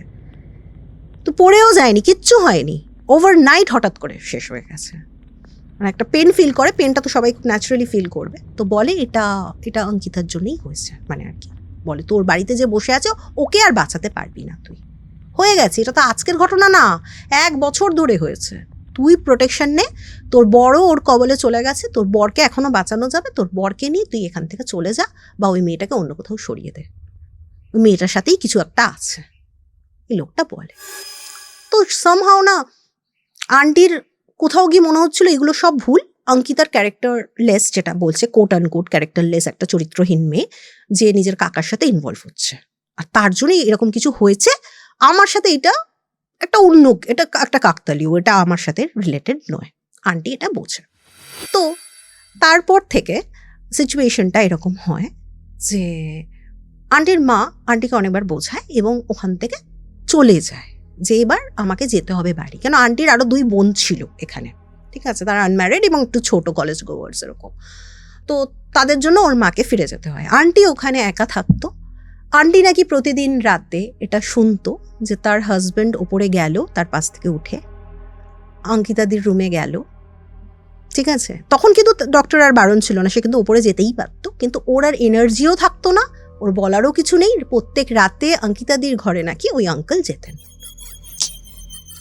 তো পড়েও যায়নি, কিচ্ছু হয়নি, ওভারনাইট হঠাৎ করে শেষ হয়ে গেছে। মানে একটা পেন ফিল করে, পেনটা তো সবাই খুব ন্যাচারালি ফিল করবে, তো বলে এটা অঙ্কিতার জন্যই হয়েছে, মানে আর কি বলে তোর বাড়িতে যে বসে আছে ওকে আর বাঁচাতে পারবি না, তুই হয়ে গেছে, এটা তো আজকের ঘটনা না, 1 বছর ধরে হয়েছে, তুই প্রোটেকশন নে, তোর বড় ওর কবলে চলে গেছে, তোর বরকে এখনো বাঁচানো যাবে, তোর বরকে নিয়ে তুই এখান থেকে চলে যা, বা ওই মেয়েটাকে অন্য কোথাও সরিয়ে দে, ওই মেয়েটার সাথেই কিছু একটা আছে, এই লোকটা বলে। তো সামহাও না আন্টির কোথাও গিয়ে মনে হচ্ছিল এগুলো সব ভুল, অঙ্কিতার ক্যারেক্টারলেস, যেটা বলছে কোট আনকোট ক্যারেক্টারলেস একটা চরিত্রহীন মেয়ে, যে নিজের কাকার সাথে ইনভলভ হচ্ছে, আর তার জন্যই এরকম কিছু হয়েছে, আমার সাথে এটা একটা অন্য, এটা একটা কাকতালীয়, এটা আমার সাথে রিলেটেড নয়, আন্টি এটা বোঝে। তো তারপর থেকে সিচুয়েশনটা এরকম হয় যে আন্টির মা আন্টিকে অনেকবার বোঝায় এবং ওখান থেকে চলে যায়, যে এবার আমাকে যেতে হবে বাড়ি, কেন আন্টির আরও 2 বোন ছিল এখানে, ঠিক আছে, তারা আনম্যারিড এবং একটু ছোট কলেজ গোয়ার্স এরকম, তো তাদের জন্য ওর মাকে ফিরে যেতে হয়। আন্টি ওখানে একা থাকতো। আন্টি নাকি প্রতিদিন রাতে এটা শুনতো যে তার হাজব্যান্ড ওপরে গেল, তার পাশ থেকে উঠে অঙ্কিতাদির রুমে গেল, ঠিক আছে, তখন কিন্তু ডক্টর আর বারণ ছিল না, সে কিন্তু ওপরে যেতেই পারতো, কিন্তু ওর আর এনার্জিও থাকতো না, ওর বলারও কিছু নেই, প্রত্যেক রাতে অঙ্কিতাদির ঘরে নাকি ওই আঙ্কেল যেতেন,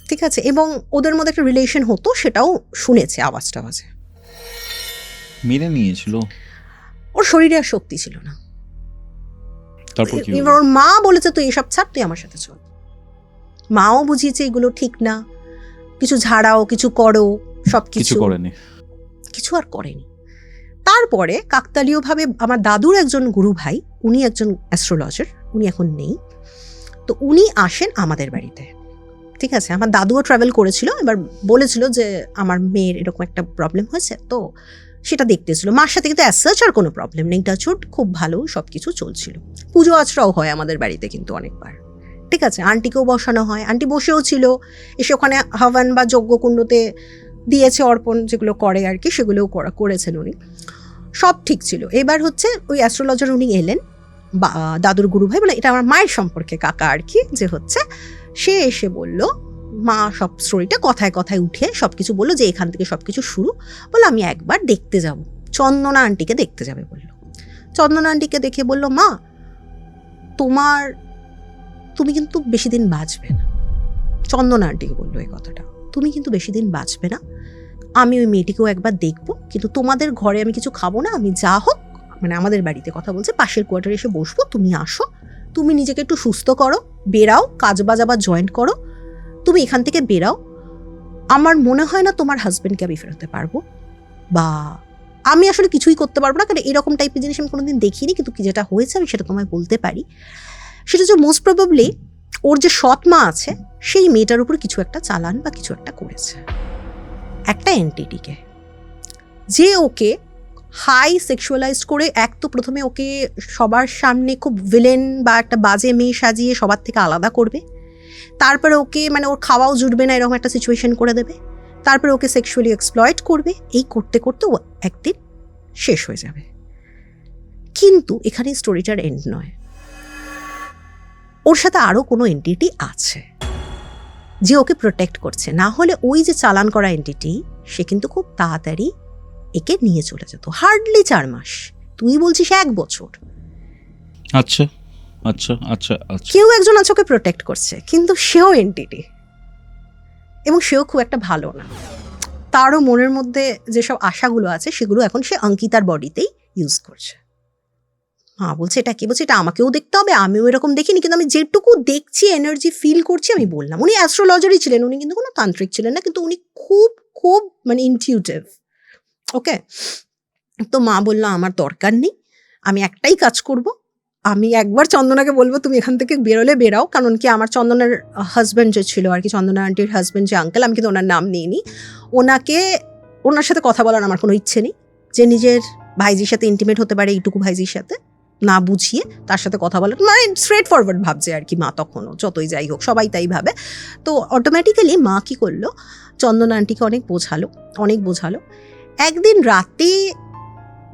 ঠিক আছে, এবং ওদের মধ্যে একটা রিলেশন হতো, সেটাও শুনেছে আওয়াজে। মেনে নিয়েছিল, ওর শরীরে আর শক্তি ছিল না, তারপর কি এবার ওর মা বলেছে তুই এসব ছাড়, তুই আমার সাথে চল, মাও বুঝিয়েছে এগুলো ঠিক না, কিছু ঝাড়াও, কিছু করো, সব কিছু করেনি, কিছু আর করেনি। তারপরে কাকতালীয়ভাবে আমার দাদুর একজন গুরু ভাই, উনি একজন অ্যাস্ট্রোলজার, উনি এখন নেই, তো উনি আসেন আমাদের বাড়িতে। ঠিক আছে, আমার দাদুও ট্রাভেল করেছিল, এবার বলেছিল যে আমার মেয়ের এরকম একটা প্রবলেম হয়েছে, তো সেটা দেখতেছিল। মার সাথে কিন্তু অ্যাজ আর কোনো প্রবলেম নেই, টাচউড, খুব ভালো সব কিছু চলছিল। পুজো আচরাও হয় আমাদের বাড়িতে কিন্তু অনেকবার। ঠিক আছে, আন্টিকেও বসানো হয়, আন্টি বসেও ছিল, এসে ওখানে হাওয়ান বা যজ্ঞকুণ্ডতে দিয়েছে অর্পণ, যেগুলো করে আর কি, সেগুলোও করেছেন উনি, সব ঠিক ছিল। এবার হচ্ছে ওই অ্যাস্ট্রোলজার উনি এলেন, দাদুর গুরু ভাই, বলে এটা আমার মায়ের সম্পর্কে কাকা আর কি, যে হচ্ছে সে এসে বলল, মা সব স্টোরিটা কথায় কথায় উঠে সব কিছু বললো, যে এখান থেকে সব কিছু শুরু। বললো আমি একবার দেখতে যাব, চন্দনা আন্টিকে দেখতে যাবে বললো। চন্দনা আন্টিকে দেখে বলল, মা তুমি কিন্তু বেশি দিন বাঁচবে না। চন্দনা আন্টিকে বললো এই কথাটা, তুমি কিন্তু বেশি দিন বাঁচবে না, আমি ওই মেয়েটিকেও একবার দেখবো, কিন্তু তোমাদের ঘরে আমি কিছু খাবো না, আমি যা হোক, মানে আমাদের বাড়িতে কথা বলছে, পাশের কোয়ার্টারে এসে বসবো, তুমি আসো, তুমি নিজেকে একটু সুস্থ করো, বেরাও, কাজ বাজ আবার জয়েন্ট করো, তুমি এখান থেকে বেরাও, আমার মনে হয় না তোমার হাজব্যান্ডকে আমি ফেরাতে পারবো, বা আমি আসলে কিছুই করতে পারবো না, কারণ এরকম টাইপের জিনিস আমি কোনোদিন দেখিনি, কিন্তু কি যেটা হয়েছে আমি সেটা তোমায় বলতে পারি। সেটা হচ্ছে মোস্ট প্রবাবলি ওর যে সৎ মা আছে, সেই মেয়েটার উপর কিছু একটা চালান বা কিছু একটা করেছে, একটা এন্টিটিকে, যে ওকে হাই সেক্সুয়ালাইজড করে, এক তো প্রথমে ওকে সবার সামনে খুব ভিলেন বা একটা বাজে মেয়ে সাজিয়ে সবার থেকে আলাদা করবে, তারপরে ওকে মানে ওর খাওয়াও জুটবে না এরকম একটা সিচুয়েশন করে দেবে, তারপরে ওকে সেক্সুয়ালি এক্সপ্লয়েট করবে, এই করতে করতে ও একদিন শেষ হয়ে যাবে। কিন্তু এখানে স্টোরিটার এন্ড নয়, ওর সাথে আরও কোনো এন্টিটি আছে যে ওকে প্রোটেক্ট করছে, না হলে ওই যে চালান করা এন্টিটি, সে কিন্তু খুব তাড়াতাড়ি একে নিয়ে চলে যেত। হার্ডলি 4 মাস, তুই বলছিস 1 বছর। আচ্ছা আচ্ছা আচ্ছা আচ্ছা, কেউ একজন আছে ওকে প্রোটেক্ট করছে, কিন্তু সেও এন্টিটি, এবং সেও খুব একটা ভালো না। তারও মনের মধ্যে যেসব আশাগুলো আছে সেগুলো এখন সে অঙ্কিতার বডিতেই ইউজ করছে। হ্যাঁ, বলছে এটা কি, বলছে এটা আমাকেও দেখতে হবে, আমিও এরকম দেখিনি, কিন্তু আমি যেটুকু দেখছি, এনার্জি ফিল করছি, আমি বললাম। উনি অ্যাস্ট্রোলজারই ছিলেন, উনি কিন্তু কোনো তান্ত্রিক ছিলেন না, কিন্তু উনি খুব খুব মানে ইনটিউটিভ। ওকে, তো মা বললো আমার দরকার নেই, আমি একটাই কাজ করব, আমি একবার চন্দনাকে বলবো তুমি এখান থেকে বেরোলে বেরাও, কারণ কি আমার চন্দনার হাজব্যান্ড যে ছিল আর কি, চন্দনা আন্টির হাজব্যান্ড যে আঙ্কেল, আমি কিন্তু ওনার নাম নিইনি, ওনার সাথে কথা বলার আমার কোনো ইচ্ছে নেই, যে নিজের ভাইজির সাথে ইন্টিমেট হতে পারে এইটুকু ভাইজির সাথে না বুঝিয়ে তার সাথে কথা বলার, মানে স্ট্রেট ফরওয়ার্ড ভাবছে আর কি মা, তখনও যতই যাই হোক সবাই তাই ভাবে। তো অটোমেটিক্যালি মা কি করলো, চন্দনা আন্টিকে অনেক বোঝালো। একদিন রাতে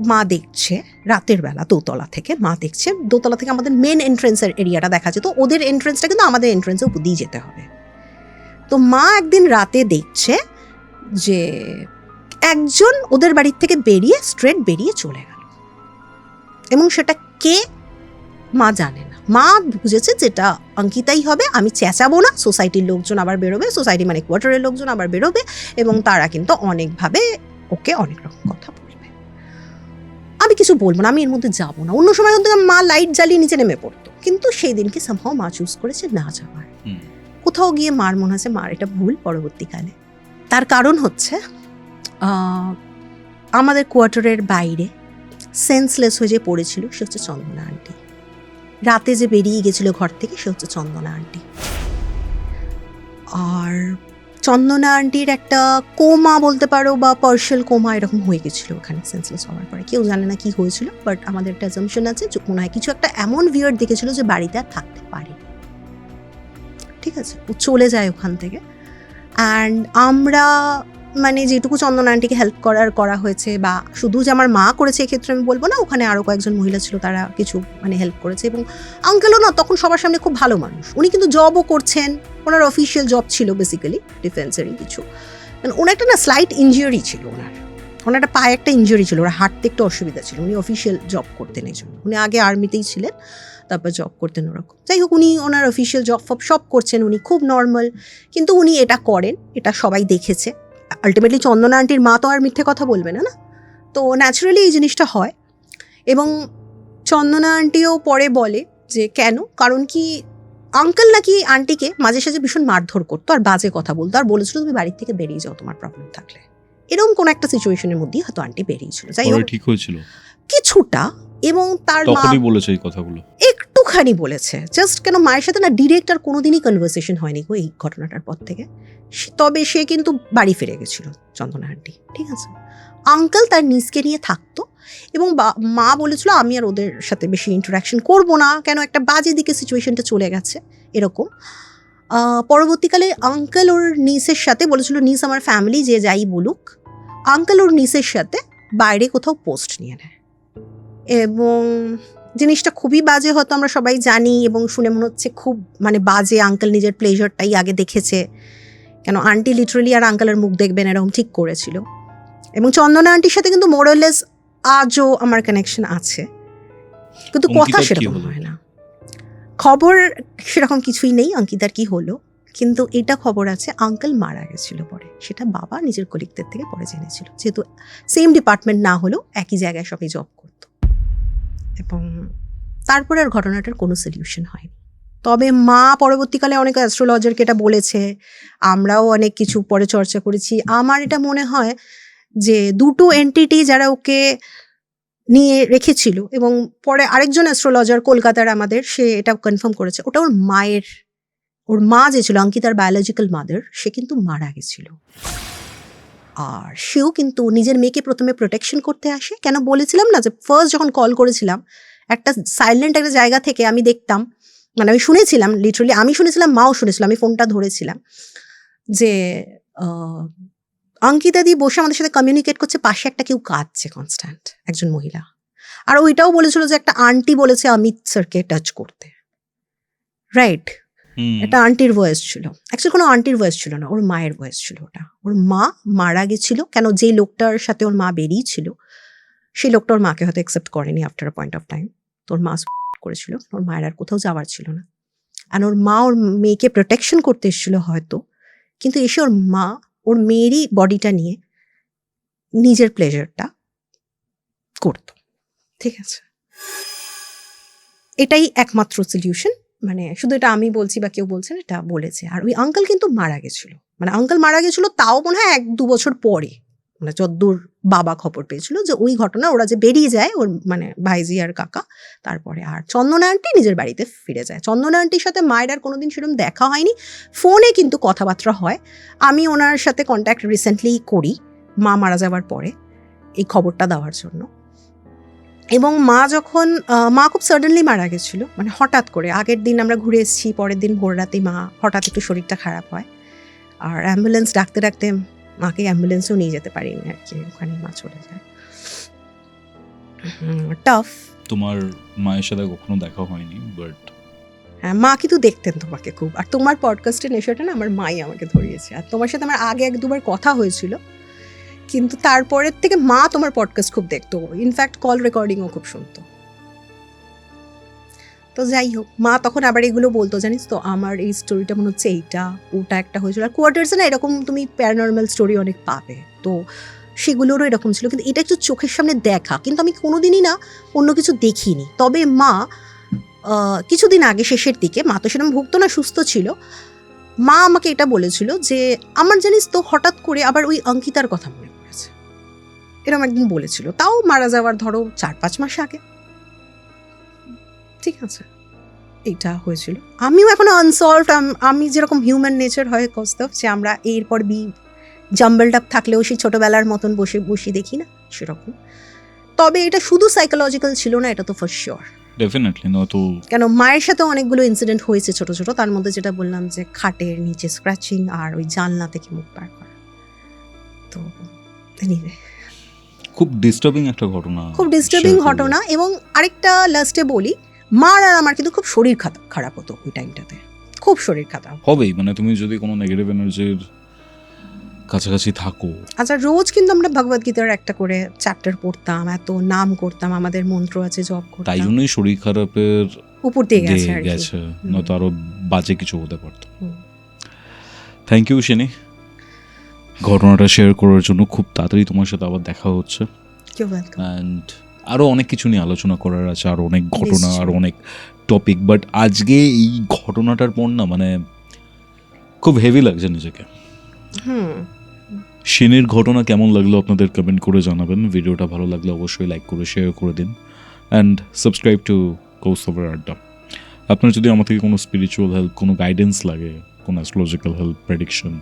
মা দেখছে, রাতের বেলা দোতলা থেকে মা দেখছে, দোতলা থেকে আমাদের মেন এন্ট্রেন্সের এরিয়াটা দেখা যেত, ওদের এন্ট্রেন্সটা কিন্তু আমাদের এন্ট্রেন্সের উপর দিয়ে যেতে হবে। তো মা একদিন রাতে দেখছে যে একজন ওদের বাড়ির থেকে স্ট্রেট বেরিয়ে চলে গেল, এবং সেটা কে মা জানে না। মা বুঝেছে যেটা অঙ্কিতাই হবে, আমি চেঁচাবো না, সোসাইটির লোকজন আবার বেরোবে, সোসাইটি মানে কোয়ার্টারের লোকজন আবার বেরোবে, এবং তারা কিন্তু অনেকভাবে ওকে অনেক রকম কথা বলবে, আমি কিছু বলবো না, আমি এর মধ্যে যাবো না। অন্য সময় হয়তো মা লাইট জ্বালিয়ে নিচে নেমে পড়তো, কিন্তু সেই দিনকে সামহাও মা চুজ করেছে না যাওয়ার। কোথাও গিয়ে মার মনে হচ্ছে মার এটা ভুল পরবর্তীকালে। তার কারণ হচ্ছে আমাদের কোয়ার্টারের বাইরে সেন্সলেস হয়ে যে পড়েছিল সে হচ্ছে চন্দনা আন্টি, রাতে যে বেরিয়ে গেছিল ঘর থেকে সে হচ্ছে চন্দনা আন্টি। আর চন্দনা আন্টির একটা কোমা বলতে পারো বা পার্শিয়াল কোমা এরকম হয়ে গেছিলো ওখানে সেন্সলেস হওয়ার পরে, কেউ জানে না কি হয়েছিল, বাট আমাদের একটা অ্যাজাম্পশন আছে যে মনে হয় কিছু একটা এমন ভিয়ার্ড দেখেছিল যে বাড়িতে আর থাকতে পারেনি। ঠিক আছে, ও চলে যায় ওখান থেকে। অ্যান্ড আমরা মানে যেটুকু চন্দনা আন্টিকে হেল্প করা হয়েছে, বা শুধু যে আমার মা করেছে এক্ষেত্রে আমি বলবো না, ওখানে আরও কয়েকজন মহিলা ছিল, তারা কিছু মানে হেল্প করেছে। এবং আঙ্কেলও না তখন সবার সামনে খুব ভালো মানুষ, উনি কিন্তু জবও করছেন, ওনার অফিসিয়াল জব ছিল বেসিক্যালি ডিফেন্সেরই কিছু, মানে ওনার একটা না স্লাইট ইনজিউরি ছিল, ওনার একটা পায়ে একটা ইনজিউরি ছিল, ওরা হাঁটতে একটু অসুবিধা ছিল, উনি অফিসিয়াল জব করতেন এই জন্য, উনি আগে আর্মিতেই ছিলেন, তারপর জব করতেন ওরকম। যাই হোক, উনি ওনার অফিসিয়াল জব সব করছেন, উনি খুব নর্মাল, কিন্তু উনি এটা করেন, এটা সবাই দেখেছে। আলটিমেটলি চন্দনা আন্টির মা তো আর মিথ্যে কথা বলবে না, তো ন্যাচারালি এই জিনিসটা হয়। এবং চন্দনা আন্টিও পরে বলে যে কেন, কারণ কি আঙ্কেল নাকি আন্টিকে মাঝে সাঝে ভীষণ মারধর করতো আর বাজে কথা বলতো, আর বলেছিল তুমি বাড়ির থেকে বেরিয়ে যাও তোমার প্রবলেম থাকলে, এরকম কোনো একটা সিচুয়েশনের মধ্যেই হয়তো আন্টি বেরিয়েছিল, যাই হোক পরে ঠিক হয়েছিল, কিছুটা। এবং তার মা তখনই বলেছে এই কথাগুলো। একটুখানি বলেছে জাস্ট, কেন মায়ের সাথে না ডিরেক্ট আর কোনোদিনই কনভারসেশন হয়নি গো এই ঘটনাটার পর থেকে। তবে সে কিন্তু বাড়ি ফিরে গেছিল চন্দনা আন্টি, ঠিক আছে। আঙ্কেল তার নিজকে নিয়ে থাকতো এবং মা বলেছিল আমি আর ওদের সাথে বেশি ইন্টারাকশন করবো না, কেন একটা বাজে দিকে সিচুয়েশনটা চলে গেছে এরকম। পরবর্তীকালে আঙ্কেল ওর নিসের সাথে বলেছিল, নিস আমার ফ্যামিলি যে যাই বলুক, আঙ্কেল ওর নিসের সাথে বাইরে কোথাও পোস্ট নিয়ে নেয় এবং জিনিসটা খুবই বাজে, হয়তো আমরা সবাই জানি এবং শুনে মনে হচ্ছে খুব মানে বাজে। আঙ্কেল নিজের প্লেজারটাই আগে দেখেছে, কেন আন্টি লিটারালি আর আঙ্কেলের মুখ দেখবেন এরকম ঠিক করেছিল। এবং চন্দনা আন্টির সাথে কিন্তু মোরালেস আজও আমার কানেকশন আছে, কিন্তু কথা অঙ্কিতার কি সেরকম হলো? হয় না, খবর সেরকম কিছুই নেই অঙ্কিতার কি হলো। কিন্তু এটা খবর আছে আঙ্কেল মারা গেছিল পরে, সেটা বাবা নিজের কলিগদের থেকে পরে জেনেছিল, যেহেতু সেম ডিপার্টমেন্ট না হলেও একই জায়গায় সবাই জব করতো। এবং তারপরে আর ঘটনাটার কোনো সলিউশন হয়নি। তবে মা পরবর্তীকালে অনেক অ্যাস্ট্রোলজারকে এটা বলেছে, আমরাও অনেক কিছু পরে চর্চা করেছি। আমার এটা মনে হয় যে দুটো এন্টিটি যারা ওকে নিয়ে রেখেছিল, এবং পরে আরেকজন অ্যাস্ট্রোলজার কলকাতার আমাদের, সে এটা কনফার্ম করেছে, ওটা ওর মায়ের, ওর মা যে ছিল অঙ্কিতার বায়োলজিক্যাল মাদার, সে কিন্তু মারা গেছিল। আর সেও কিন্তু নিজের মেয়েকে প্রথমে প্রোটেকশন করতে আসে, কেন বলেছিলাম না যে ফার্স্ট যখন কল করেছিলাম একটা সাইলেন্ট একটা জায়গা থেকে আমি দেখতাম, মানে আমি শুনেছিলাম, লিটারালি আমি শুনেছিলাম, মাও শুনেছিল, আমি ফোনটা ধরেছিলাম, যে অঙ্কিতা দি বসে আমাদের সাথে কমিউনিকেট করছে, পাশে একটা কেউ কাঁদছে কনস্ট্যান্ট, একজন মহিলা। আর ওইটাও বলেছিল যে একটা আন্টি বলেছে অমিত স্যারকে টাচ করতে, রাইট? এটা আন্টির ভয়েস ছিল, অ্যাকচুয়ালি কোনো আন্টির ভয়েস ছিল না, ওর মায়ের ভয়েস ছিল ওটা। ওর মা মারা গেছিল, কেন যে লোকটার সাথে ওর মা বেরিয়েছিল সেই লোকটা ওর মাকে হয়তো অ্যাকসেপ্ট করেনি after a point of time. তোর মা করেছিল, ওর মায়ের আর কোথাও যাওয়ার ছিল না, আর ওর মা ওর মেয়েকে প্রোটেকশন করতে এসেছিল হয়তো, কিন্তু এসে ওর মা ওর মেয়েরই বডিটা নিয়ে নিজের প্লেজারটা করতো, ঠিক আছে। এটাই একমাত্র সলিউশন, মানে শুধু এটা আমি বলছি বা কেউ বলছেন, এটা বলেছে। আর ওই আঙ্কেল কিন্তু মারা গেছিল, মানে আঙ্কেল মারা গেছিল তাও মনে হয় 1-2 বছর পরে, মানে যদ্দূর বাবা খবর পেয়েছিল যে ওই ঘটনা, ওরা যে বেরিয়ে যায় ওর মানে ভাইজি আর কাকা, তারপরে আর চন্দনা আন্টি নিজের বাড়িতে ফিরে যায়। চন্দনা আন্টির সাথে মায়ের আর কোনোদিন সেরকম দেখা হয়নি, ফোনে কিন্তু কথাবার্তা হয়। আমি ওনার সাথে কন্ট্যাক্ট রিসেন্টলি করি মা মারা যাওয়ার পরে এই খবরটা দেওয়ার জন্য। এবং মা যখন মা খুব সাডেনলি মারা গেছিল, মানে হঠাৎ করে, আগের দিন আমরা ঘুরে এসেছি, পরের দিন ভোর রাতে মা হঠাৎ একটু শরীরটা খারাপ হয়, আর অ্যাম্বুলেন্স ডাকতে ডাকতে মাকে অ্যাম্বুলেন্সেও নিয়ে যেতে পারিনি আর কি, ওখানে মা চলে যায়। টাফ। তোমার মায়ের সাথে কখনো দেখা হয়নি, বাট হ্যাঁ, মা কিন্তু দেখতেন তোমাকে খুব, আর তোমার পডকাস্টের নেশাটা না আমার মাই আমাকে ধরিয়েছে। আর তোমার সাথে আমার আগে 1-2 বার কথা হয়েছিল, কিন্তু তারপরের থেকে মা তোমার পডকাস্ট খুব দেখতো, ইনফ্যাক্ট কল রেকর্ডিংও খুব শুনতো। তো যাই হোক, মা তখন আবার এগুলো বলতো, জানিস তো আমার এই স্টোরিটা মনে হচ্ছে এইটা, ওটা একটা হয়েছিল। আর কোয়ার্টার্সে না এরকম তুমি প্যারানর্মাল স্টোরি অনেক পাবে, তো সেগুলোরও এরকম ছিল, কিন্তু এটা একটু চোখের সামনে দেখা, কিন্তু আমি কোনোদিনই না অন্য কিছু দেখিনি। তবে মা কিছুদিন আগে শেষের দিকে, মা তো সেরকম ভুগতো না, সুস্থ ছিল, মা আমাকে এটা বলেছিল যে আমার জানিস তো হঠাৎ করে আবার ওই অঙ্কিতার কথা মনে পড়েছে, এরকম একদিন বলেছিল, তাও মারা যাওয়ার ধরো 4-5 মাস আগে, ঠিক আছে। এইটা হয়েছিল। আমিও এখনো আনসলভড, আমি যেরকম হিউম্যান নেচার হয় কৌস্তভ, যে আমরা এরপর জাম্বলড আপ থাকলেও সেই ছোটবেলার মতন বসে বসে দেখি না, সেরকম। তবে এটা শুধু সাইকোলজিক্যাল ছিল না, এটা তো ফর শিওর, ডেফিনেটলি নয়তো, কেন মায়ের সাথে অনেকগুলো ইনসিডেন্ট হয়েছে ছোট ছোট, তার মধ্যে যেটা বললাম যে খাটের নিচে স্ক্র্যাচিং আর ওই জানলা থেকে মুখ বার করা, তো এনিওয়ে খুব ডিস্টার্বিং একটা ঘটনা, খুব ডিস্টার্বিং ঘটনা। এবং আরেকটা লাস্টে বলি, মার আর আমার কিন্তু খুব শরীর খারাপ হতো ওই টাইমটাতে, খুব শরীর খারাপ হবেই, মানে তুমি যদি কোনো নেগেটিভ এনার্জির কাছাকাছি থাকো। আচ্ছা, রোজ কিন্তু আমরা ভগবদ গীতার একটা করে চ্যাপ্টার পড়তাম, এত নাম করতাম, আমাদের মন্ত্র আছে, জপ করতাম, তাই জন্যই শরীর খারাপের উপর দিয়ে গেছে আর কি। গেছে, নয়তো আরো বাজে কিছু হতে পারতো। থ্যাংক ইউ শিনি, ঘটনাটা শেয়ার করার জন্য। খুব তাড়াতাড়ি তোমার সাথে আবার দেখা হচ্ছে, অ্যান্ড আরও অনেক কিছু নিয়ে আলোচনা করার আছে, আরও অনেক ঘটনা, আরও অনেক টপিক। বাট আজকে এই ঘটনাটার পর না, মানে খুব হেভি লাগছে নিজেকে। সেনের ঘটনা কেমন লাগলো আপনাদের কমেন্ট করে জানাবেন। ভিডিওটা ভালো লাগলে অবশ্যই লাইক করে শেয়ার করে দিন অ্যান্ড সাবস্ক্রাইব টু কৌস্তবের আড্ডা। আপনার যদি আমার থেকে কোনো স্পিরিচুয়াল হেল্প, কোনো গাইডেন্স লাগে, কোনো অ্যাস্ট্রোলজিক্যাল হেল্প, প্রেডিকশন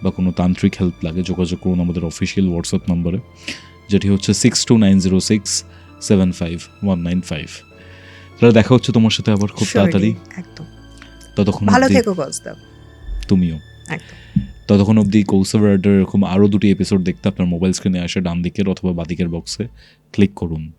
বা কোনো তান্ত্রিক হেল্প লাগে, যোগাযোগ করুন আমাদের অফিসিয়াল হোয়াটসঅ্যাপ নম্বরে, যেটি হচ্ছে 6290675195। তাহলে দেখা হচ্ছে তোমার সাথে আবার খুব তাড়াতাড়ি। একদম। ততক্ষণ ভালো অবধি থেকো কৌস্তব। তুমিও। একদম। ততক্ষণ অবধি কৌস্তবের আড্ডার এরকম আরও 2টি এপিসোড দেখতে আপনার মোবাইল স্ক্রিনে আসে ডান দিকের অথবা বাদিকের বক্সে ক্লিক করুন।